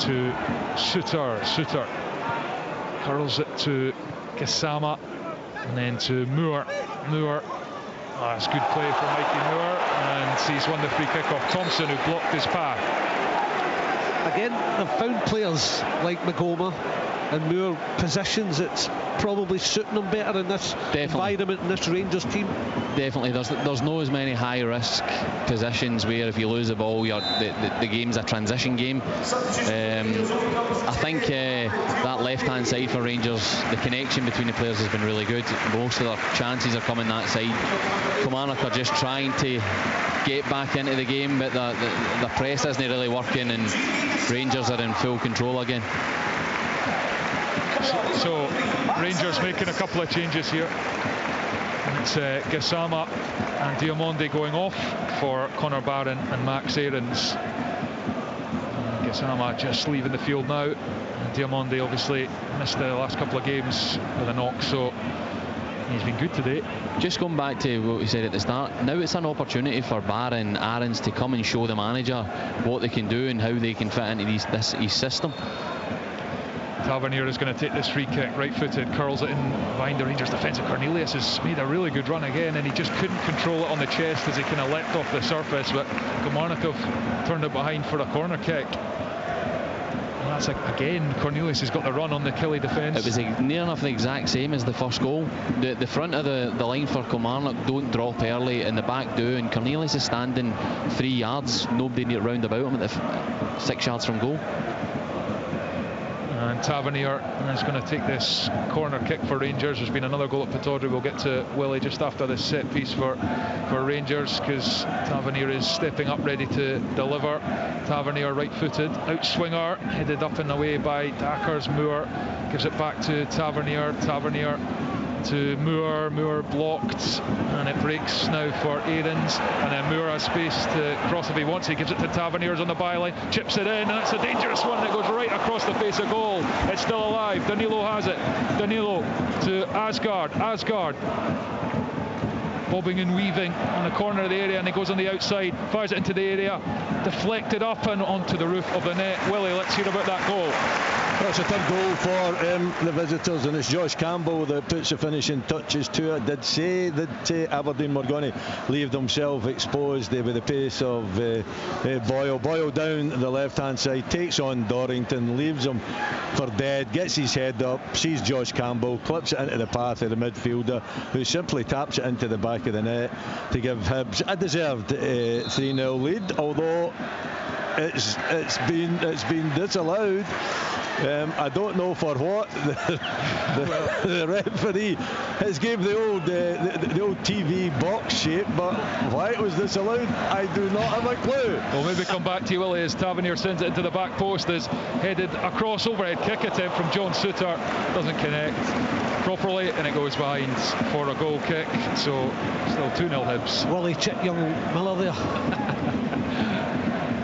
to Suter curls it to Gassama, and then to Moore. It's good play from Mikey Moore, and he's won the free kick off Thompson, who blocked his path. Again, they've found players like Magoma and Moore, positions that's probably suiting them better in this environment, in this Rangers team. Definitely, there's no as many high risk positions where if you lose the ball, the game's a transition game. I think that left hand side for Rangers, the connection between the players has been really good. Most of their chances are coming that side. Kilmarnock are just trying to get back into the game, but the press isn't really working, and Rangers are in full control again. So Rangers making a couple of changes here. It's Gassama and Diamande going off for Conor Barron and Max Aarons. Gassama just leaving the field now. And Diamande obviously missed the last couple of games with a knock, so he's been good today. Just going back to what we said at the start, now it's an opportunity for Barron and Aarons to come and show the manager what they can do and how they can fit into his system. Tavernier is going to take this free kick, right-footed, curls it in behind the Rangers defence. Cornelius has made a really good run again, and he just couldn't control it on the chest as he kind of leapt off the surface, but Kilmarnock have turned it behind for a corner kick. And that's again, Cornelius has got the run on the Killie defence. It was near enough the exact same as the first goal. The front of the line for Kilmarnock don't drop early, and the back do, and Cornelius is standing 3 yards, nobody near round about him at the 6 yards from goal. And Tavernier is going to take this corner kick for Rangers. There's been another goal at Pittodrie. We'll get to Willie just after this set piece for Rangers, because Tavernier is stepping up ready to deliver. Tavernier right-footed, outswinger, headed up and away by Dackers. Moore gives it back to Tavernier. Tavernier to Moore blocked, and it breaks now for Aarons, and then Moore has space to cross if he wants. He gives it to Tavernier's on the byline, chips it in, and it's a dangerous one that goes right across the face of goal. It's still alive. Danilo has it. Danilo to Asgard. Bobbing and weaving on the corner of the area, and he goes on the outside, fires it into the area, deflected up and onto the roof of the net. Willie, let's hear about that goal. That's a third goal for the visitors, and it's Josh Campbell that puts the finishing touches to it. Did say that Aberdeen were going to leave themselves exposed with the pace of Boyle. Boyle down the left-hand side, takes on Dorrington, leaves him for dead, gets his head up, sees Josh Campbell, clips it into the path of the midfielder, who simply taps it into the back of the net to give Hibs a deserved 3-0 lead, although it's been disallowed. I don't know for what. The referee has gave the old TV box shape, but why it was disallowed, I do not have a clue. We'll maybe come back to you, Willie, as Tavernier sends it into the back post. Is headed across overhead kick attempt from John Souttar, doesn't connect properly, and it goes behind for a goal kick. So still 2-0 Hibs. Willie chip young Miller there.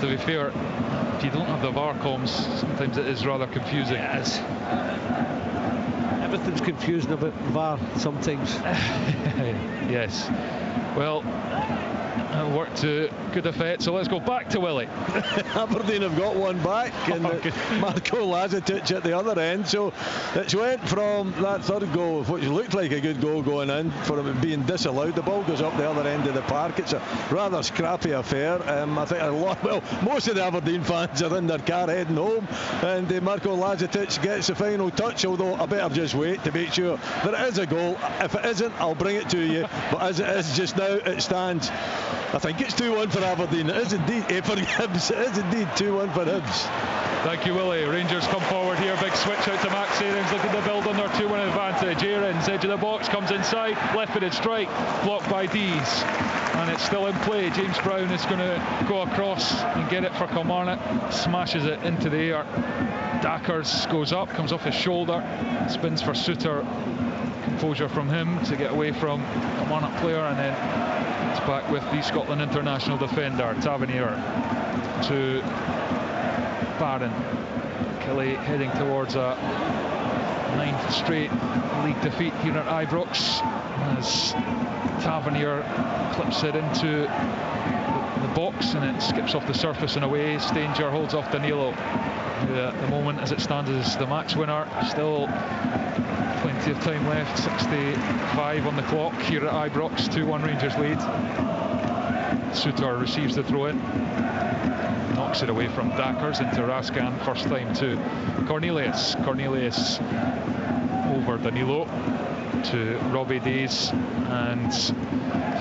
To be fair, if you don't have the VAR comms, sometimes it is rather confusing. Yeah, it is. Everything's confusing about VAR sometimes. Yes. Well, that worked to good effect, so let's go back to Willie. Aberdeen have got one back, and Marko Lazatic at the other end. So it's went from that third goal, which looked like a good goal going in, for it being disallowed. The ball goes up the other end of the park. It's a rather scrappy affair. I think most of the Aberdeen fans are in their car heading home, and Marko Lazatic gets the final touch, although I better just wait to make sure that it is a goal. If it isn't, I'll bring it to you, but as it is just now, it stands. I think it's 2-1 for Aberdeen. It is indeed for Hibs. It is indeed 2-1 for Hibs. Thank you, Willie. Rangers come forward here. Big switch out to Max Aarons, looking to build on their 2-1 advantage. Aarons, edge of the box, comes inside. Left-footed strike, blocked by Dees. And it's still in play. James Brown is going to go across and get it for Kilmarnock. Smashes it into the air. Dackers goes up, comes off his shoulder. Spins for Souttar. Composure from him to get away from a Kilmarnock player, and then it's back with the Scotland international defender Tavernier to Barron. Kelly heading towards a 9th straight league defeat here at Ibrox as Tavernier clips it into the box, and it skips off the surface and away. Stanger holds off Danilo, who at the moment, as it stands, is the match winner. Still plenty of time left, 65 on the clock here at Ibrox. 2-1 Rangers lead. Souttar receives the throw in, knocks it away from Dackers into Raskan, first time to Cornelius over Danilo to Robbie Days, and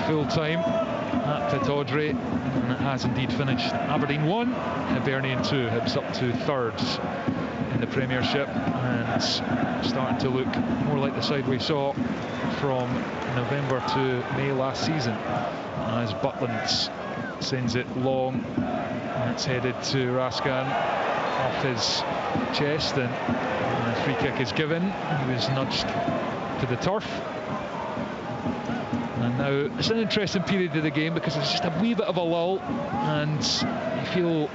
full time at Pittodrie, and it has indeed finished. Aberdeen 1, Hibernian 2. Hibs up to third in the Premiership, and starting to look more like the side we saw from November to May last season, as Butland sends it long, and it's headed to Raskan off his chest, and the free kick is given. He was nudged to the turf. And now it's an interesting period of the game, because it's just a wee bit of a lull, and you feel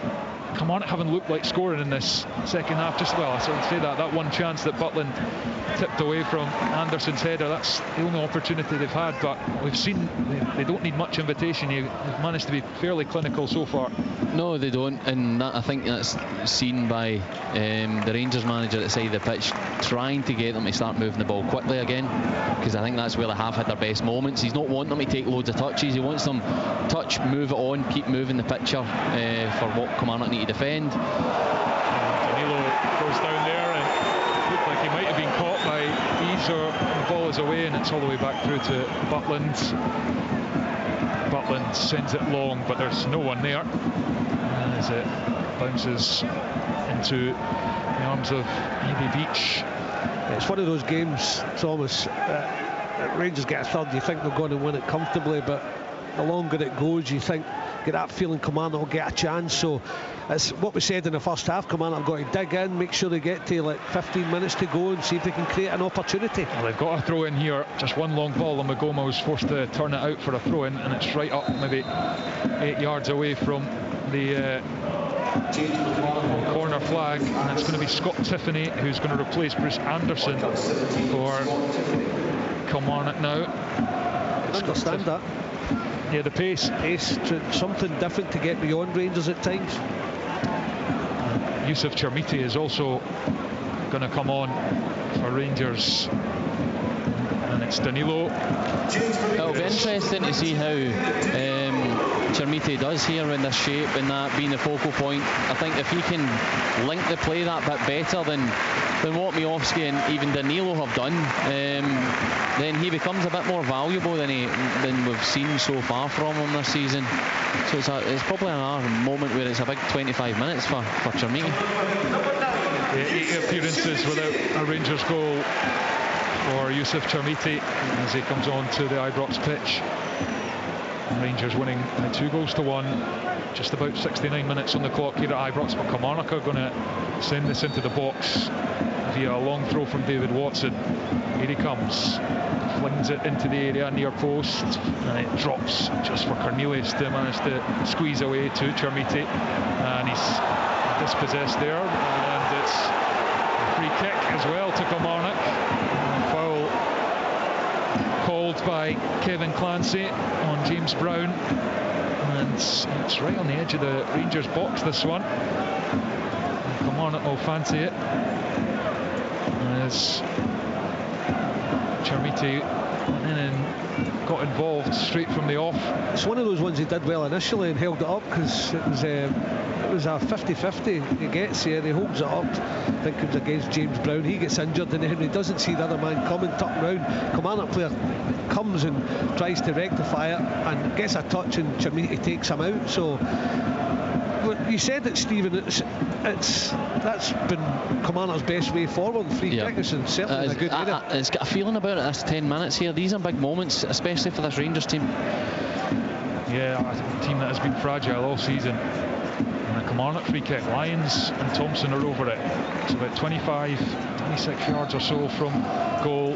Kilmarnock haven't looked like scoring in this second half. Just, well, I sort of say that one chance that Butland tipped away from Anderson's header, that's the only opportunity they've had, but we've seen they don't need much invitation. They've managed to be fairly clinical so far. No, they don't, and I think that's seen by the Rangers manager at the side of the pitch, trying to get them to start moving the ball quickly again, because I think that's where they have had their best moments. He's not wanting them to take loads of touches. He wants them touch, move it on, keep moving the picture for what Kilmarnock need to defend. Danilo goes down there, and looked like he might have been caught by Dees, or the ball is away, and it's all the way back through to Butland. Butland sends it long, but there's no one there as it bounces into the arms of Evie Beach. It's one of those games, Thomas, Rangers get a third, you think they're going to win it comfortably, but the longer it goes, you think, get that feeling Kilmarnock will get a chance. So it's what we said in the first half. Kilmarnock have got to dig in, make sure they get to like 15 minutes to go, and see if they can create an opportunity. Well, they've got a throw in here, just one long ball, and Magoma was forced to turn it out for a throw in, and it's right up maybe 8 yards away from the corner flag, and it's going to be Scott Tiffany who's going to replace Bruce Anderson for Kilmarnock now. I understand that. Yeah, the pace, something different to get beyond Rangers at times. Yusuf Chermiti is also going to come on for Rangers, and it's Danilo. It'll be interesting to see how Chermiti does here in this shape and that being the focal point. I think if he can link the play that bit better than what Miovski and even Danilo have done, then he becomes a bit more valuable than we've seen so far from him this season. So it's probably another moment where it's a big 25 minutes for Chermiti. 8 appearances without a Rangers goal for Yusuf Chermiti as he comes on to the Ibrox pitch. Rangers winning by 2-1. Just about 69 minutes on the clock here at Ibrox, but Kilmarnock are going to send this into the box via a long throw from David Watson. Here he comes, flings it into the area near post, and it drops just for Cornelius to manage to squeeze away to Chermiti, and he's dispossessed there, and it's a free kick as well to Kilmarnock. Foul called by Kevin Clancy on James Brown, and it's right on the edge of the Rangers box, this one. And Kilmarnock will fancy it as Chermiti went in and got involved straight from the off. It's one of those ones he did well initially and held it up, because it was a 50-50. He gets here, he holds it up. I think it was against James Brown. He gets injured, and then he doesn't see the other man coming, tucking round. Kilmarnock player comes and tries to rectify it and gets a touch, and Chermiti takes him out. So you said it, Stephen. That's been Kilmarnock's best way forward. Free kick is certainly a good area. It's got a feeling about it. This 10 minutes here. These are big moments, especially for this Rangers team. Yeah, a team that has been fragile all season. And a Kilmarnock free kick. Lyons and Thompson are over it. It's about 26 yards or so from goal,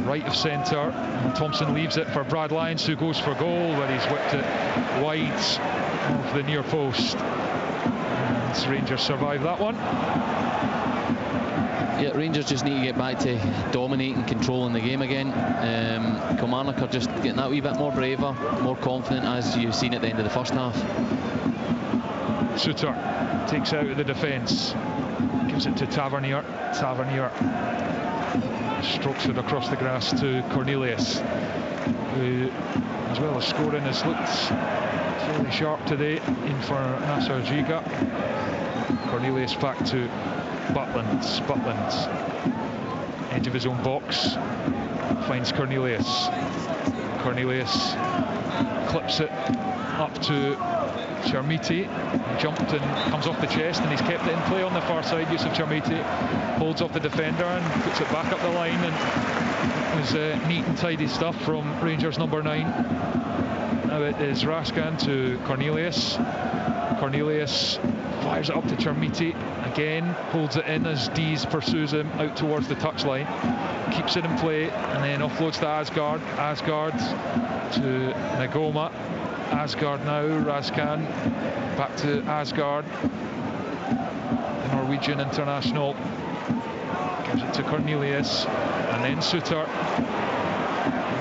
right of centre. And Thompson leaves it for Brad Lyons, who goes for goal, where he's whipped it wide of the near post. And Rangers survive that one. Yeah, Rangers just need to get back to dominating, controlling the game again. Kilmarnock are just getting that wee bit more braver, more confident, as you've seen at the end of the first half. Suter takes out of the defence, gives it to Tavernier. Tavernier strokes it across the grass to Cornelius, who, as well as scoring, has looked fairly sharp today, in for Nasser Giga. Cornelius back to Butland, edge of his own box, finds Cornelius. Cornelius clips it up to Chermiti, jumped and comes off the chest, and he's kept it in play on the far side. Yusuf Chermiti holds off the defender and puts it back up the line, and it was neat and tidy stuff from Rangers number 9. Now it is Raskan to Cornelius. Cornelius fires it up to Chermiti again, holds it in as Dees pursues him out towards the touchline, keeps it in play, and then offloads to Asgard. Asgard to Nagoma. Asgard now, Raskan back to Asgard, the Norwegian international, gives it to Cornelius, and then Suter.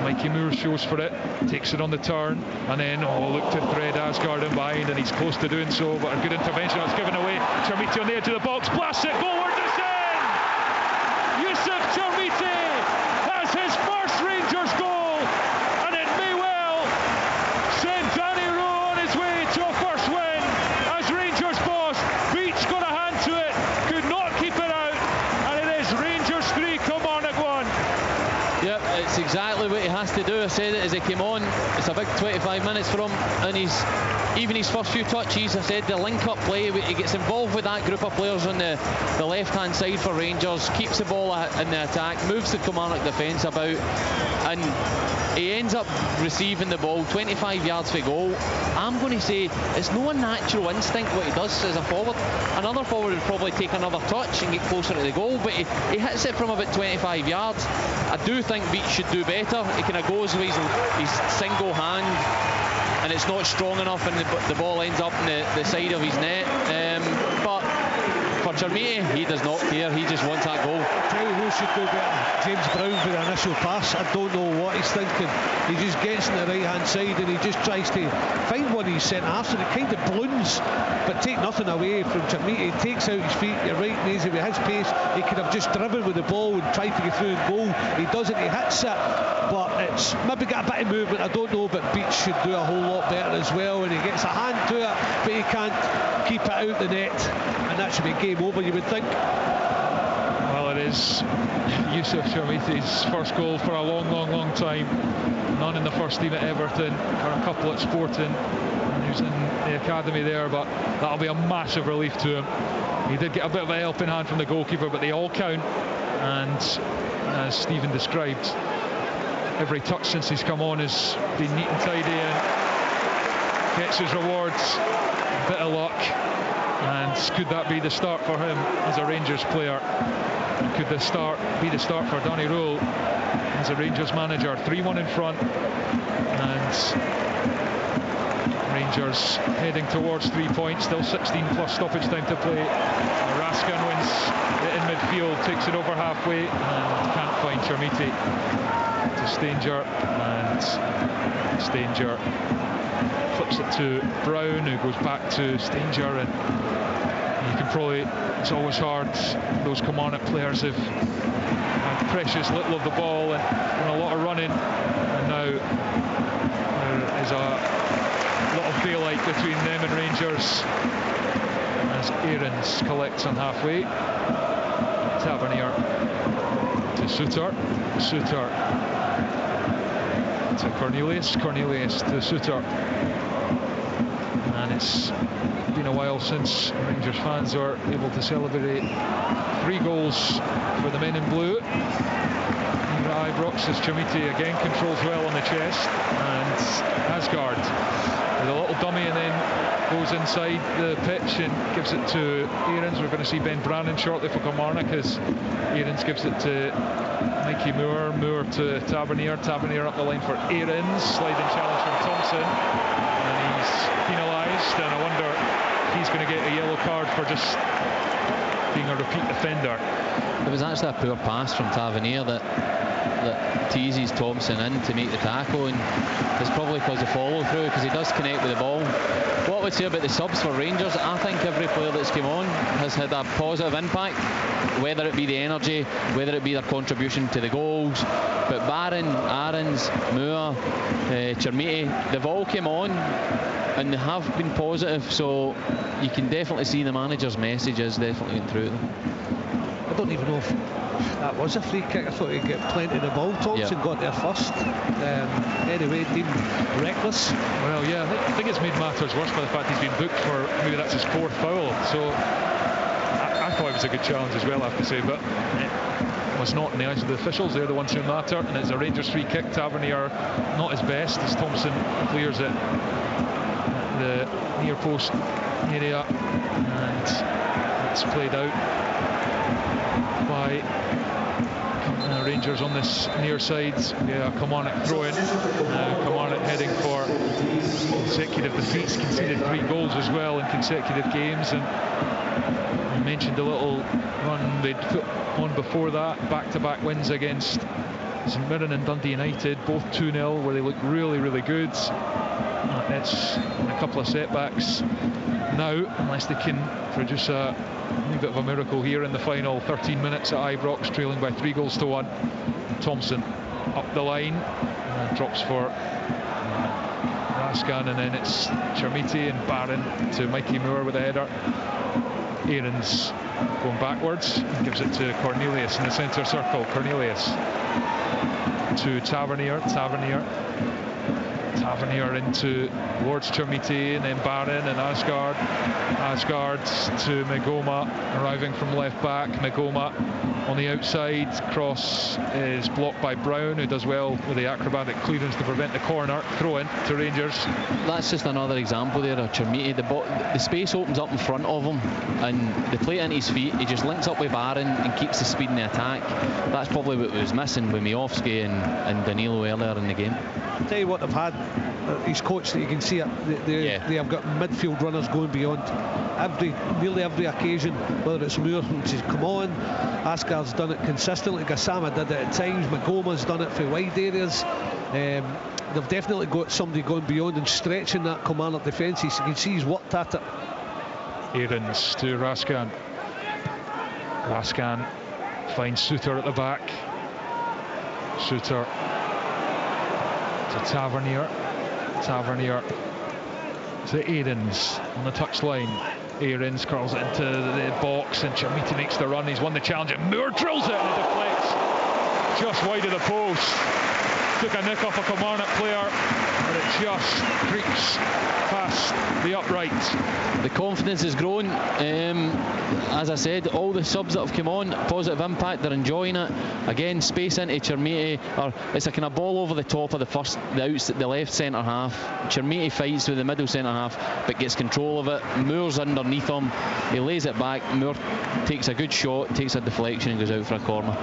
Mikey Moore shows for it, takes it on the turn, and then look to thread Asgard in behind, and he's close to doing so, but a good intervention that's given away. Chermiti on the edge of the box, blasts it, goalwards, it's in! Yusuf Chermiti has his first Rangers goal, and it may well send Danny Rowe on his way to a first win, as Rangers boss Beach got a hand to it, could not keep it out, and it is Rangers 3, Kilmarnock 1. Yep, it's exactly what he has to do. I said it as he came on. It's a big 25 minutes for him, and even his first few touches, I said the link-up play, he gets involved with that group of players on the left-hand side for Rangers, keeps the ball in the attack, moves the Kilmarnock defence about, and he ends up receiving the ball 25 yards for goal. I'm going to say it's no unnatural instinct what he does as a forward. Another forward would probably take another touch and get closer to the goal, but he hits it from about 25 yards. I do think Beach should do better. He kind of goes with his single hand, and it's not strong enough, and the ball ends up in the side of his net. But for Chermiti, he does not care. He just wants that goal. I tell you who should do better. James Brown for the initial pass. I don't know what he's thinking. He just gets on the right hand side and he just tries to find one of his centre halves and it kind of balloons, but take nothing away from Chermiti. He takes out his feet. You're right, Maisie, with his pace he could have just driven with the ball and tried to get through the goal. He doesn't, he hits it, but it's maybe got a bit of movement. I don't know, but Beach should do a whole lot better as well, and he gets a hand to it but he can't keep it out the net, and that should be game over, you would think. Well, it is Yusuf Chermiti's first goal for a long time. None in the first team at Everton, for a couple at Sporting, and he was in the academy there, but that'll be a massive relief to him. He did get a bit of a helping hand from the goalkeeper, but they all count, and as Stephen described, every touch since he's come on has been neat and tidy and gets his rewards. A bit of luck, and could that be the start for him as a Rangers player? And could this be the start for Danny Rule as a Rangers manager? 3-1 in front, and Rangers heading towards 3 points. Still 16 plus stoppage time to play. Raskin wins it in midfield, takes it over halfway and can't find Chermiti. To Stanger, and Stanger flips it to Brown, who goes back to Stanger, and you can probably, it's always hard, those Kilmarnock players have had precious little of the ball and done a lot of running, and now there is a lot of daylight between them and Rangers as Aarons collects on halfway. Tavernier to Suter to Cornelius to Suter, and it's been a while since Rangers fans are able to celebrate 3 goals for the men in blue. Here at Ibrox as Chermiti again controls well on the chest, and Asgard with a little dummy and then goes inside the pitch and gives it to Aarons. We're going to see Ben Brannan shortly for Kilmarnock as Aarons gives it to Mikey Moore to Tavernier up the line for Aarons, sliding challenge from Thompson, and he's penalised, and I wonder if he's going to get a yellow card for just being a repeat offender. It was actually a poor pass from Tavernier that teases Thompson in to make the tackle, and it's probably because of follow through, because he does connect with the ball. What I would say about the subs for Rangers, I think every player that's come on has had a positive impact, whether it be the energy, whether it be their contribution to the goals. But Barron, Aarons, Moore, Chermiti, they've all come on and they have been positive, so you can definitely see the manager's message is definitely getting through to them. I don't even know if that was a free kick. I thought he'd get plenty of the ball. Thompson got there first. Anyway, deemed reckless. Well, yeah, I think it's made matters worse by the fact he's been booked for, maybe that's his 4th foul. So I thought it was a good challenge as well, I have to say, but it was not in the eyes of the officials. They're the ones who matter, and it's a Rangers free kick. Tavernier not his best as Thompson clears it at the near post area, and it's played out by Rangers on this near side. Yeah, Kilmarnock throw in. Kilmarnock heading for consecutive defeats, conceded 3 goals as well in consecutive games, and I mentioned a little run they'd put on before that, back-to-back wins against St Mirren and Dundee United, both 2-0, where they look really good. It's a couple of setbacks now, unless they can produce a bit of a miracle here in the final 13 minutes at Ibrox, trailing by 3-1. Thompson up the line, drops for Raskin, and then it's Chermiti and Barron to Mikey Moore with a header. Aarons going backwards, gives it to Cornelius in the centre circle. Cornelius to Tavernier into towards Chermiti, and then Barron and Asgard to Megoma, arriving from left back. Megoma on the outside. Cross is blocked by Brown, who does well with the acrobatic clearance to prevent the corner. Throw in to Rangers. That's just another example there of Chermiti. The space opens up in front of him and they play it into his feet. He just links up with Barron and keeps the speed in the attack. That's probably what was missing with Miofsky and Danilo earlier in the game. I'll tell you what they've had. He's coached that you can see it. They have got midfield runners going beyond nearly every occasion, whether it's Moore, which has come on, Asgard's done it consistently, Gassama did it at times, Magoma's done it for wide areas. They've definitely got somebody going beyond and stretching that Kilmarnock defence. You can see he's worked at it. Aarons to Raskan. Raskan finds Suter at the back. Suter to Tavernier. Tavernier to Aarons on the touchline. Aarons curls it into the box and Chermiti makes the run. He's won the challenge and Moore drills it and it deflects just wide of the post. Took a nick off a Kilmarnock player, but it just creeps past the upright. The confidence has grown. As I said, all the subs that have come on, positive impact, they're enjoying it. Again, space into Chermiti, or it's a kind of ball over the top of the left centre half. Chermiti fights with the middle centre half, but gets control of it. Moore's underneath him, he lays it back. Moore takes a good shot, takes a deflection and goes out for a corner.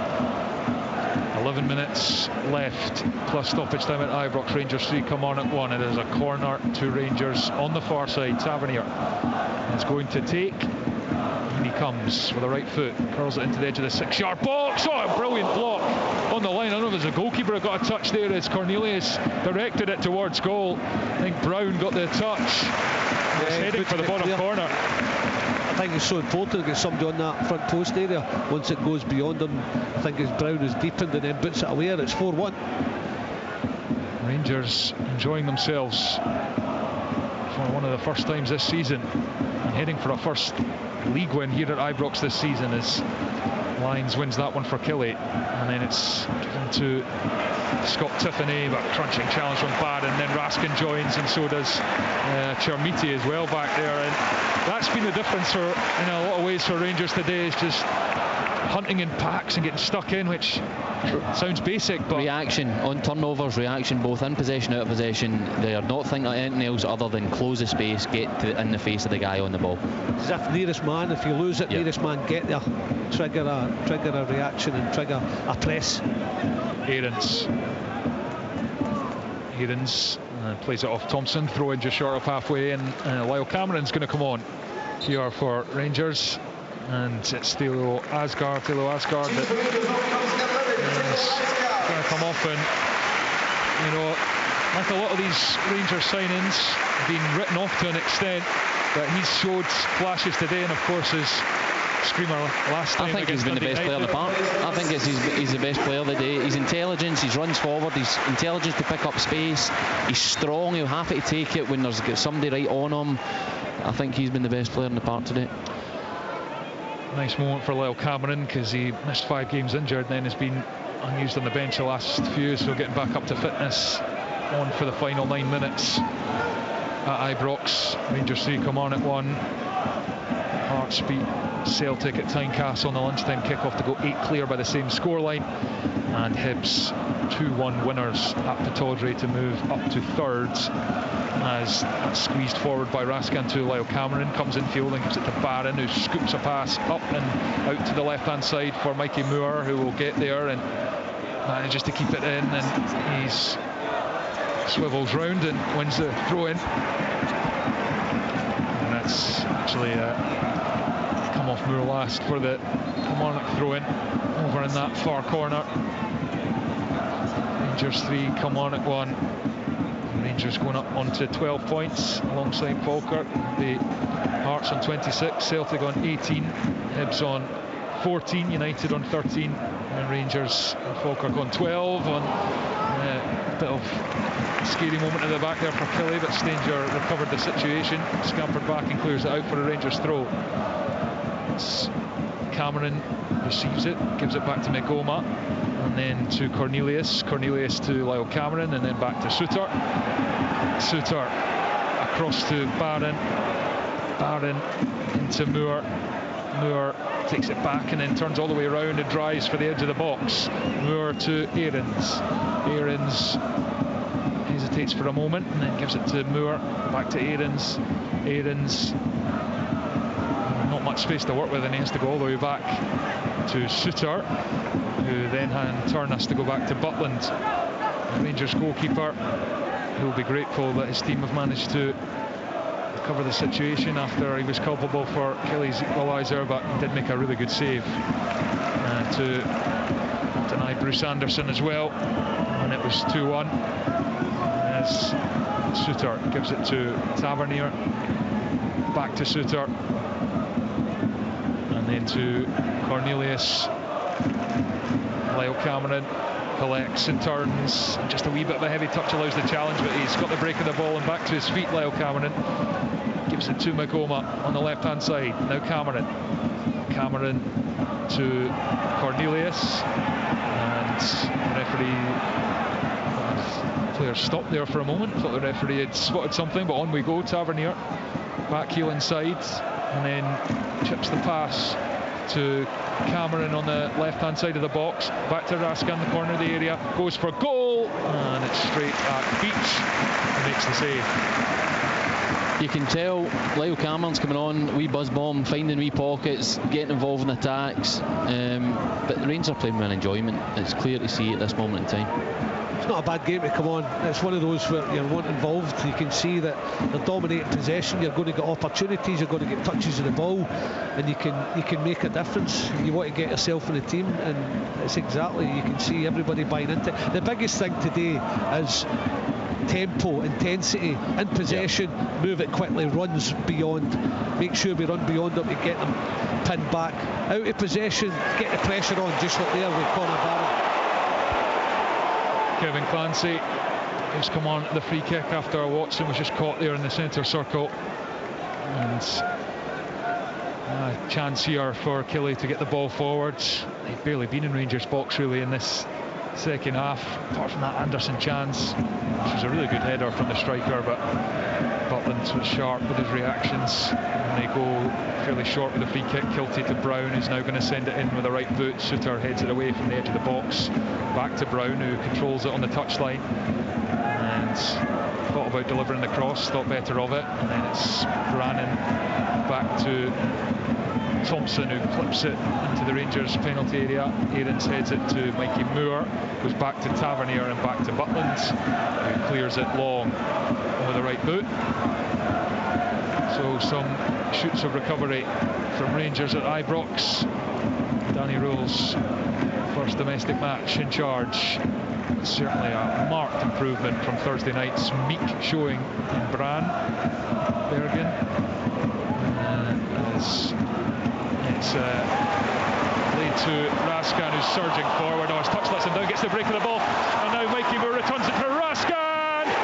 11 minutes left, plus stoppage time at Ibrox. Rangers 3, Kilmarnock 1. It is a corner to Rangers on the far side. Tavernier is going to take. And he comes with the right foot, curls it into the edge of the 6-yard box. Oh, a brilliant block on the line. I don't know if there's a goalkeeper who got a touch there as Cornelius directed it towards goal. I think Brown got the touch. He's heading for the bottom corner. I think it's so important to get somebody on that front post area. Once it goes beyond him, I think as Brown is deepened and then puts it away, and it's 4-1. Rangers enjoying themselves for one of the first times this season and heading for a first league win here at Ibrox this season as Lions wins that one for Killie, and then it's given to Scott Tiffany, but crunching challenge from Bad, and then Raskin joins, and so does Chermiti as well back there. And that's been the difference in a lot of ways for Rangers today, is just hunting in packs and getting stuck in, which sounds basic, but reaction on turnovers, reaction both in possession, out of possession. They are not thinking of anything else other than close the space, get in the face of the guy on the ball. As if nearest man, if you lose it, nearest man get there, trigger a reaction and trigger a press. Aarons plays it off Thompson, throw in just short of halfway, and Lyle Cameron's going to come on here for Rangers, and it's Theo Asgard that is going to come off. And you know, like a lot of these Rangers signings being written off to an extent, but he's showed flashes today, and of course his screamer last time. I think he's been the best player on the park. I think he's the best player of the day. His intelligence, he runs forward, his intelligence to pick up space, he's strong, he'll happy to take it when there's somebody right on him. I think he's been the best player in the park today. Nice moment for Lyle Cameron, because he missed 5 games injured and then has been unused on the bench the last few, so getting back up to fitness, on for the final 9 minutes at Ibrox. Rangers 3, Kilmarnock 1. Hearts beat Celtic at Tynecastle on the lunchtime kick-off to go 8 clear by the same scoreline, and Hibs 2-1 winners at Pittodrie to move up to third, as squeezed forward by Raskan to Lyle Cameron, comes in field and gives it to Barron, who scoops a pass up and out to the left hand side for Mikey Moore, who will get there and manages to keep it in, and he's swivels round and wins the throw in, and that's actually come off Moore last for the Kilmarnock throw in over in that far corner. Rangers 3, Kilmarnock 1. Rangers going up onto 12 points alongside Falkirk. The Hearts on 26, Celtic on 18, Hibs on 14, United on 13, and Rangers and Falkirk on 12. On a bit of a scary moment at the back there for Killie, but Stanger recovered the situation, scampered back and clears it out for a Rangers throw. Cameron receives it, gives it back to Megoma, and then to Cornelius to Lyle Cameron, and then back to Suter across to Barron into Moore, Moore takes it back and then turns all the way around and drives for the edge of the box. Moore to Aarons. Aarons hesitates for a moment and then gives it to Moore. Back to Aarons. Aarons, not much space to work with, and he has to go all the way back to Suter, who then in turn has to go back to Butland. The Rangers goalkeeper, who will be grateful that his team have managed to cover the situation after he was culpable for Kelly's equaliser, but did make a really good save to deny Bruce Anderson as well, and it was 2-1 as Suter gives it to Tavernier, back to Suter and then to Cornelius. Lyle Cameron collects and turns, just a wee bit of a heavy touch allows the challenge, but he's got the break of the ball and back to his feet. Lyle Cameron gives it to Magoma on the left hand side. Now Cameron to Cornelius, and the referee, player stopped there for a moment, thought the referee had spotted something, but on we go. Tavernier back heel inside and then chips the pass to Cameron on the left hand side of the box, back to Raskan, the corner of the area, goes for goal, and it's straight at Beach, and makes the save. You can tell Lyle Cameron's coming on, wee buzz bomb, finding wee pockets, getting involved in attacks, but the Rangers are playing with an enjoyment. It's clear to see at this moment in time. It's not a bad game to come on. It's one of those where you're not involved. You can see that they're dominating possession. You're going to get opportunities. You're going to get touches of the ball, and you can make a difference. You want to get yourself in the team, and it's exactly, you can see everybody buying into it. The biggest thing today is tempo, intensity, in possession, move it quickly, runs beyond, make sure we run beyond them to get them pinned back. Out of possession, get the pressure on, just like there with Conor Barron. Kevin Clancy has come on the free kick after Watson was just caught there in the centre circle, and a chance here for Kelly to get the ball forward. They've barely been in Rangers box really in this second half, apart from that Anderson chance, which was a really good header from the striker, but Butland was sharp with his reactions, and they go fairly short with the free kick. Kilty to Brown, who's now going to send it in with the right foot. Suter heads it away from the edge of the box, back to Brown, who controls it on the touchline and thought about delivering the cross, thought better of it, and then it's Brannan back to Thompson, who clips it into the Rangers penalty area. Aarons heads it to Mikey Moore, goes back to Tavernier and back to Butland, who clears it long with the right boot. So some shoots of recovery from Rangers at Ibrox. Danny Rule's first domestic match in charge. Certainly a marked improvement from Thursday night's meek showing in Bergen. It's lead to Raskan, who's surging forward. Oh, his touch lets him down, gets the break of the ball, and now Mikey Moore returns it for Raskan. 4-1!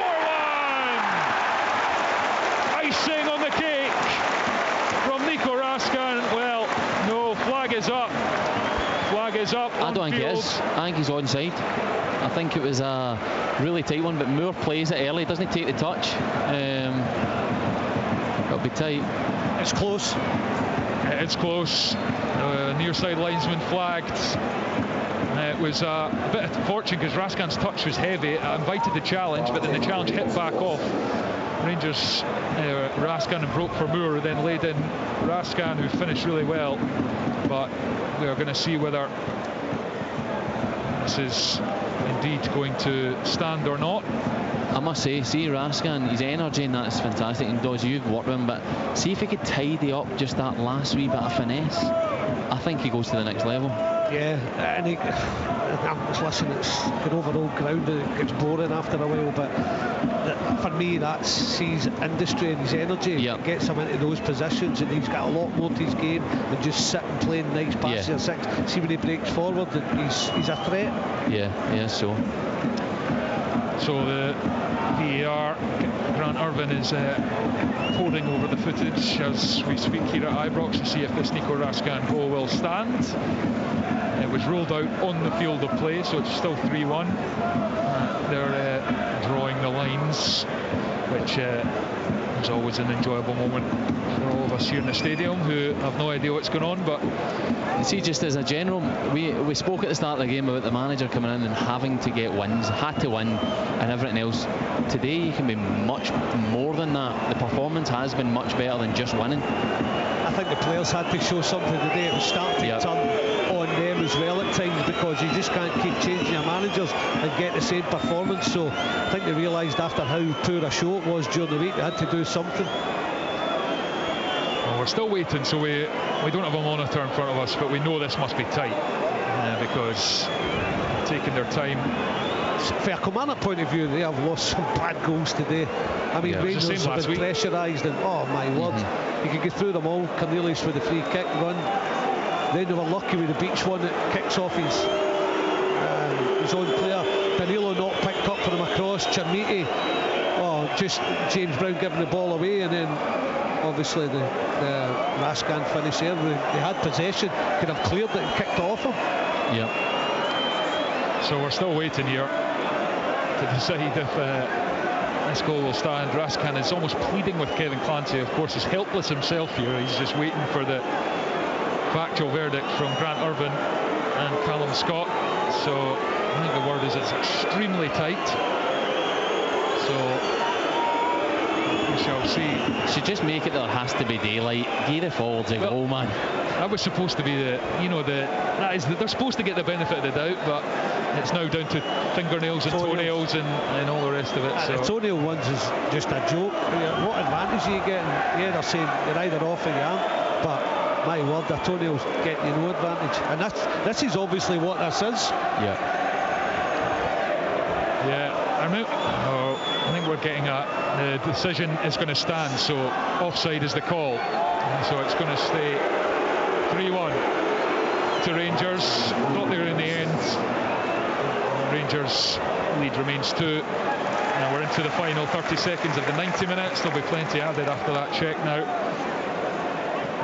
Icing on the cake from Nico Raskan. Well, no, flag is up. Flag is up. I don't think it is. I think he's onside. I think it was a really tight one, but Moore plays it early, doesn't he take the touch? It'll be tight. It's close. It's close. Near side linesman flagged. It was a bit of fortune because Raskan's touch was heavy. It invited the challenge, but then the challenge hit back off. Rangers, Raskan and broke for Moore, then laid in Raskan, who finished really well. But we are going to see whether this is indeed going to stand or not. I must say, see Raskan, his energy and that is fantastic, and Dodge, you've worked with him, but see if he could tidy up just that last wee bit of finesse, I think he goes to the next level. Yeah, and listen, it's going over old ground and it gets boring after a while, but for me that's his industry and his energy. It gets him into those positions, and he's got a lot more to his game than just sitting playing nice passes or six. See when he breaks forward, he's a threat. So the VAR, Grant Irvin, is poring over the footage as we speak here at Ibrox to see if this Nico Raskan goal will stand. It was ruled out on the field of play, so it's still 3-1. They're drawing the lines, which It was always an enjoyable moment for all of us here in the stadium who have no idea what's going on. But see, just as a general, we spoke at the start of the game about the manager coming in and having to get wins, had to win and everything else. Today you can be much more than that. The performance has been much better than just winning. I think the players had to show something today. It was starting to turn on them as well at times, because you just can't keep changing your managers and get the same performance. So I think they realised after how poor a show it was during the week, they had to do something. Well, we're still waiting, so we don't have a monitor in front of us, but we know this must be tight because taking their time. From a Kilmarnock point of view, they have lost some bad goals today. I mean, Rangers have been pressurised, and oh my word, you could get through them all. Cornelius with the free kick run. Then they were lucky with the Beach one that kicks off his own player. Danilo not picked up for him across. Chermiti, just James Brown giving the ball away, and then obviously the Rascan finish there. They had possession, could have cleared it and kicked off him. Yeah. So we're still waiting here to decide if this goal will stand. Rascan is almost pleading with Kevin Clancy. Of course, he's helpless himself here. He's just waiting for the factual verdict from Grant Irvin and Callum Scott. So I think the word is it's extremely tight. So we shall see. Should just make it there has to be daylight. Gear it forwards and goal, man. That was supposed to be they're supposed to get the benefit of the doubt, but it's now down to fingernails and toenails and all the rest of it. The toenail ones is just a joke. What advantage are you getting? Yeah, they're saying you're either off or you aren't, but my word, the toenails get you no advantage, and this is obviously what this is. I think we're getting the decision is going to stand, so offside is the call, and so it's going to stay 3-1 to Rangers. Not there in the end. Rangers lead remains 2. Now we're into the final 30 seconds of the 90 minutes. There'll be plenty added after that check now.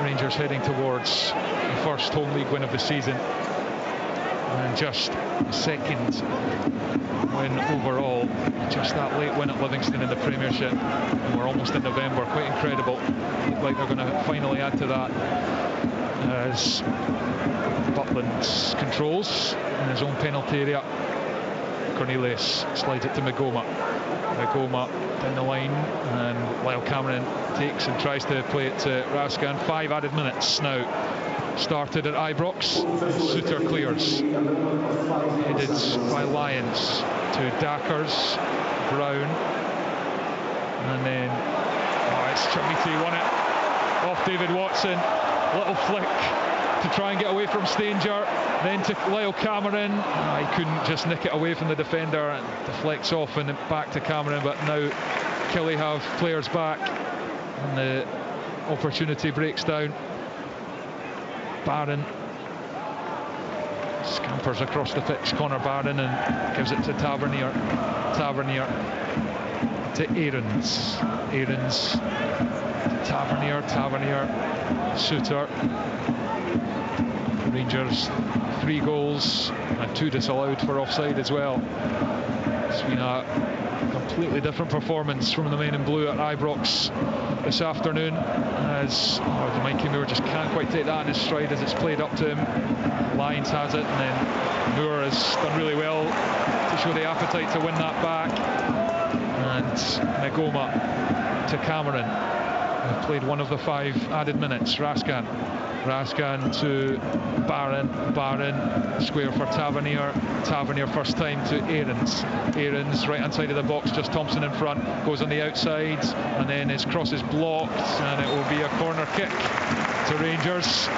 Rangers heading towards the first home league win of the season, and just second win overall. Just that late win at Livingston in the Premiership, and we're almost in November. Quite incredible. Look like they're going to finally add to that as Butland controls in his own penalty area. Cornelius slides it to Magoma down the line, and Lyle Cameron takes and tries to play it to Rascan. 5 added minutes now started at Ibrox. Suter clears, headed by Lyons to Dackers, Brown, and then it's Chermiti won it off David Watson. Little flick to try and get away from Stanger, then to Lyle Cameron. He couldn't just nick it away from the defender, and deflects off and back to Cameron. But now Killie have players back, and the opportunity breaks down. Barron scampers across the pitch, Connor Barron, and gives it to Tavernier to Aarons to Tavernier, Suter. Rangers 3 goals and 2 disallowed for offside as well. It's been a completely different performance from the men in blue at Ibrox this afternoon, as Mikey Moore just can't quite take that in his stride as it's played up to him. Lyons has it, and then Moore has done really well to show the appetite to win that back. And Magoma to Cameron, who played one of the 5 added minutes. Rascan to Barron, square for Tavernier first time to Aarons, right hand side of the box, just Thompson in front, goes on the outside, and then his cross is blocked, and it will be a corner kick to Rangers.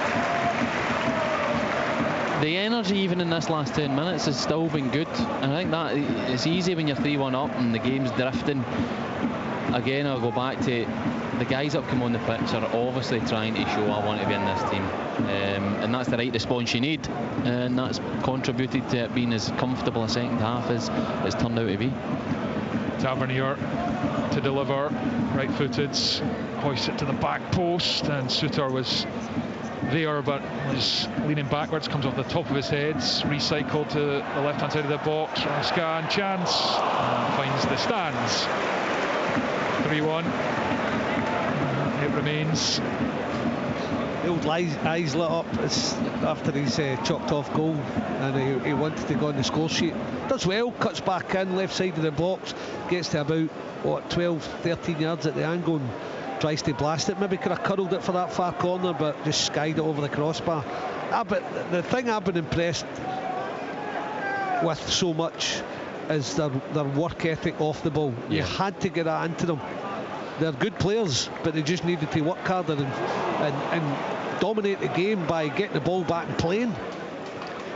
The energy even in this last 10 minutes has still been good, and I think that it's easy when you're 3-1 up and the game's drifting. Again, I'll go back to the guys that have come on the pitch are obviously trying to show I want to be in this team, and that's the right response you need, and that's contributed to it being as comfortable a second half as it's turned out to be. Tavernier to deliver, right-footed, hoists it to the back post, and Suter was there but was leaning backwards, comes off the top of his head, recycled to the left-hand side of the box. Rascan chance, and finds the stands. 3-1. It remains. The old eyes lit up after his chopped off goal, and he wanted to go on the score sheet. Does well, cuts back in, left side of the box, gets to about 12, 13 yards at the angle and tries to blast it. Maybe could have curled it for that far corner, but just skied it over the crossbar. But the thing I've been impressed with so much is their work ethic off the ball. You had to get that into them. They're good players, but they just needed to work harder and dominate the game by getting the ball back and playing.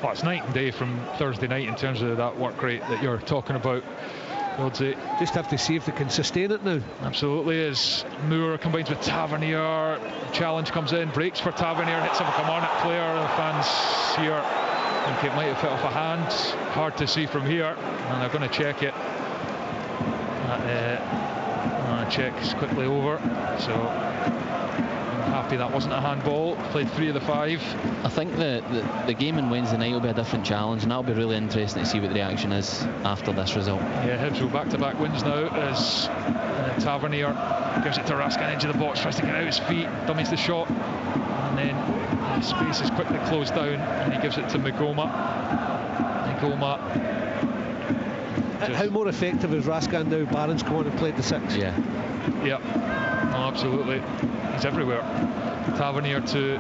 Well, it's night and day from Thursday night in terms of that work rate that you're talking about. Just have to see if they can sustain it now. Absolutely is. Moore combines with Tavernier. Challenge comes in, breaks for Tavernier, hits a Kilmarnock player. The fans here think it might have fell off a hand. Hard to see from here, and they're going to check it. Checks quickly over, so I'm happy that wasn't a handball. Played 3 of the 5. I think the game on Wednesday night will be a different challenge, and that'll be really interesting to see what the reaction is after this result. Yeah, Hibs will back-to-back wins now as Tavernier gives it to Raskin, edge of the box, tries to get out his feet, dummies the shot, and then the space is quickly closed down, and he gives it to Migoma. How more effective is Raskin now? Barron's come on and played the 6. Yeah, no, absolutely. He's everywhere. Tavernier to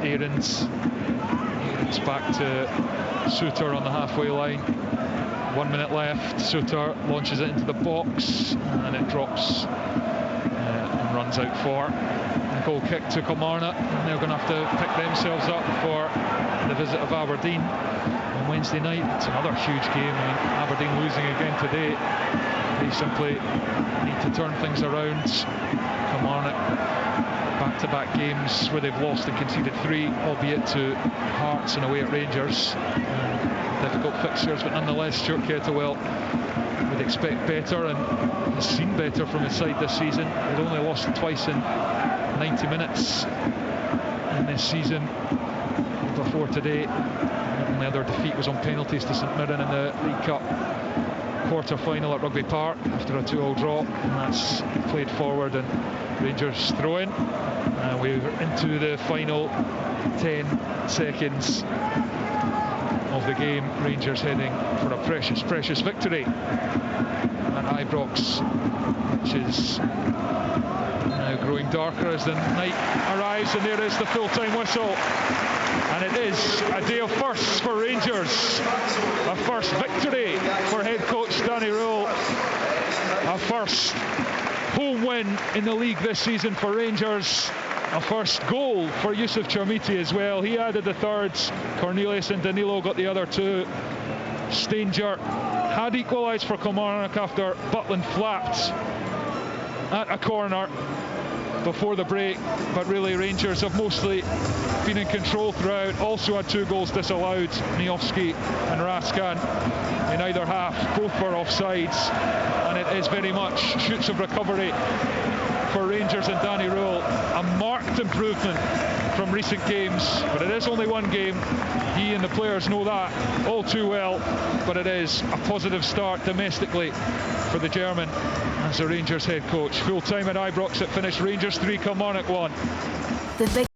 Aarons. Aarons back to Suter on the halfway line. 1 minute left. Suter launches it into the box, and it drops and runs out for a goal kick to Kilmarnock. And they're going to have to pick themselves up for the visit of Aberdeen on Wednesday night. It's another huge game. I mean, Aberdeen losing again today. They simply need to turn things around. Kilmarnock, back-to-back games where they've lost and conceded 3, albeit to Hearts and away at Rangers. Difficult fixtures, but nonetheless, Stuart Kettlewell would expect better and has seen better from his side this season. They'd only lost twice in 90 minutes in this season before today. The only other defeat was on penalties to St Mirren in the League Cup quarter-final at Rugby Park after a 2-2 draw, and that's played forward and Rangers throw in. We're into the final 10 seconds of the game. Rangers heading for a precious victory at Ibrox, which is now growing darker as the night arrives, and there is the full-time whistle. And it is a day of firsts for Rangers. A first victory for head coach Danny Rule. A first home win in the league this season for Rangers. A first goal for Yusuf Chermiti as well. He added the third. Cornelius and Danilo got the other 2. Stanger had equalised for Kilmarnock after Butland flapped at a corner before the break, but really Rangers have mostly been in control throughout. Also had 2 goals disallowed, Niofsky and Raskan in either half. Both were offsides, and it is very much shoots of recovery for Rangers and Danny Rule. A marked improvement from recent games, but it is only one game. He and the players know that all too well, but it is a positive start domestically for the German as the Rangers head coach. Full time at Ibrox, it finished Rangers 3, Kilmarnock 1. The big